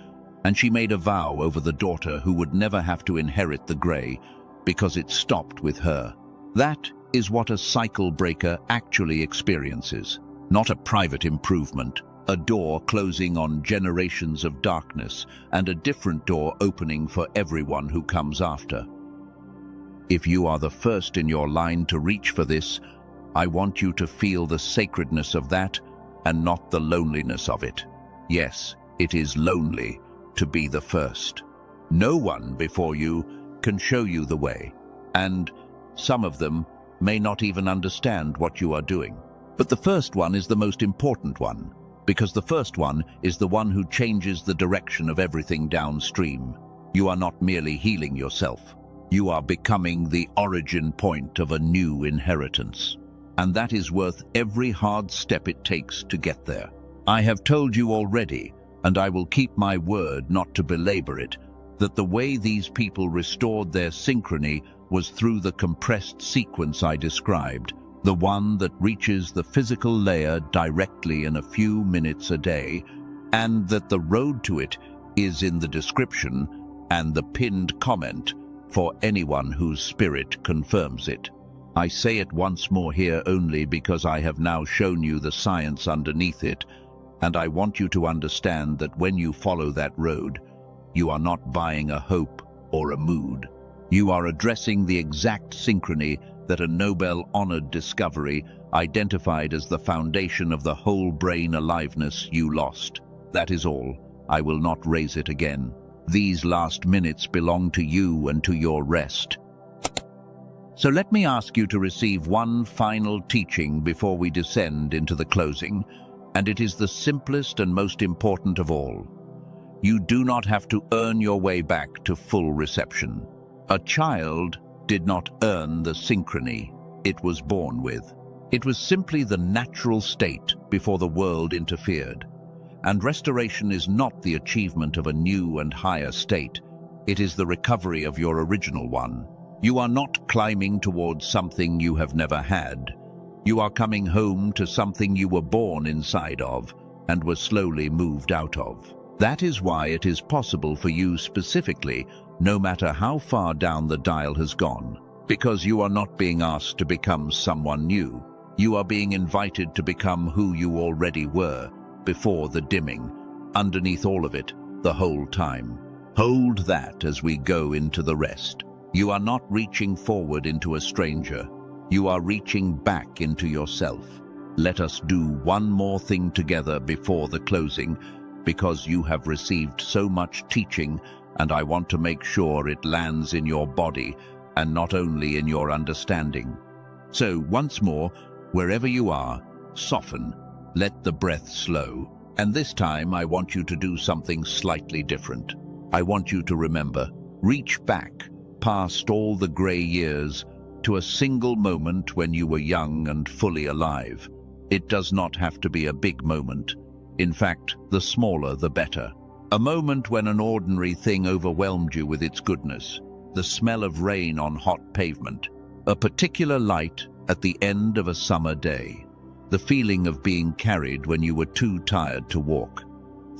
and she made a vow over the daughter who would never have to inherit the grey, because it stopped with her. That is what a cycle breaker actually experiences, not a private improvement, a door closing on generations of darkness and a different door opening for everyone who comes after. If you are the first in your line to reach for this, I want you to feel the sacredness of that and not the loneliness of it. Yes, it is lonely to be the first. No one before you can show you the way, and some of them may not even understand what you are doing. But the first one is the most important one, because the first one is the one who changes the direction of everything downstream. You are not merely healing yourself. You are becoming the origin point of a new inheritance. And that is worth every hard step it takes to get there. I have told you already, and I will keep my word not to belabor it, that the way these people restored their synchrony was through the compressed sequence I described, the one that reaches the physical layer directly in a few minutes a day, and that the road to it is in the description and the pinned comment for anyone whose spirit confirms it. I say it once more here only because I have now shown you the science underneath it, and I want you to understand that when you follow that road, you are not buying a hope or a mood. You are addressing the exact synchrony that a Nobel-honored discovery identified as the foundation of the whole brain aliveness you lost. That is all. I will not raise it again. These last minutes belong to you and to your rest. So let me ask you to receive one final teaching before we descend into the closing, and it is the simplest and most important of all. You do not have to earn your way back to full reception. A child did not earn the synchrony it was born with. It was simply the natural state before the world interfered. And restoration is not the achievement of a new and higher state. It is the recovery of your original one. You are not climbing towards something you have never had. You are coming home to something you were born inside of and were slowly moved out of. That is why it is possible for you specifically, no matter how far down the dial has gone, because you are not being asked to become someone new. You are being invited to become who you already were, before the dimming, underneath all of it, the whole time. Hold that as we go into the rest. You are not reaching forward into a stranger. You are reaching back into yourself. Let us do one more thing together before the closing, because you have received so much teaching, and I want to make sure it lands in your body and not only in your understanding. So once more, wherever you are, soften. Let the breath slow. And this time I want you to do something slightly different. I want you to remember, reach back, past all the grey years, to a single moment when you were young and fully alive. It does not have to be a big moment. In fact, the smaller the better. A moment when an ordinary thing overwhelmed you with its goodness. The smell of rain on hot pavement. A particular light at the end of a summer day. The feeling of being carried when you were too tired to walk.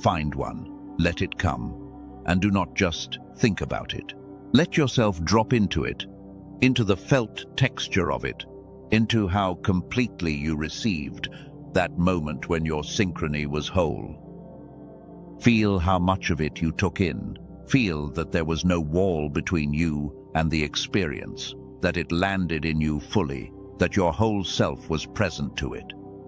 Find one, let it come, and do not just think about it. Let yourself drop into it, into the felt texture of it, into how completely you received that moment when your synchrony was whole. Feel how much of it you took in. Feel that there was no wall between you and the experience, that it landed in you fully, that your whole self was present to it.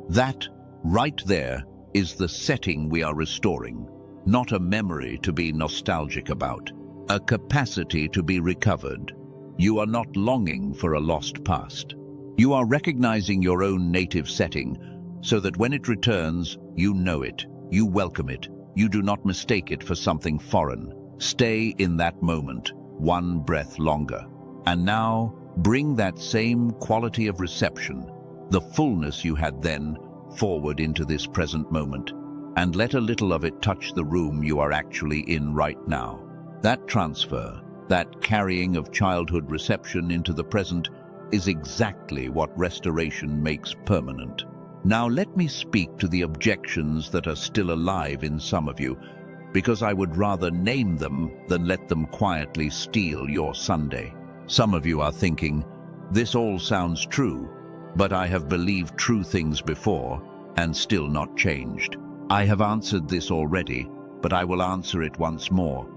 That, right there, is the setting we are restoring, not a memory to be nostalgic about, a capacity to be recovered. You are not longing for a lost past. You are recognizing your own native setting, so that when it returns, you know it, you welcome it, you do not mistake it for something foreign. Stay in that moment, one breath longer. And now, bring that same quality of reception, the fullness you had then, forward into this present moment and let a little of it touch the room you are actually in right now. That transfer, that carrying of childhood reception into the present, is exactly what restoration makes permanent. Now let me speak to the objections that are still alive in some of you, because I would rather name them than let them quietly steal your Sunday. Some of you are thinking, this all sounds true, but I have believed true things before and still not changed. I have answered this already, but I will answer it once more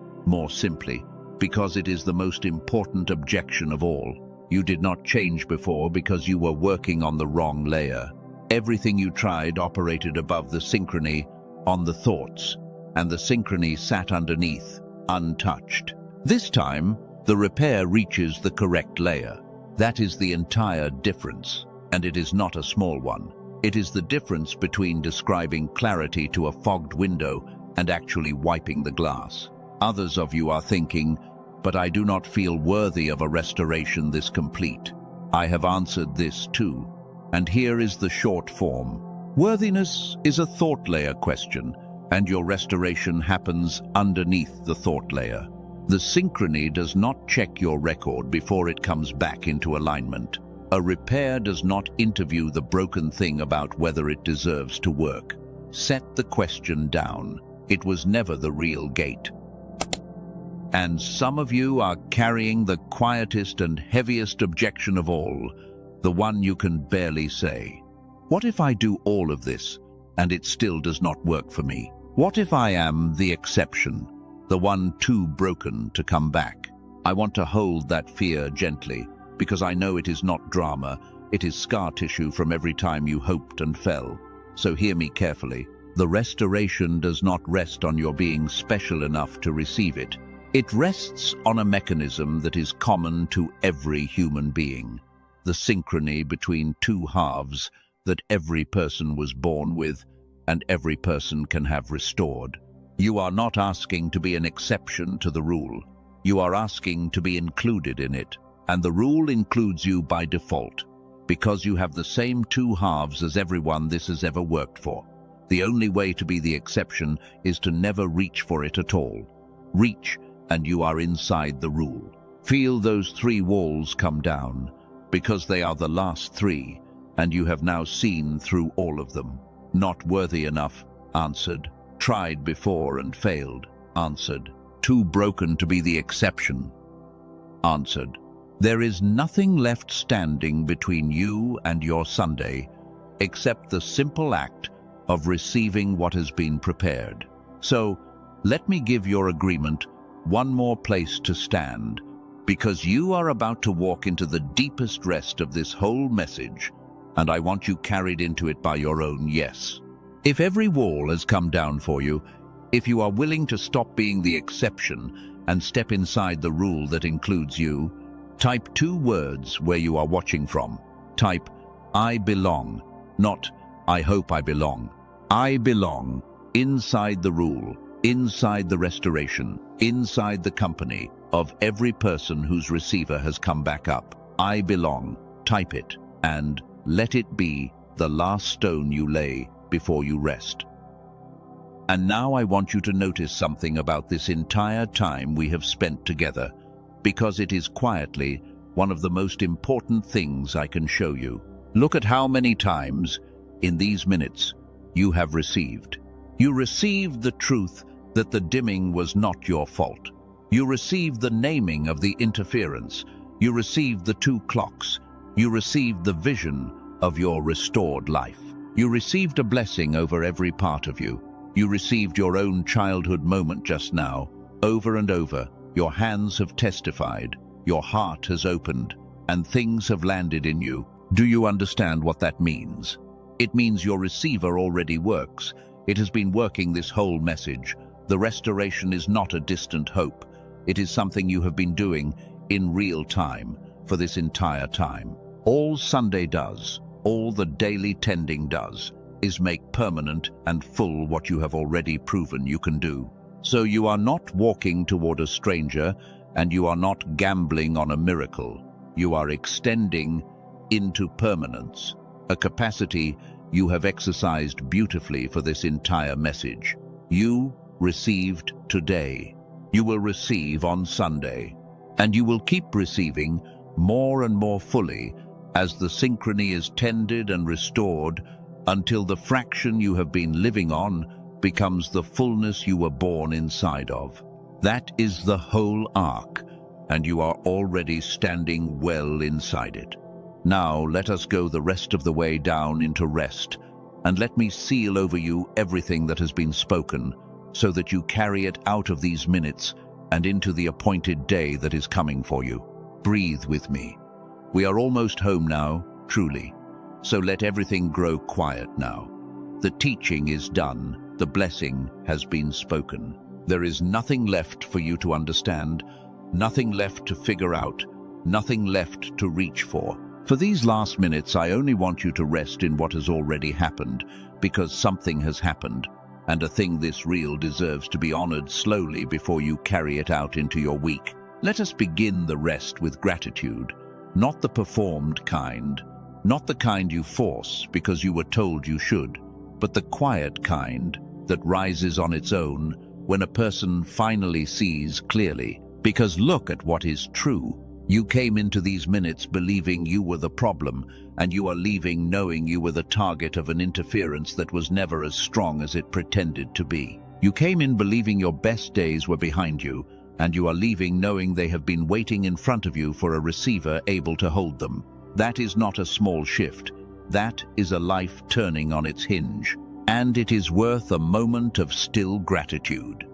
simply, because it is the most important objection of all. You did not change before because you were working on the wrong layer. Everything you tried operated above the synchrony on the thoughts, and the synchrony sat underneath, untouched. This time, the repair reaches the correct layer. That is the entire difference, and it is not a small one. It is the difference between describing clarity to a fogged window and actually wiping the glass. Others of you are thinking, but I do not feel worthy of a restoration this complete. I have answered this too, and here is the short form. Worthiness is a thought layer question, and your restoration happens underneath the thought layer. The synchrony does not check your record before it comes back into alignment. A repair does not interview the broken thing about whether it deserves to work. Set the question down. It was never the real gate. And some of you are carrying the quietest and heaviest objection of all, the one you can barely say. What if I do all of this and it still does not work for me? What if I am the exception, the one too broken to come back? I want to hold that fear gently, because I know it is not drama, it is scar tissue from every time you hoped and fell. So hear me carefully. The restoration does not rest on your being special enough to receive it. It rests on a mechanism that is common to every human being, the synchrony between two halves that every person was born with and every person can have restored. You are not asking to be an exception to the rule. You are asking to be included in it. And the rule includes you by default, because you have the same two halves as everyone this has ever worked for. The only way to be the exception is to never reach for it at all. Reach, and you are inside the rule. Feel those 3 walls come down, because they are the last 3, and you have now seen through all of them. Not worthy enough, answered. Tried before and failed, answered. Too broken to be the exception, answered. There is nothing left standing between you and your Sunday except the simple act of receiving what has been prepared. So, let me give your agreement one more place to stand, because you are about to walk into the deepest rest of this whole message, and I want you carried into it by your own yes. If every wall has come down for you, if you are willing to stop being the exception and step inside the rule that includes you, type 2 words where you are watching from. Type, I belong, not I hope I belong. I belong, inside the rule, inside the restoration, inside the company of every person whose receiver has come back up. I belong, type it, and let it be the last stone you lay before you rest. And now I want you to notice something about this entire time we have spent together, because it is quietly one of the most important things I can show you. Look at how many times, in these minutes, you have received. You received the truth that the dimming was not your fault. You received the naming of the interference. You received the 2 clocks. You received the vision of your restored life. You received a blessing over every part of you. You received your own childhood moment just now, over and over. Your hands have testified, your heart has opened, and things have landed in you. Do you understand what that means? It means your receiver already works. It has been working this whole message. The restoration is not a distant hope. It is something you have been doing in real time for this entire time. All Sunday does, all the daily tending does, is make permanent and full what you have already proven you can do. So you are not walking toward a stranger, and you are not gambling on a miracle. You are extending into permanence, a capacity you have exercised beautifully for this entire message. You received today. You will receive on Sunday. And you will keep receiving more and more fully as the synchrony is tended and restored until the fraction you have been living on becomes the fullness you were born inside of. That is the whole arc, and you are already standing well inside it. Now let us go the rest of the way down into rest, and let me seal over you everything that has been spoken, so that you carry it out of these minutes and into the appointed day that is coming for you. Breathe with me. We are almost home now, truly. So let everything grow quiet now. The teaching is done. The blessing has been spoken. There is nothing left for you to understand, nothing left to figure out, nothing left to reach for. For these last minutes, I only want you to rest in what has already happened, because something has happened, and a thing this real deserves to be honored slowly before you carry it out into your week. Let us begin the rest with gratitude, not the performed kind, not the kind you force because you were told you should, but the quiet kind that rises on its own when a person finally sees clearly. Because look at what is true. You came into these minutes believing you were the problem, and you are leaving knowing you were the target of an interference that was never as strong as it pretended to be. You came in believing your best days were behind you, and you are leaving knowing they have been waiting in front of you for a receiver able to hold them. That is not a small shift. That is a life turning on its hinge, and it is worth a moment of still gratitude.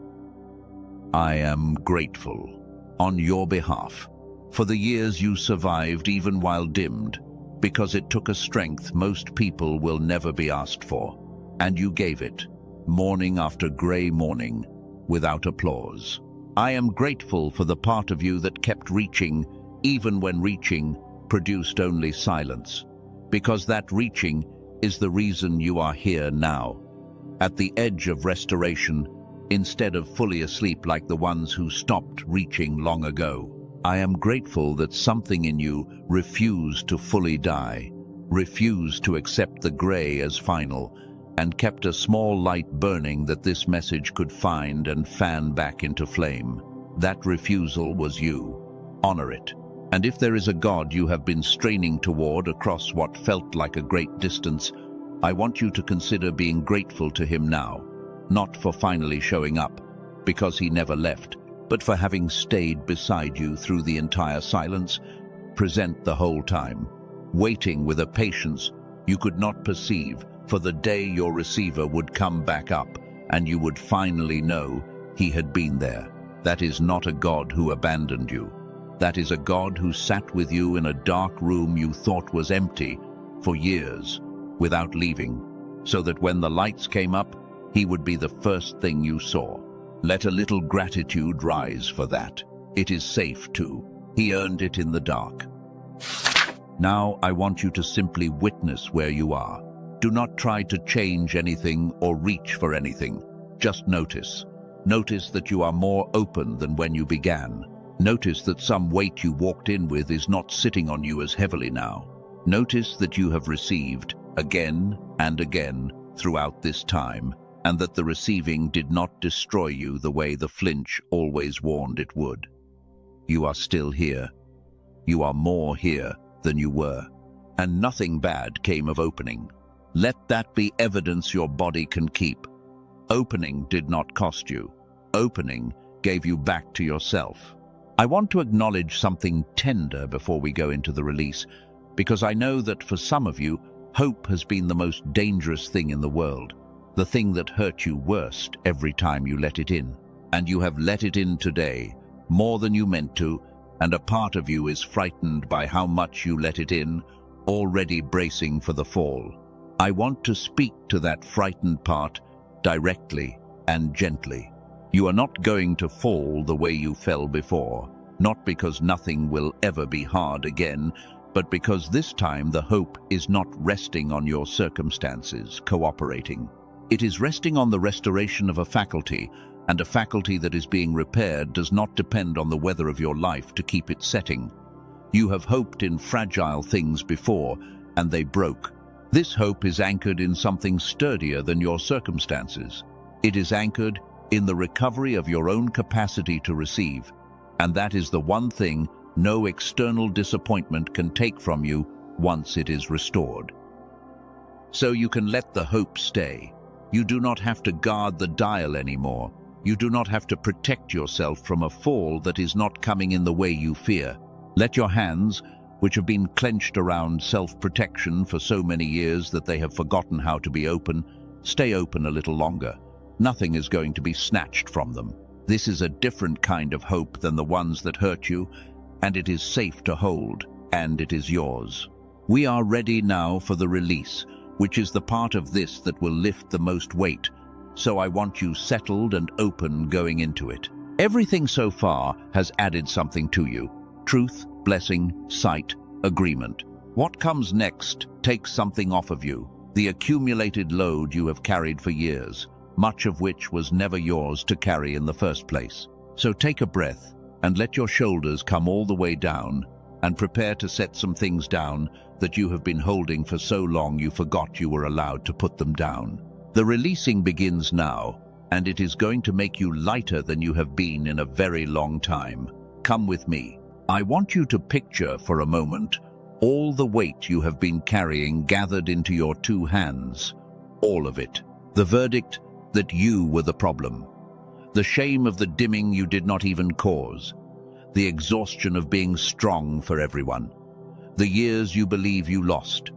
I am grateful on your behalf for the years you survived even while dimmed, because it took a strength most people will never be asked for, and you gave it, morning after grey morning, without applause. I am grateful for the part of you that kept reaching, even when reaching produced only silence, because that reaching is the reason you are here now, at the edge of restoration, instead of fully asleep like the ones who stopped reaching long ago. I am grateful that something in you refused to fully die, refused to accept the grey as final, and kept a small light burning that this message could find and fan back into flame. That refusal was you. Honor it. And if there is a God you have been straining toward across what felt like a great distance, I want you to consider being grateful to him now, not for finally showing up, because he never left, but for having stayed beside you through the entire silence, present the whole time, waiting with a patience you could not perceive for the day your receiver would come back up and you would finally know he had been there. That is not a God who abandoned you. That is a God who sat with you in a dark room you thought was empty for years without leaving, so that when the lights came up, he would be the first thing you saw. Let a little gratitude rise for that. It is safe too. He earned it in the dark. Now I want you to simply witness where you are. Do not try to change anything or reach for anything. Just notice. Notice that you are more open than when you began. Notice that some weight you walked in with is not sitting on you as heavily now. Notice that you have received again and again throughout this time, and that the receiving did not destroy you the way the flinch always warned it would. You are still here. You are more here than you were, and nothing bad came of opening. Let that be evidence your body can keep. Opening did not cost you. Opening gave you back to yourself. I want to acknowledge something tender before we go into the release, because I know that for some of you, hope has been the most dangerous thing in the world. The thing that hurt you worst every time you let it in. And you have let it in today, more than you meant to, and a part of you is frightened by how much you let it in, already bracing for the fall. I want to speak to that frightened part directly and gently. You are not going to fall the way you fell before, not because nothing will ever be hard again, but because this time the hope is not resting on your circumstances cooperating. It is resting on the restoration of a faculty, and a faculty that is being repaired does not depend on the weather of your life to keep it setting. You have hoped in fragile things before, and they broke. This hope is anchored in something sturdier than your circumstances. It is anchored in the recovery of your own capacity to receive, and that is the one thing no external disappointment can take from you once it is restored. So you can let the hope stay. You do not have to guard the dial anymore. You do not have to protect yourself from a fall that is not coming in the way you fear. Let your hands, which have been clenched around self-protection for so many years that they have forgotten how to be open, stay open a little longer. Nothing is going to be snatched from them. This is a different kind of hope than the ones that hurt you, and it is safe to hold, and it is yours. We are ready now for the release, which is the part of this that will lift the most weight, so I want you settled and open going into it. Everything so far has added something to you. Truth, blessing, sight, agreement. What comes next takes something off of you, the accumulated load you have carried for years, much of which was never yours to carry in the first place. So take a breath and let your shoulders come all the way down and prepare to set some things down that you have been holding for so long you forgot you were allowed to put them down. The releasing begins now, and it is going to make you lighter than you have been in a very long time. Come with me. I want you to picture for a moment all the weight you have been carrying gathered into your two hands. All of it. The verdict that you were the problem. The shame of the dimming you did not even cause. The exhaustion of being strong for everyone. The years you believe you lost.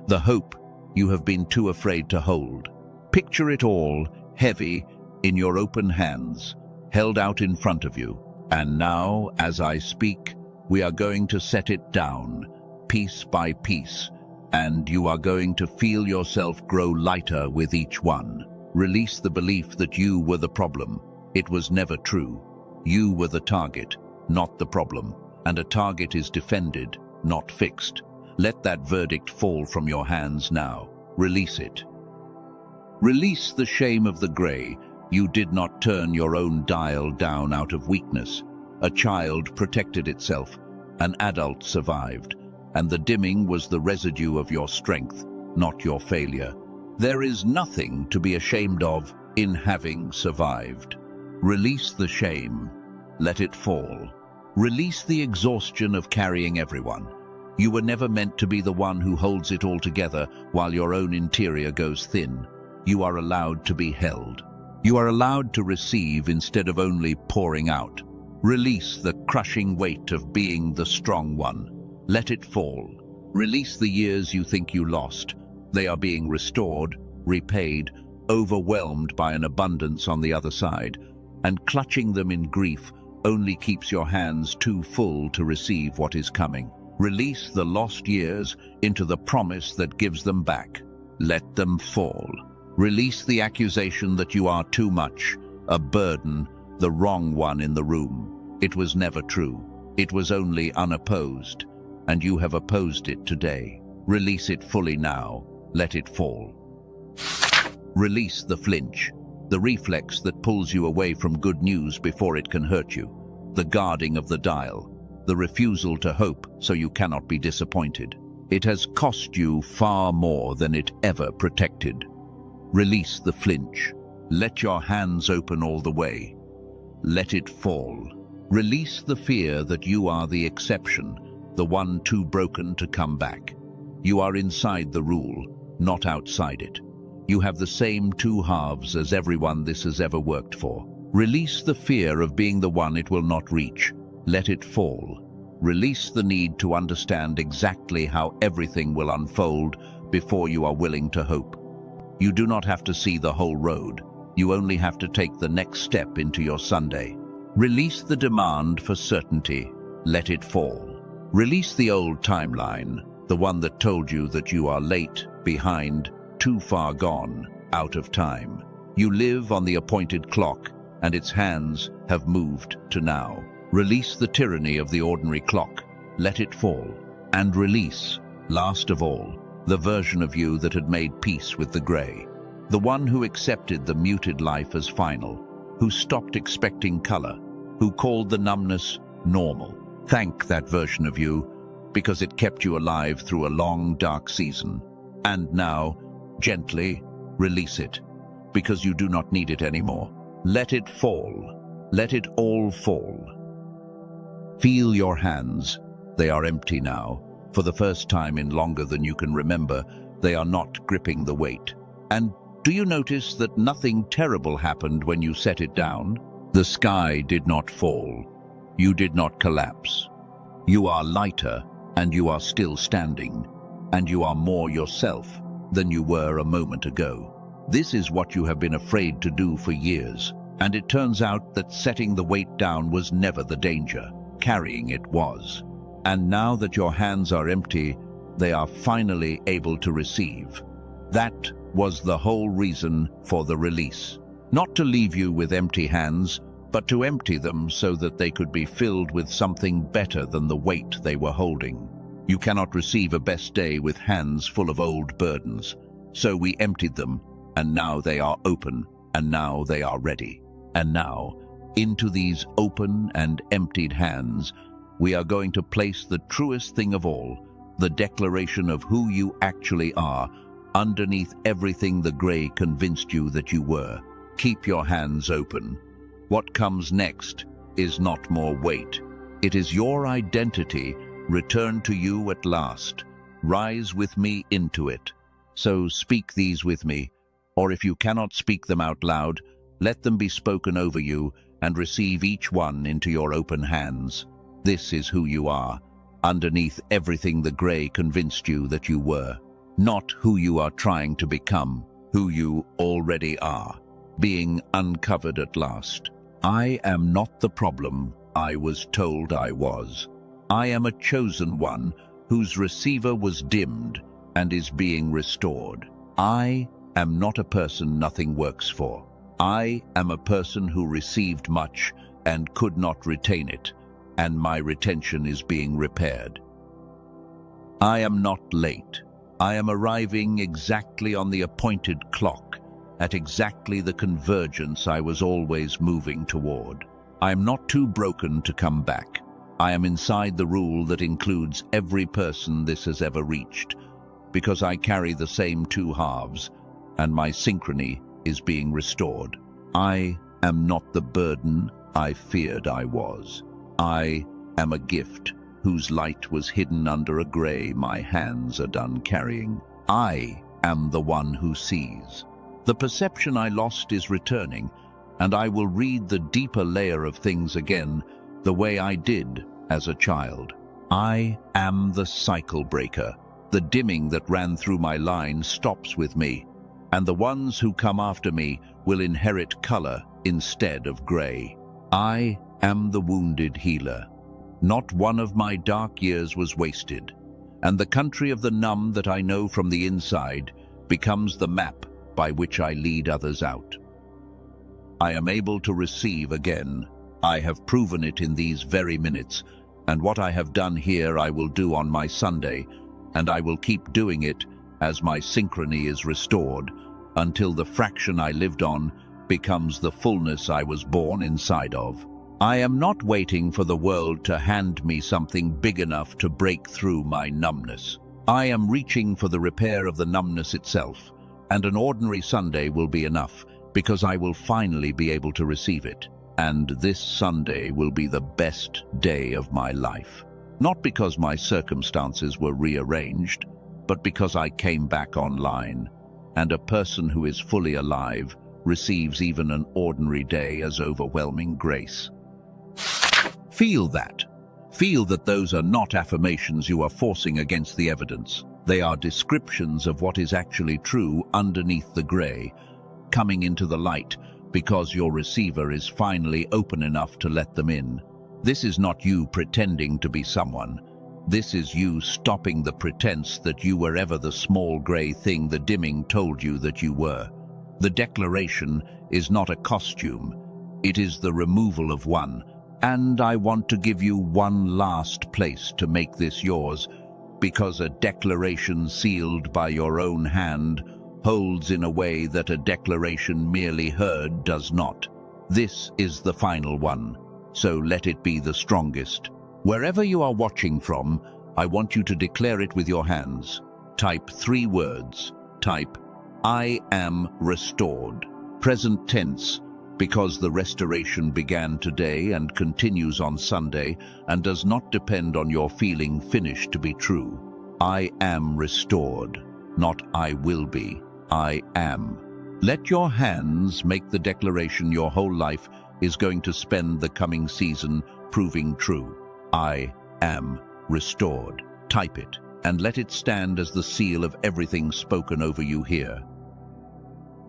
The hope you have been too afraid to hold. Picture it all, heavy, in your open hands, held out in front of you. And now, as I speak, we are going to set it down, piece by piece, and you are going to feel yourself grow lighter with each one. Release the belief that you were the problem. It was never true. You were the target, not the problem, and a target is defended, not fixed. Let that verdict fall from your hands now. Release it. Release the shame of the grey. You did not turn your own dial down out of weakness. A child protected itself. An adult survived. And the dimming was the residue of your strength, not your failure. There is nothing to be ashamed of in having survived. Release the shame. Let it fall. Release the exhaustion of carrying everyone. You were never meant to be the one who holds it all together while your own interior goes thin. You are allowed to be held. You are allowed to receive instead of only pouring out. Release the crushing weight of being the strong one. Let it fall. Release the years you think you lost. They are being restored, repaid, overwhelmed by an abundance on the other side, and clutching them in grief only keeps your hands too full to receive what is coming. Release the lost years into the promise that gives them back. Let them fall. Release the accusation that you are too much, a burden, the wrong one in the room. It was never true. It was only unopposed, and you have opposed it today. Release it fully now. Let it fall. Release the flinch, the reflex that pulls you away from good news before it can hurt you, the guarding of the dial, the refusal to hope so you cannot be disappointed. It has cost you far more than it ever protected. Release the flinch. Let your hands open all the way. Let it fall. Release the fear that you are the exception, the one too broken to come back. You are inside the rule, not outside it. You have the same two halves as everyone this has ever worked for. Release the fear of being the one it will not reach. Let it fall. Release the need to understand exactly how everything will unfold before you are willing to hope. You do not have to see the whole road. You only have to take the next step into your Sunday. Release the demand for certainty. Let it fall. Release the old timeline, the one that told you that you are late, behind, too far gone, out of time. You live on the appointed clock, and its hands have moved to now. Release the tyranny of the ordinary clock. Let it fall. And release, last of all, the version of you that had made peace with the grey. The one who accepted the muted life as final, who stopped expecting color, who called the numbness normal. Thank that version of you, because it kept you alive through a long, dark season. And now, gently, release it, because you do not need it anymore. Let it fall. Let it all fall. Feel your hands. They are empty now. For the first time in longer than you can remember, they are not gripping the weight. And do you notice that nothing terrible happened when you set it down? The sky did not fall. You did not collapse. You are lighter, and you are still standing, and you are more yourself than you were a moment ago. This is what you have been afraid to do for years, and it turns out that setting the weight down was never the danger. Carrying it was. And now that your hands are empty, they are finally able to receive. That was the whole reason for the release. Not to leave you with empty hands, but to empty them so that they could be filled with something better than the weight they were holding. You cannot receive a best day with hands full of old burdens. So we emptied them, and now they are open, and now they are ready. And now, into these open and emptied hands, we are going to place the truest thing of all, the declaration of who you actually are, underneath everything the gray convinced you that you were. Keep your hands open. What comes next is not more weight. It is your identity returned to you at last. Rise with me into it. So speak these with me, or if you cannot speak them out loud, let them be spoken over you and receive each one into your open hands. This is who you are, underneath everything the gray convinced you that you were. Not who you are trying to become, who you already are, being uncovered at last. I am not the problem I was told I was. I am a chosen one whose receiver was dimmed and is being restored. I am not a person nothing works for. I am a person who received much and could not retain it, and my retention is being repaired. I am not late. I am arriving exactly on the appointed clock, at exactly the convergence I was always moving toward. I am not too broken to come back. I am inside the rule that includes every person this has ever reached, because I carry the same two halves, and my synchrony is being restored. I am not the burden I feared I was. I am a gift whose light was hidden under a gray my hands are done carrying. I am the one who sees. The perception I lost is returning, and I will read the deeper layer of things again the way I did as a child. I am the cycle breaker. The dimming that ran through my line stops with me, and the ones who come after me will inherit color instead of gray. I am the wounded healer. Not one of my dark years was wasted, and the country of the numb that I know from the inside becomes the map by which I lead others out. I am able to receive again. I have proven it in these very minutes, and what I have done here I will do on my Sunday, and I will keep doing it as my synchrony is restored, until the fraction I lived on becomes the fullness I was born inside of. I am not waiting for the world to hand me something big enough to break through my numbness. I am reaching for the repair of the numbness itself, and an ordinary Sunday will be enough, because I will finally be able to receive it. And this Sunday will be the best day of my life. Not because my circumstances were rearranged, but because I came back online, and a person who is fully alive receives even an ordinary day as overwhelming grace. Feel that. Feel that those are not affirmations you are forcing against the evidence. They are descriptions of what is actually true underneath the gray, coming into the light because your receiver is finally open enough to let them in. This is not you pretending to be someone. This is you stopping the pretense that you were ever the small gray thing the dimming told you that you were. The declaration is not a costume. It is the removal of one. And I want to give you one last place to make this yours, because a declaration sealed by your own hand holds in a way that a declaration merely heard does not. This is the final one, so let it be the strongest. Wherever you are watching from, I want you to declare it with your hands. Type 3 words. Type, I am restored. Present tense, because the restoration began today and continues on Sunday and does not depend on your feeling finished to be true. I am restored, not I will be. I am. Let your hands make the declaration your whole life is going to spend the coming season proving true. I am restored. Type it and let it stand as the seal of everything spoken over you here.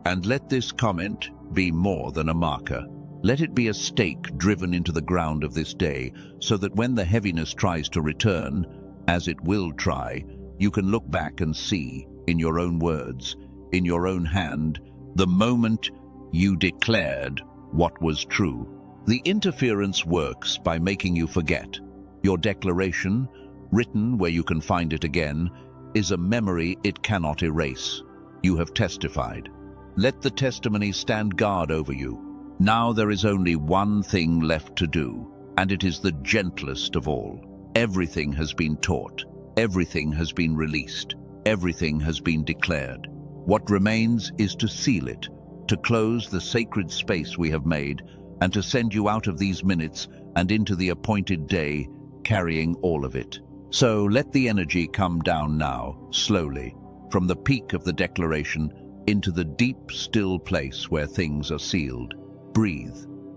And let this comment be more than a marker. Let it be a stake driven into the ground of this day, so that when the heaviness tries to return, as it will try, you can look back and see, in your own words, in your own hand, the moment you declared what was true. The interference works by making you forget. Your declaration, written where you can find it again, is a memory it cannot erase. You have testified. Let the testimony stand guard over you. Now there is only one thing left to do, and it is the gentlest of all. Everything has been taught. Everything has been released. Everything has been declared. What remains is to seal it, to close the sacred space we have made, and to send you out of these minutes and into the appointed day, carrying all of it. So let the energy come down now, slowly, from the peak of the declaration into the deep, still place where things are sealed. Breathe.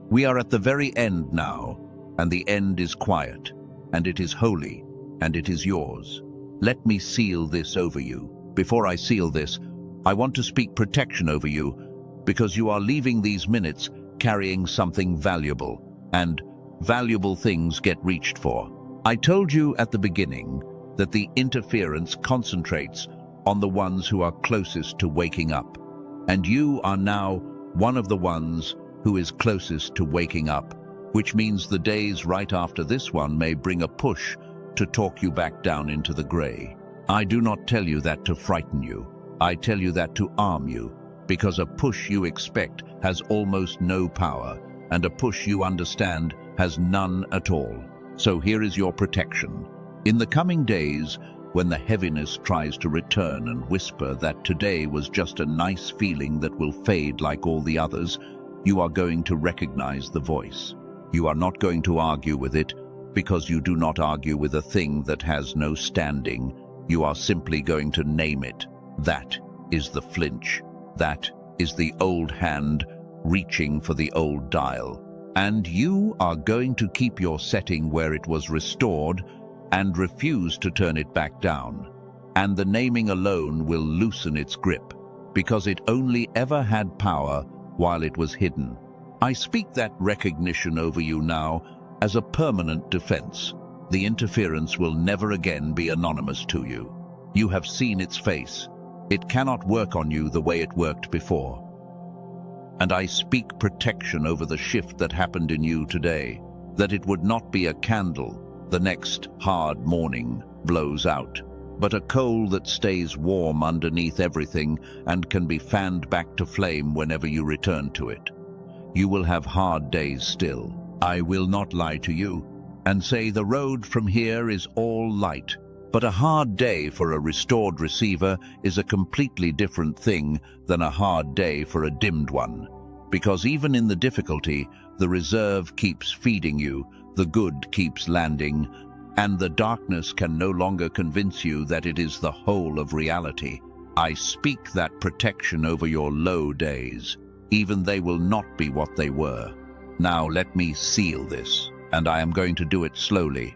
We are at the very end now, and the end is quiet, and it is holy, and it is yours. Let me seal this over you. Before I seal this, I want to speak protection over you, because you are leaving these minutes carrying something valuable, and valuable things get reached for. I told you at the beginning that the interference concentrates on the ones who are closest to waking up, and you are now one of the ones who is closest to waking up, which means the days right after this one may bring a push to talk you back down into the gray. I do not tell you that to frighten you. I tell you that to arm you, because a push you expect has almost no power, and a push you understand has none at all. So here is your protection. In the coming days, when the heaviness tries to return and whisper that today was just a nice feeling that will fade like all the others, you are going to recognize the voice. You are not going to argue with it, because you do not argue with a thing that has no standing. You are simply going to name it. That is the flinch. That is the old hand reaching for the old dial. And you are going to keep your setting where it was restored and refuse to turn it back down. And the naming alone will loosen its grip, because it only ever had power while it was hidden. I speak that recognition over you now as a permanent defense. The interference will never again be anonymous to you. You have seen its face. It cannot work on you the way it worked before. And I speak protection over the shift that happened in you today, that it would not be a candle the next hard morning blows out, but a coal that stays warm underneath everything and can be fanned back to flame whenever you return to it. You will have hard days still. I will not lie to you and say the road from here is all light, but a hard day for a restored receiver is a completely different thing than a hard day for a dimmed one, because even in the difficulty, the reserve keeps feeding you, the good keeps landing, and the darkness can no longer convince you that it is the whole of reality. I speak that protection over your low days. Even they will not be what they were. Now let me seal this, and I am going to do it slowly,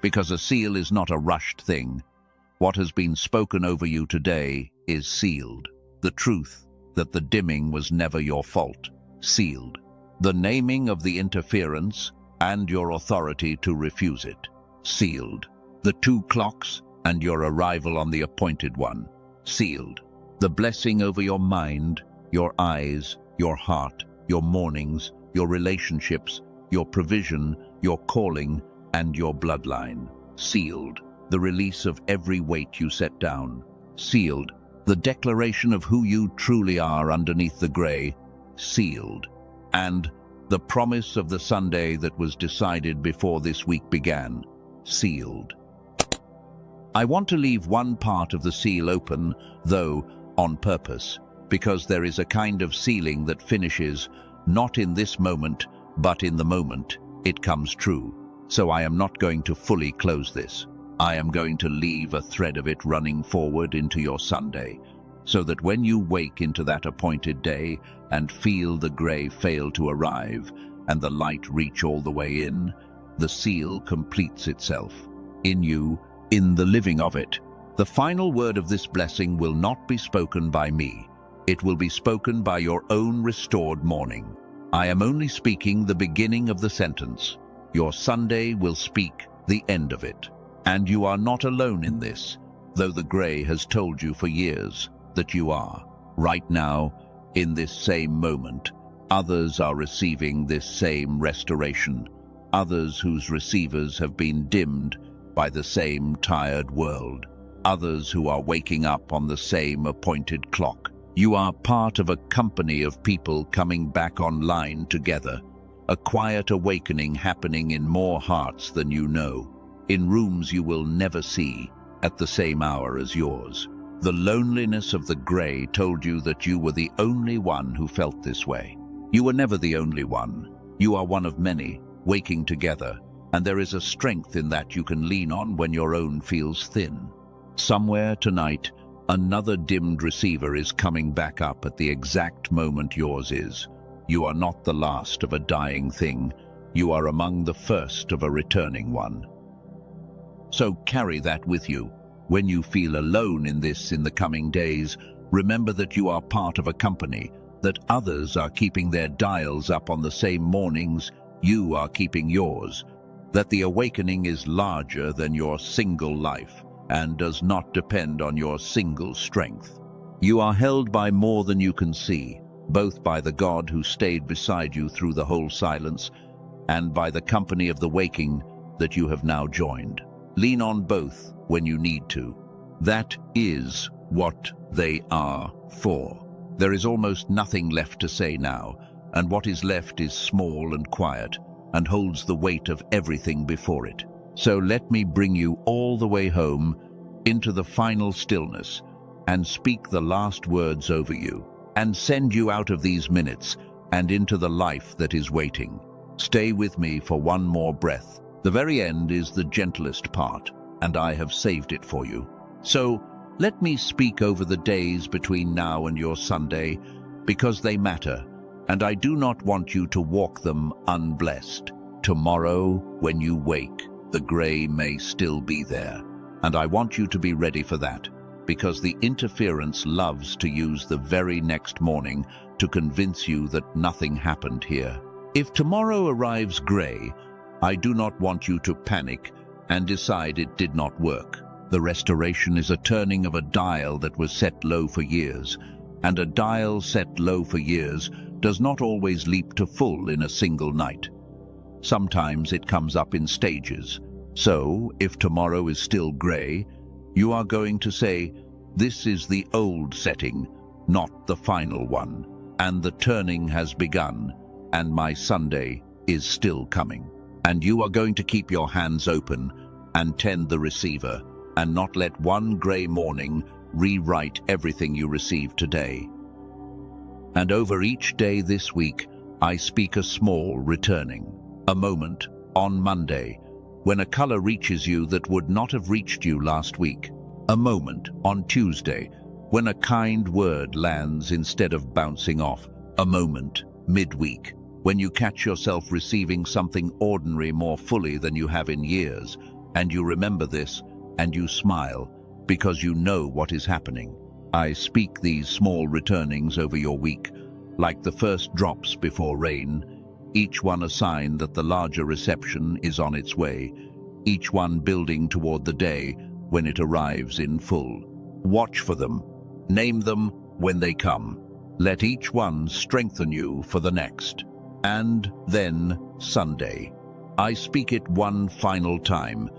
because a seal is not a rushed thing. What has been spoken over you today is sealed. The truth that the dimming was never your fault, sealed. The naming of the interference and your authority to refuse it, sealed. The 2 clocks and your arrival on the appointed one, sealed. The blessing over your mind, your eyes, your heart, your mornings, your relationships, your provision, your calling, and your bloodline, sealed. The release of every weight you set down, sealed. The declaration of who you truly are underneath the gray, sealed. And the promise of the Sunday that was decided before this week began, sealed. I want to leave one part of the seal open, though on purpose, because there is a kind of sealing that finishes not in this moment, but in the moment it comes true. So I am not going to fully close this. I am going to leave a thread of it running forward into your Sunday, so that when you wake into that appointed day and feel the grey fail to arrive and the light reach all the way in, the seal completes itself in you, in the living of it. The final word of this blessing will not be spoken by me. It will be spoken by your own restored morning. I am only speaking the beginning of the sentence. Your Sunday will speak the end of it. And you are not alone in this, though the grey has told you for years that you are. Right now, in this same moment, others are receiving this same restoration, others whose receivers have been dimmed by the same tired world, others who are waking up on the same appointed clock. You are part of a company of people coming back online together, a quiet awakening happening in more hearts than you know, in rooms you will never see at the same hour as yours. The loneliness of the grey told you that you were the only one who felt this way. You were never the only one. You are one of many, waking together, and there is a strength in that you can lean on when your own feels thin. Somewhere tonight, another dimmed receiver is coming back up at the exact moment yours is. You are not the last of a dying thing. You are among the first of a returning one. So carry that with you. When you feel alone in this in the coming days, remember that you are part of a company, that others are keeping their dials up on the same mornings you are keeping yours, that the awakening is larger than your single life and does not depend on your single strength. You are held by more than you can see, both by the God who stayed beside you through the whole silence and by the company of the waking that you have now joined. Lean on both when you need to. That is what they are for. There is almost nothing left to say now, and what is left is small and quiet and holds the weight of everything before it. So let me bring you all the way home into the final stillness and speak the last words over you and send you out of these minutes and into the life that is waiting. Stay with me for one more breath. The very end is the gentlest part, and I have saved it for you. So let me speak over the days between now and your Sunday, because they matter, and I do not want you to walk them unblessed. Tomorrow, when you wake, the grey may still be there, and I want you to be ready for that, because the interference loves to use the very next morning to convince you that nothing happened here. If tomorrow arrives grey, I do not want you to panic and decide it did not work. The restoration is a turning of a dial that was set low for years, and a dial set low for years does not always leap to full in a single night. Sometimes it comes up in stages. So, if tomorrow is still grey, you are going to say, this is the old setting, not the final one, and the turning has begun, and my Sunday is still coming. And you are going to keep your hands open and tend the receiver, and not let one grey morning rewrite everything you received today. And over each day this week, I speak a small returning, a moment on Monday, when a colour reaches you that would not have reached you last week, a moment on Tuesday, when a kind word lands instead of bouncing off, a moment midweek, when you catch yourself receiving something ordinary more fully than you have in years, and you remember this, and you smile, because you know what is happening. I speak these small returnings over your week, like the first drops before rain, each one a sign that the larger reception is on its way, each one building toward the day when it arrives in full. Watch for them. Name them when they come. Let each one strengthen you for the next. And then Sunday. I speak it one final time,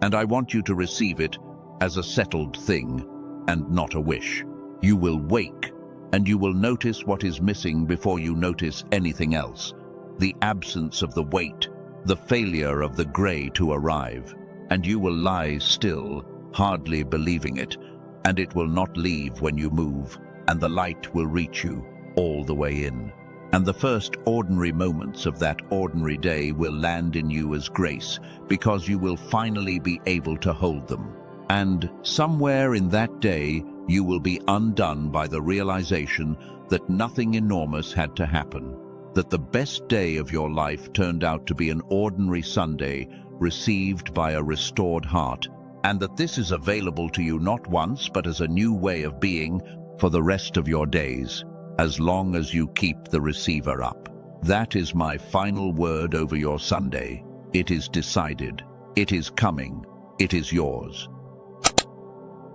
and I want you to receive it as a settled thing and not a wish. You will wake, and you will notice what is missing before you notice anything else. The absence of the weight, the failure of the grey to arrive, and you will lie still, hardly believing it, and it will not leave when you move, and the light will reach you all the way in. And the first ordinary moments of that ordinary day will land in you as grace, because you will finally be able to hold them. And somewhere in that day, you will be undone by the realization that nothing enormous had to happen, that the best day of your life turned out to be an ordinary Sunday received by a restored heart, and that this is available to you not once but as a new way of being for the rest of your days, as long as you keep the receiver up. That is my final word over your Sunday. It is decided. It is coming. It is yours.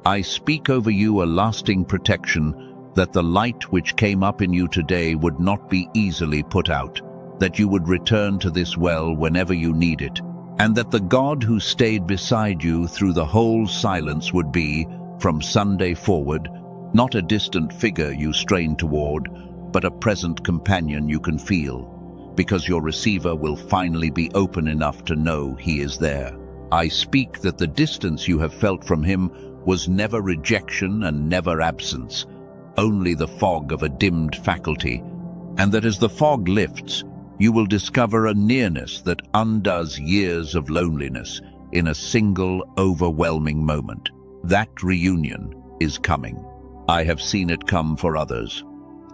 I speak over you a lasting protection, that the light which came up in you today would not be easily put out, that you would return to this well whenever you need it, and that the God who stayed beside you through the whole silence would be, from Sunday forward, not a distant figure you strain toward, but a present companion you can feel, because your receiver will finally be open enough to know he is there. I speak that the distance you have felt from him was never rejection and never absence, only the fog of a dimmed faculty, and that as the fog lifts, you will discover a nearness that undoes years of loneliness in a single, overwhelming moment. That reunion is coming. I have seen it come for others.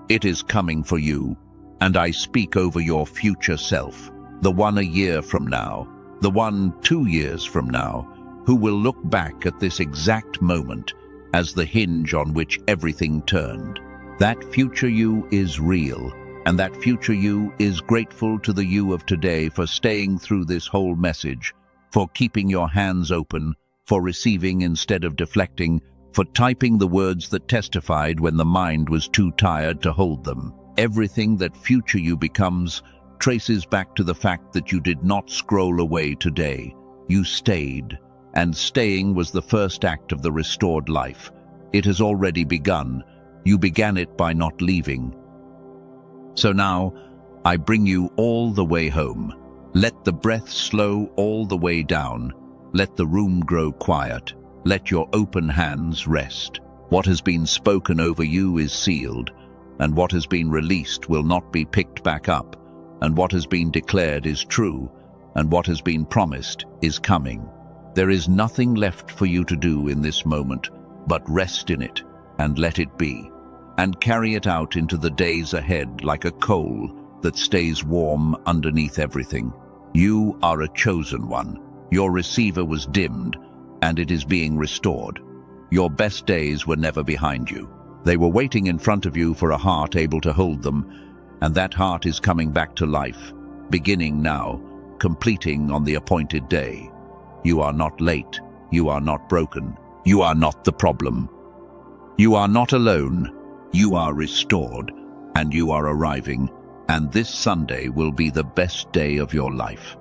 It is coming for you, and I speak over your future self, the one a year from now, the one 2 years from now, who will look back at this exact moment as the hinge on which everything turned. That future you is real, and that future you is grateful to the you of today for staying through this whole message, for keeping your hands open, for receiving instead of deflecting, for typing the words that testified when the mind was too tired to hold them. Everything that future you becomes traces back to the fact that you did not scroll away today. You stayed, and staying was the first act of the restored life. It has already begun. You began it by not leaving. So now, I bring you all the way home. Let the breath slow all the way down. Let the room grow quiet. Let your open hands rest. What has been spoken over you is sealed, and what has been released will not be picked back up, and what has been declared is true, and what has been promised is coming. There is nothing left for you to do in this moment but rest in it and let it be, and carry it out into the days ahead like a coal that stays warm underneath everything. You are a chosen one. Your receiver was dimmed, and it is being restored. Your best days were never behind you. They were waiting in front of you for a heart able to hold them, and that heart is coming back to life, beginning now, completing on the appointed day. You are not late. You are not broken. You are not the problem. You are not alone. You are restored, and you are arriving, and this Sunday will be the best day of your life.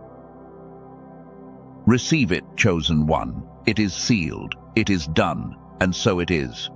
Receive it, chosen one. It is sealed. It is done, and so it is.